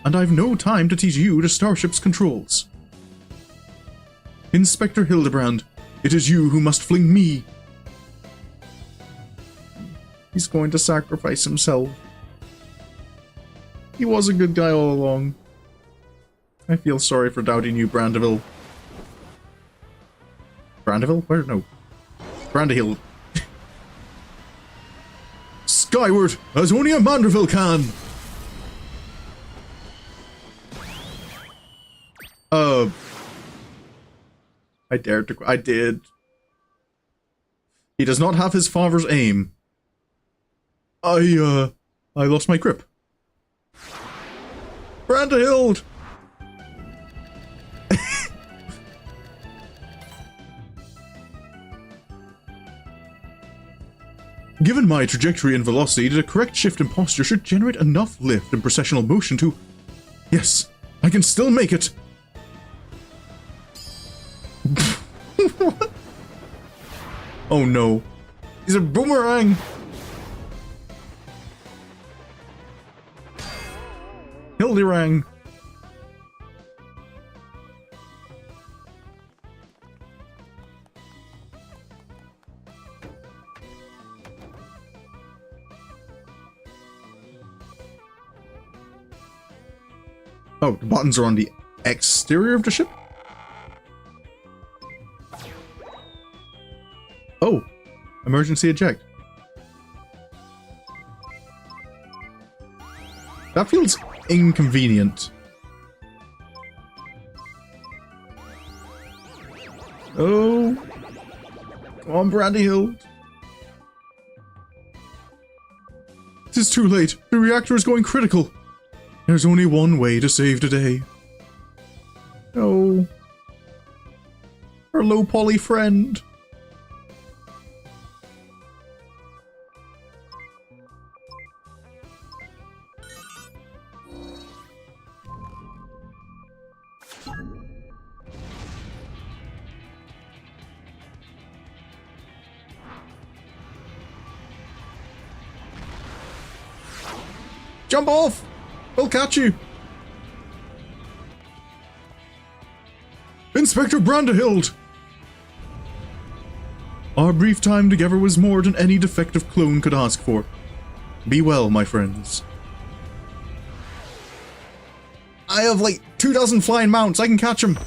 and I've no time to teach you the starship's controls. Inspector Hildibrand, it is you who must fling me. He's going to sacrifice himself. He was a good guy all along. I feel sorry for doubting you, Brandihild. Brandihild? Where? No. Brandihild. Skyward, as only a Manderville can! I dared to... I did. He does not have his father's aim. I lost my grip. Brandihild! Given my trajectory and velocity, the correct shift in posture should generate enough lift and processional motion to... Yes, I can still make it! Oh no. He's a boomerang! Hildibrand. Oh, the buttons are on the exterior of the ship? Oh, emergency eject. That feels inconvenient. Oh. Come on, Brandihild. It is too late. The reactor is going critical. There's only one way to save the day. Oh. Our low poly friend. Jump off! We'll catch you! Inspector Brandihild! Our brief time together was more than any defective clone could ask for. Be well, my friends. I have like 2,000 flying mounts, I can catch them!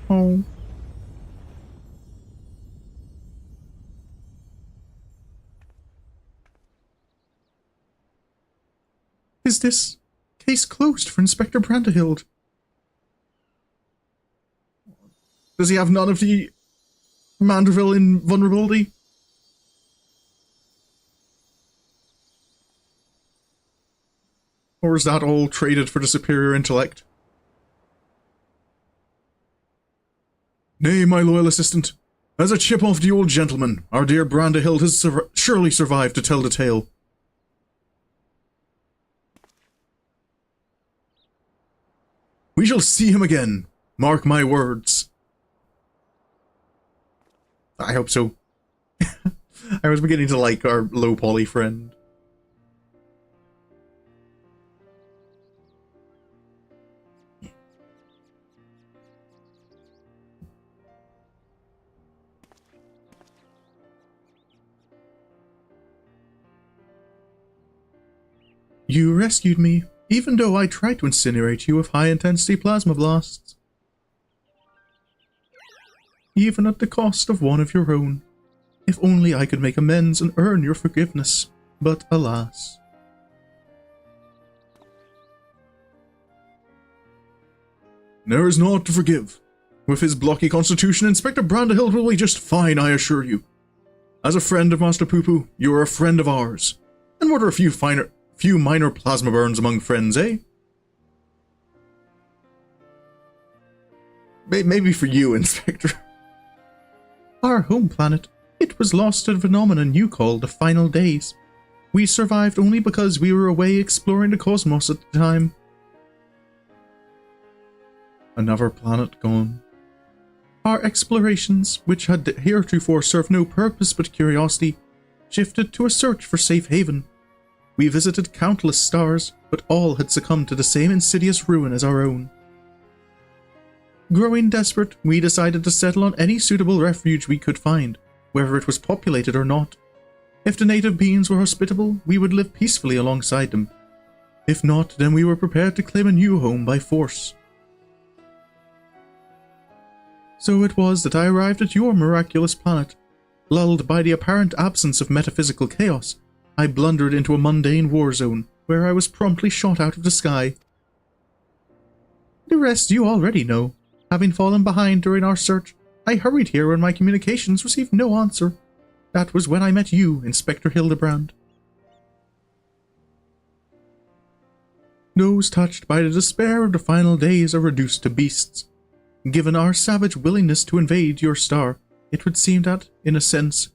Oh. Is this case closed for Inspector Brandihild? Does he have none of the Manderville invulnerability? Or is that all traded for the superior intellect? Nay, my loyal assistant. As a chip off the old gentleman, our dear Brandihild has surely survived to tell the tale. We shall see him again. Mark my words. I hope so. I was beginning to like our low poly friend. You rescued me, even though I tried to incinerate you with high-intensity plasma blasts. Even at the cost of one of your own. If only I could make amends and earn your forgiveness. But alas. There is naught to forgive. With his blocky constitution, Inspector Brandihild will be just fine, I assure you. As a friend of Master Pupu, you are a friend of ours. And what are a few minor plasma burns among friends, eh? Maybe for you, Inspector. Our home planet. It was lost to a phenomenon you call the final days. We survived only because we were away exploring the cosmos at the time. Another planet gone. Our explorations, which had heretofore served no purpose but curiosity, shifted to a search for safe haven. We visited countless stars, but all had succumbed to the same insidious ruin as our own. Growing desperate, we decided to settle on any suitable refuge we could find, whether it was populated or not. If the native beings were hospitable, we would live peacefully alongside them. If not, then we were prepared to claim a new home by force. So it was that I arrived at your miraculous planet. Lulled by the apparent absence of metaphysical chaos, I blundered into a mundane war zone, where I was promptly shot out of the sky. The rest you already know. Having fallen behind during our search, I hurried here when my communications received no answer. That was when I met you, Inspector Hildibrand. Those touched by the despair of the final days are reduced to beasts. Given our savage willingness to invade your star, it would seem that, in a sense,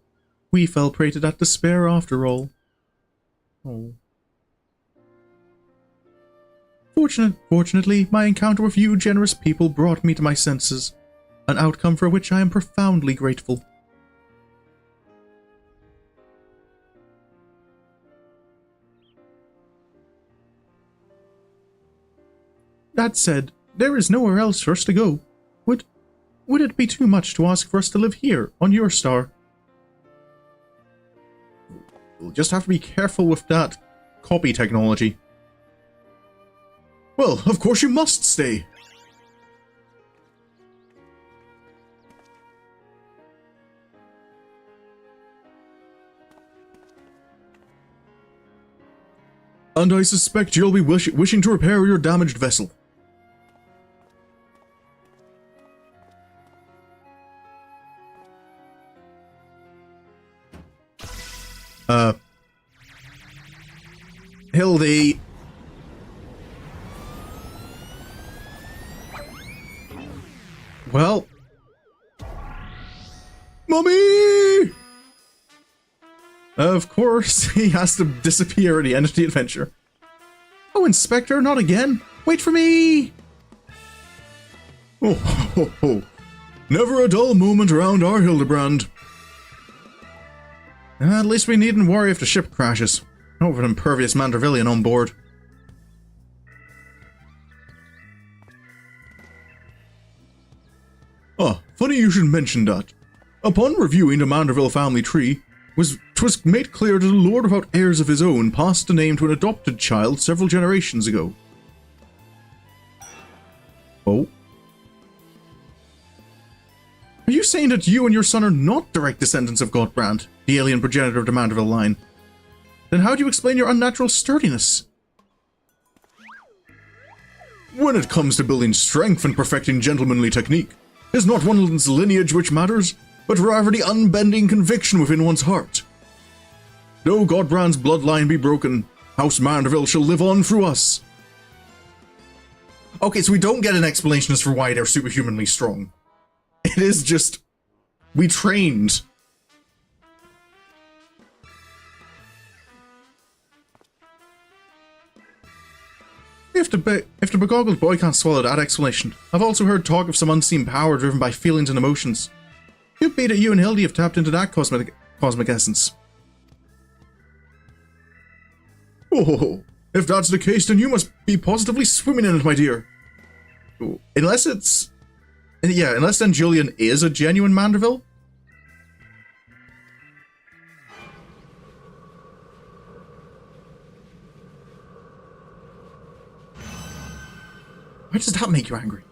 we fell prey to that despair after all. Oh. Fortunately, my encounter with you generous people brought me to my senses, an outcome for which I am profoundly grateful. That said, there is nowhere else for us to go. Would it be too much to ask for us to live here, on your star? You'll just have to be careful with that copy technology. Well, of course you must stay. And I suspect you'll be wishing to repair your damaged vessel. Hildy. Well. Mummy! Of course, he has to disappear at the end of the adventure. Oh, Inspector, not again! Wait for me! Oh, ho, ho. Never a dull moment around our Hildibrand. At least we needn't worry if the ship crashes. Not with an impervious Mandervillian on board. Oh, funny you should mention that. Upon reviewing the Manderville family tree, 'twas made clear that the lord without heirs of his own passed the name to an adopted child several generations ago. Oh? Are you saying that you and your son are not direct descendants of Gottbrand, the alien progenitor of the Manderville line? Then how do you explain your unnatural sturdiness? When it comes to building strength and perfecting gentlemanly technique, it's not one's lineage which matters, but rather the unbending conviction within one's heart. Though Gottbrand's bloodline be broken, House Manderville shall live on through us. Okay, so we don't get an explanation as for why they're superhumanly strong. It is just, we trained. If the begoggled boy can't swallow that explanation, I've also heard talk of some unseen power driven by feelings and emotions. Could be that you and Hildy have tapped into that cosmic essence. Oh, if that's the case, then you must be positively swimming in it, my dear. Unless it's... Yeah, unless then Julian is a genuine Manderville. Why does that make you angry?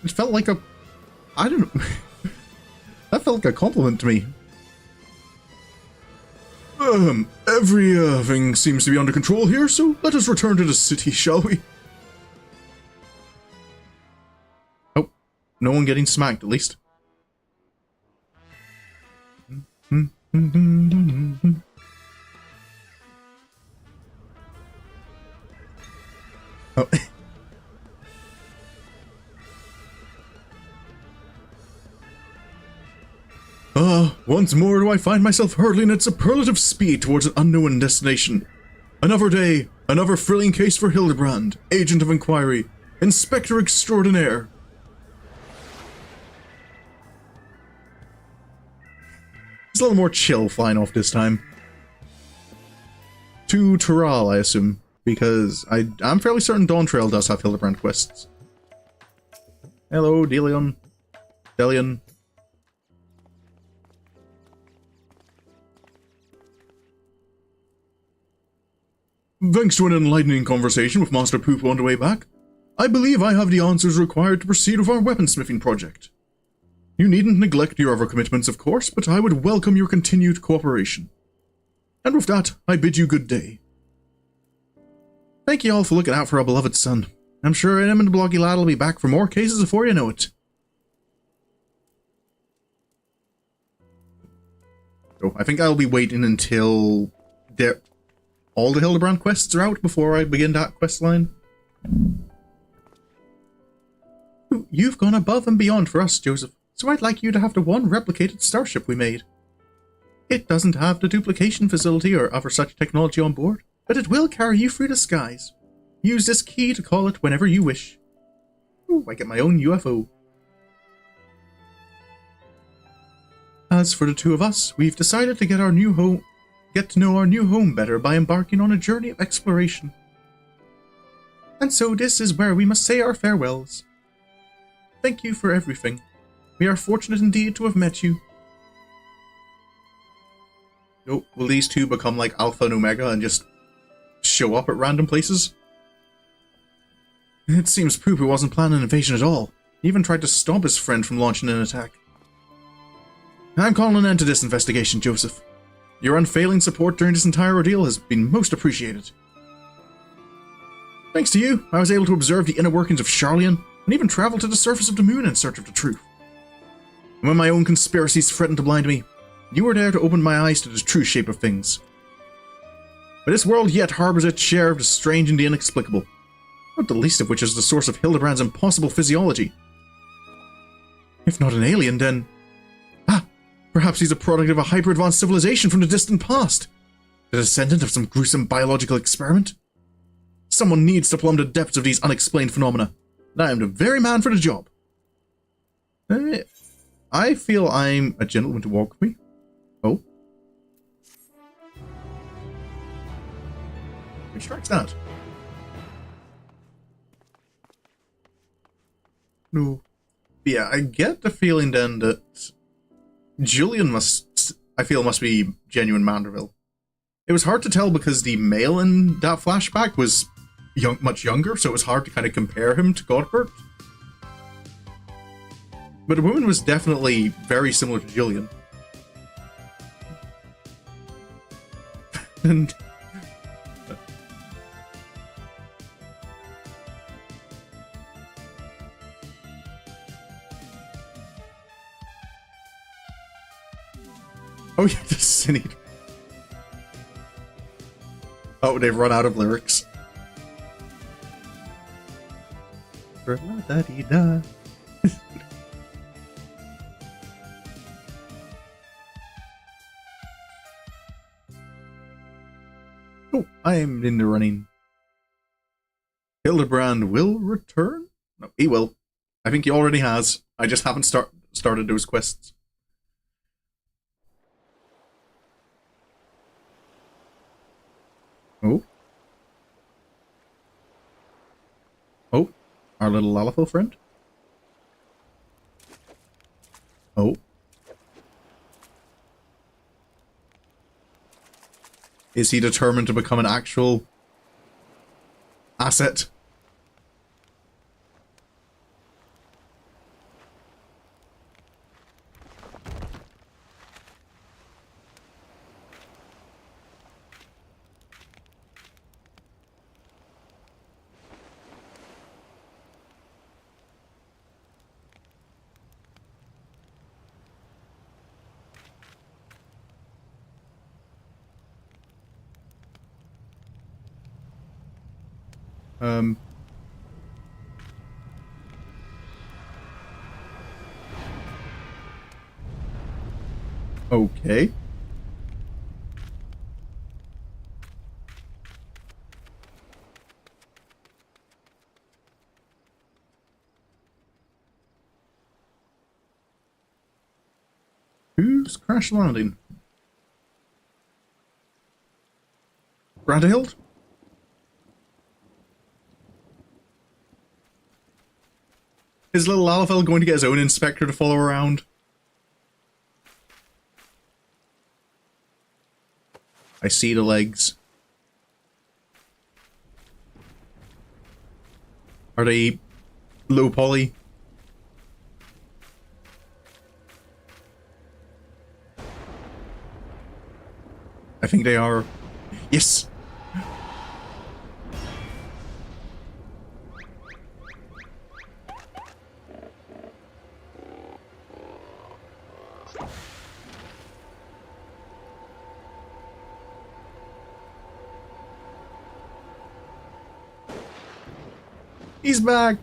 It felt like a... I don't know. That felt like a compliment to me. Everything seems to be under control here, so let us return to the city, shall we? Oh, no one getting smacked, at least. Oh. Once more do I find myself hurtling at superlative speed towards an unknown destination. Another day, another thrilling case for Hildibrand, agent of inquiry, inspector extraordinaire. It's a little more chill flying off this time. To Tural, I assume, because I'm fairly certain Dawn Trail does have Hildibrand quests. Hello, Delion. Delion. Thanks to an enlightening conversation with Master Pupu on the way back, I believe I have the answers required to proceed with our weaponsmithing project. You needn't neglect your other commitments, of course, but I would welcome your continued cooperation. And with that, I bid you good day. Thank you all for looking out for our beloved son. I'm sure him and the bloggy lad will be back for more cases before you know it. So I think I'll be waiting until all the Hildibrand quests are out before I begin that quest line. You've gone above and beyond for us, Joseph, so I'd like you to have the one replicated starship we made. It doesn't have the duplication facility or other such technology on board, but it will carry you through the skies. Use this key to call it whenever you wish. Ooh, I get my own UFO. As for the two of us, we've decided to get to know our new home better by embarking on a journey of exploration. And so this is where we must say our farewells. Thank you for everything. We are fortunate indeed to have met you. Oh, will these two become like Alpha and Omega and just show up at random places? It seems Pupu wasn't planning an invasion at all. He even tried to stop his friend from launching an attack. I'm calling an end to this investigation, Joseph. Your unfailing support during this entire ordeal has been most appreciated. Thanks to you, I was able to observe the inner workings of Charlian, and even travel to the surface of the moon in search of the truth. And when my own conspiracies threatened to blind me, you were there to open my eyes to the true shape of things. But this world yet harbors its share of the strange and the inexplicable, not the least of which is the source of Hildibrand's impossible physiology. If not an alien, then... perhaps he's a product of a hyper-advanced civilization from the distant past, the descendant of some gruesome biological experiment. Someone needs to plumb the depths of these unexplained phenomena, and I am the very man for the job. I feel I'm a gentleman to walk with me. Oh. Which strikes that? No. But yeah, I get the feeling then that Julian must be genuine Manderville. It was hard to tell because the male in that flashback was much younger, so it was hard to kind of compare him to Godbert. But the woman was definitely very similar to Julian. And... oh yeah, the Cine. Oh, they've run out of lyrics. Da-da-dee-da. Oh, I am in the running. Hildibrand will return? No, he will. I think he already has. I just haven't started those quests. Oh. Oh, our little Lalafell friend. Oh. Is he determined to become an actual asset? Okay. Who's crash landing? Brandihild? Is little Lalafell going to get his own inspector to follow around? I see the legs. Are they low poly? I think they are. Yes! He's back!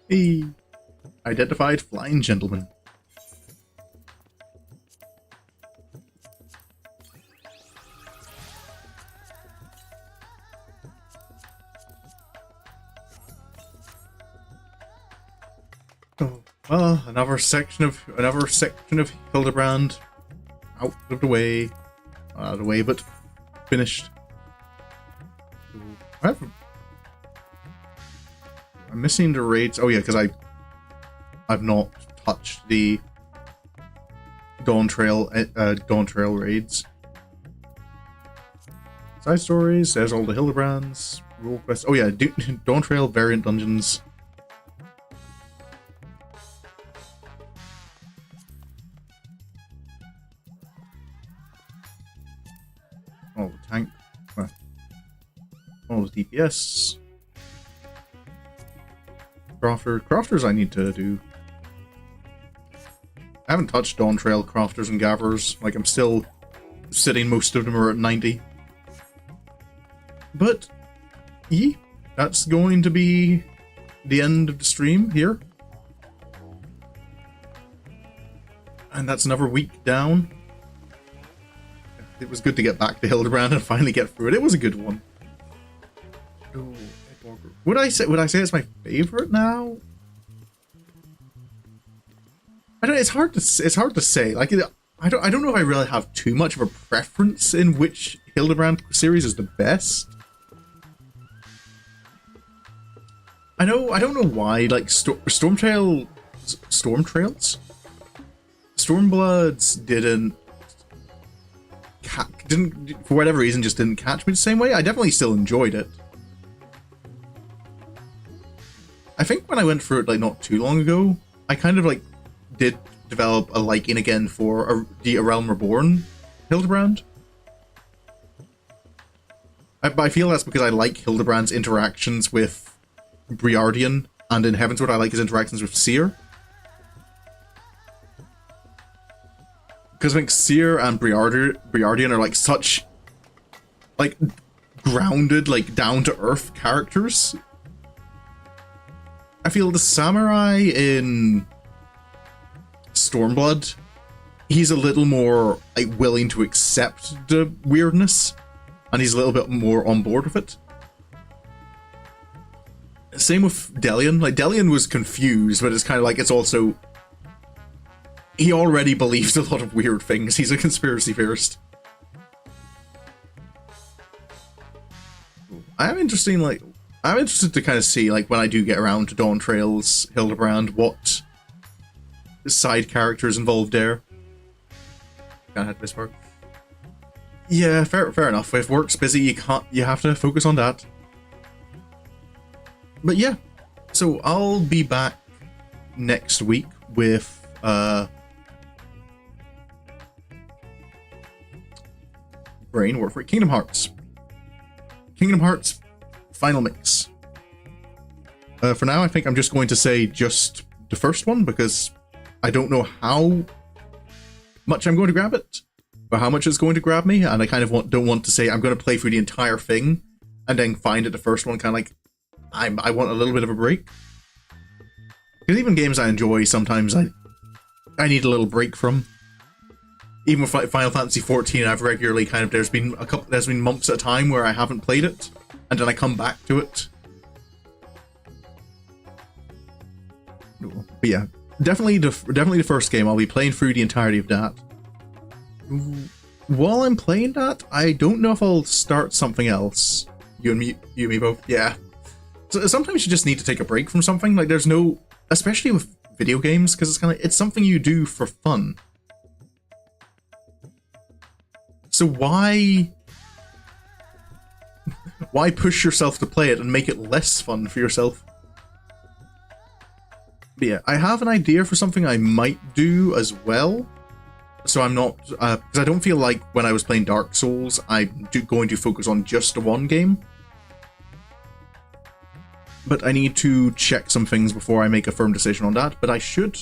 Hey! Identified flying gentleman. Oh, well, another section of Hildibrand out of the way. Not out of the way, but finished. I'm missing the raids. Oh yeah, because I've not touched the Dawn Trail raids. Side stories. There's all the Hildibrands. Rule quests. Oh yeah, Dawn Trail variant dungeons. All the tank. All the DPS. Crafters I need to do. I haven't touched Dawn Trail crafters and gatherers. Like, I'm still sitting, most of them are at 90. But, yeah, that's going to be the end of the stream here. And that's another week down. It was good to get back to Hildibrand and finally get through it. It was a good one. Oh, Endwalker. Would I say it's my favorite now? I don't. It's hard to say. Like, I don't know if I really have too much of a preference in which Hildibrand series is the best. I don't know why. Like Stormbloods didn't for whatever reason just didn't catch me the same way. I definitely still enjoyed it. I think when I went through it like not too long ago, I kind of like did develop a liking again for the A Realm Reborn Hildibrand. But I feel that's because I like Hildibrand's interactions with Briardian, and in Heavensward I like his interactions with Seer. Because I think Seer and Briardian are like such like grounded, like down-to-earth characters. I feel the samurai in Stormblood, he's a little more like willing to accept the weirdness, and he's a little bit more on board with it. Same with Delion. Like, Delion was confused, but it's kind of like, it's also, he already believes a lot of weird things. He's a conspiracy theorist. I'm interested to kind of see, like, when I do get around to Dawn Trail's Hildibrand, what side characters involved there. Can't have this part. Yeah, fair enough. If work's busy, you have to focus on that. But yeah, so I'll be back next week with Brain Warfare Kingdom Hearts final mix. For now, I think I'm just going to say just the first one, because I don't know how much I'm going to grab it, or how much it's going to grab me, and I kind of don't want to say I'm going to play through the entire thing, and then find it the first one kind of like, I want a little bit of a break. Because even games I enjoy, sometimes I need a little break from. Even with Final Fantasy XIV, I've regularly kind of, there's been months at a time where I haven't played it, and then I come back to it. But yeah, definitely the first game. I'll be playing through the entirety of that. While I'm playing that, I don't know if I'll start something else. You and me both. Yeah. So sometimes you just need to take a break from something. Like there's no, especially with video games, because it's something you do for fun. So why push yourself to play it and make it less fun for yourself? But yeah, I have an idea for something I might do as well. So I'm not, because I don't feel like when I was playing Dark Souls, I'm going to focus on just one game. But I need to check some things before I make a firm decision on that. But I should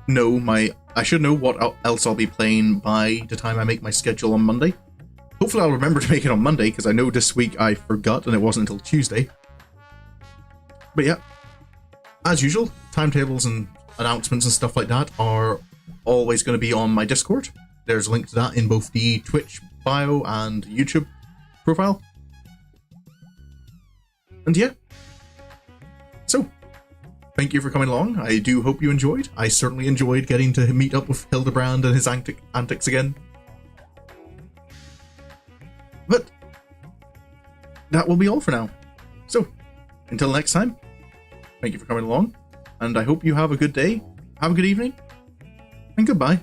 know what else I'll be playing by the time I make my schedule on Monday. Hopefully I'll remember to make it on Monday, because I know this week I forgot and it wasn't until Tuesday. But yeah, as usual, timetables and announcements and stuff like that are always going to be on my Discord. There's a link to that in both the Twitch bio and YouTube profile. And yeah. So, thank you for coming along. I do hope you enjoyed. I certainly enjoyed getting to meet up with Hildibrand and his antics again. But that will be all for now. So, until next time, thank you for coming along, and I hope you have a good day, have a good evening, and goodbye.